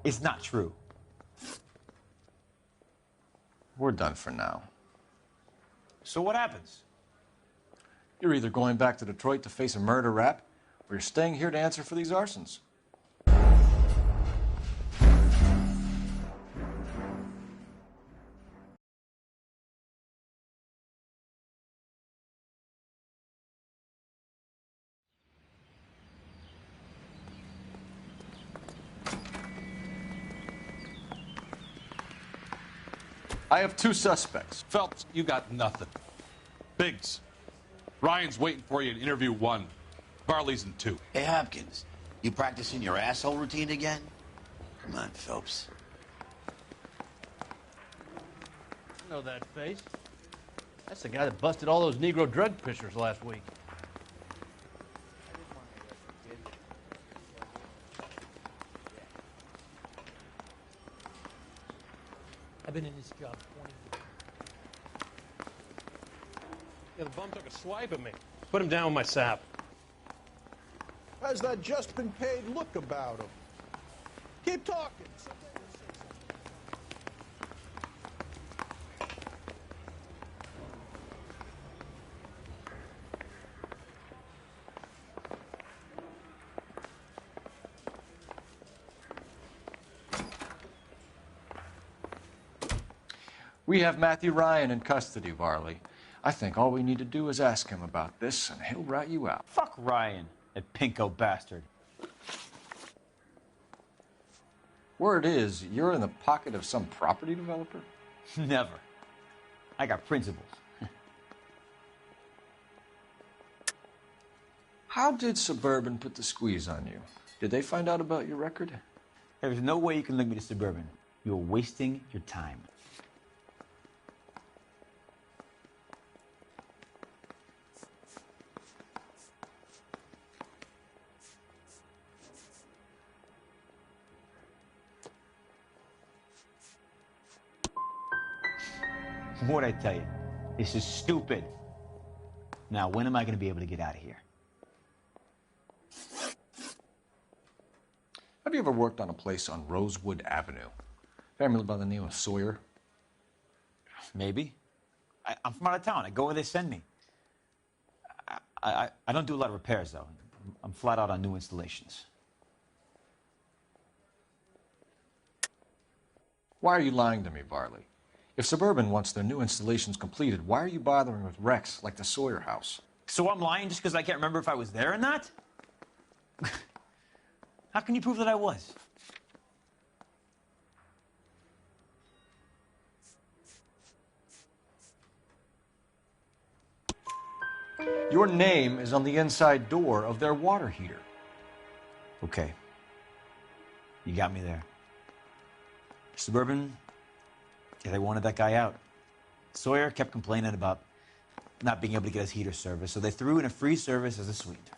S7: It's not true.
S1: We're done for now.
S7: So what happens?
S1: You're either going back to Detroit to face a murder rap, or you're staying here to answer for these arsons. I have two suspects.
S18: Phelps, you got nothing. Biggs, Ryan's waiting for you in interview 1. Varley's in 2.
S15: Hey, Hopkins, you practicing your asshole routine again? Come on, Phelps.
S22: know that face. That's the guy that busted all those Negro drug pushers last week. I've been in this job 20 years.
S13: Yeah, the bum took a swipe at me. Put him down with my sap. How's that just been paid look about him? Keep talking.
S1: We have Matthew Ryan in custody, Varley. I think all we need to do is ask him about this, and he'll rat you out.
S7: Fuck Ryan, that pinko bastard.
S1: Word is, you're in the pocket of some property developer?
S7: Never. I got principles.
S1: How did Suburban put the squeeze on you? Did they find out about your record?
S7: There's no way you can link me to Suburban. You're wasting your time. What'd I tell you? This is stupid. Now, when am I going to be able to get out of here?
S1: Have you ever worked on a place on Rosewood Avenue? Family by the name of Sawyer?
S7: Maybe. I'm from out of town. I go where they send me. I don't do a lot of repairs, though. I'm flat out on new installations.
S1: Why are you lying to me, Varley? If Suburban wants their new installations completed, why are you bothering with wrecks like the Sawyer house?
S7: So I'm lying just because I can't remember if I was there or not? How can you prove that I was?
S1: Your name is on the inside door of their water heater.
S7: Okay. You got me there. Suburban, yeah, they wanted that guy out. Sawyer kept complaining about not being able to get his heater service, so they threw in a free service as a sweetener.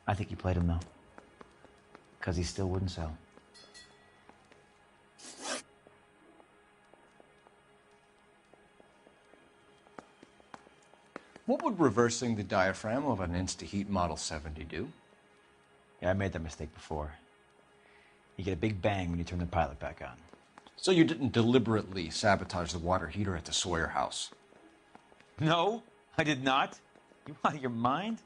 S7: I think you played him, though, because he still wouldn't sell.
S1: What would reversing the diaphragm of an Insta-Heat Model 70 do?
S7: Yeah, I made that mistake before. You get a big bang when you turn the pilot back on.
S1: So you didn't deliberately sabotage the water heater at the Sawyer house?
S7: No, I did not. You out of your mind?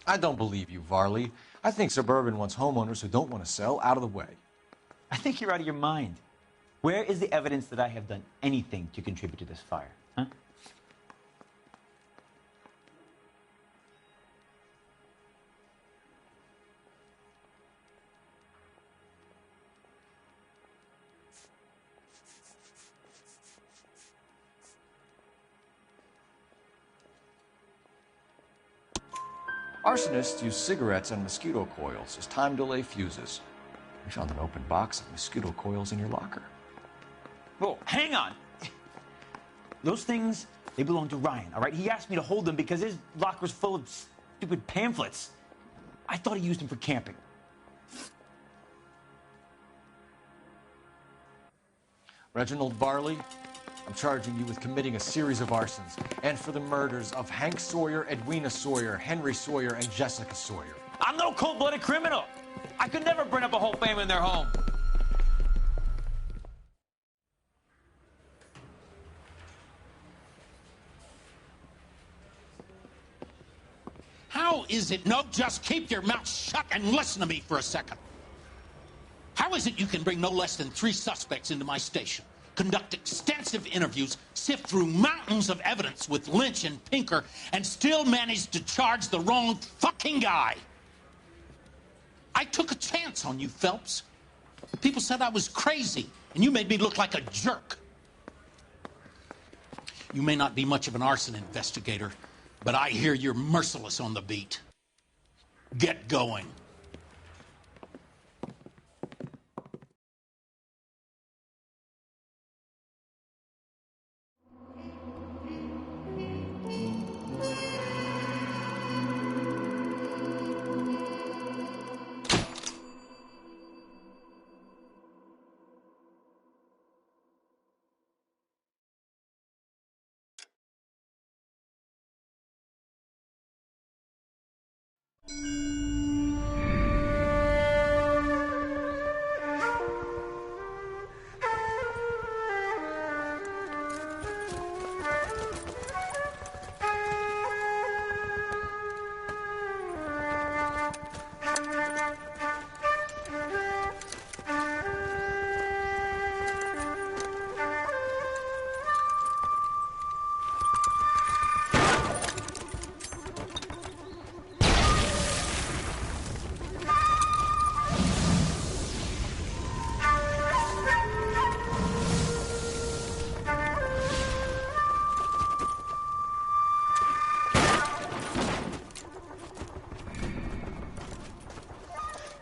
S1: I don't believe you, Varley. I think Suburban wants homeowners who don't want to sell out of the way.
S7: I think you're out of your mind. Where is the evidence that I have done anything to contribute to this fire, huh?
S1: Arsonists use cigarettes and mosquito coils as time delay fuses. We found an open box of mosquito coils in your locker.
S7: Whoa, hang on. Those things, they belong to Ryan, all right? He asked me to hold them because his locker's full of stupid pamphlets. I thought he used them for camping.
S1: Reginald Varley, I'm charging you with committing a series of arsons and for the murders of Hank Sawyer, Edwina Sawyer, Henry Sawyer, and Jessica Sawyer.
S7: I'm no cold-blooded criminal. I could never burn up a whole family in their home.
S12: How is it? No, just keep your mouth shut and listen to me for a second. How is it you can bring no less than 3 suspects into my station, conduct extensive interviews, sift through mountains of evidence with Lynch and Pinker, and still manage to charge the wrong fucking guy? I took a chance on you, Phelps. People said I was crazy, and you made me look like a jerk. You may not be much of an arson investigator, but I hear you're merciless on the beat. Get going.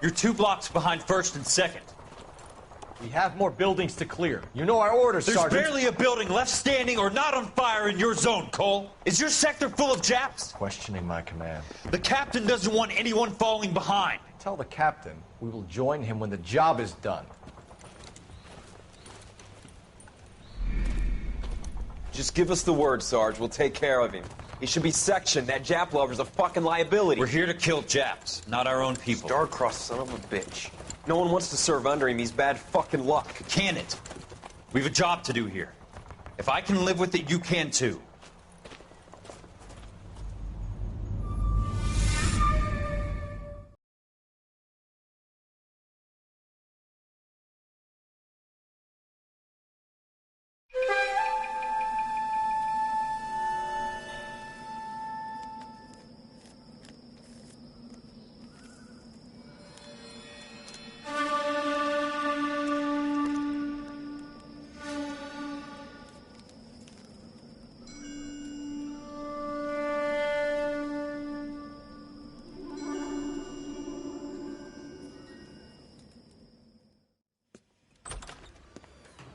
S14: You're 2 blocks behind 1st and 2nd.
S9: We have more buildings to clear. You know our orders,
S14: There's
S9: Sergeant.
S14: barely a building left standing or not on fire in your zone, Cole. Is your sector full of Japs?
S1: Questioning my command.
S14: The captain doesn't want anyone falling behind.
S1: Tell the captain we will join him when the job is done.
S16: Just give us the word, Sarge. We'll take care of him. He should be sectioned. That Jap lover's a fucking liability.
S14: We're here to kill Japs, not our own people.
S16: Star-crossed son of a bitch. No one wants to serve under him. He's bad fucking luck.
S14: Can it? We have a job to do here. If I can live with it, you can too.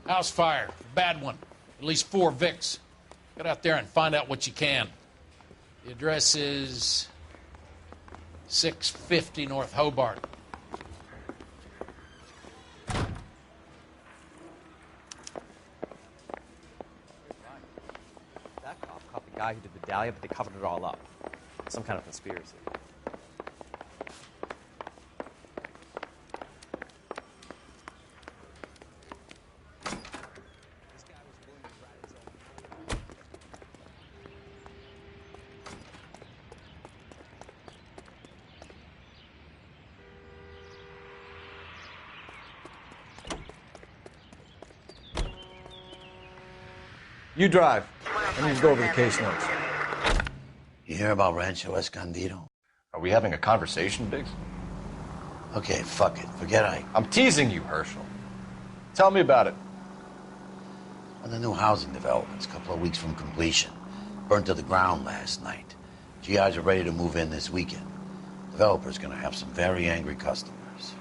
S12: House fire. Bad one. At least 4 Vicks. Get out there and find out what you can. The address is 650 North Hobart.
S17: That cop caught the guy who did the dahlia, but they covered it all up. Some kind of conspiracy.
S1: You drive. I need to go over the case notes.
S15: You hear about Rancho Escondido?
S1: Are we having a conversation, Biggs?
S15: Okay, fuck it. Forget Ike.
S1: I'm teasing you, Herschel. Tell me about it.
S15: On the new housing developments, a couple of weeks from completion. Burned to the ground last night. GIs are ready to move in this weekend. Developer's gonna have some very angry customers.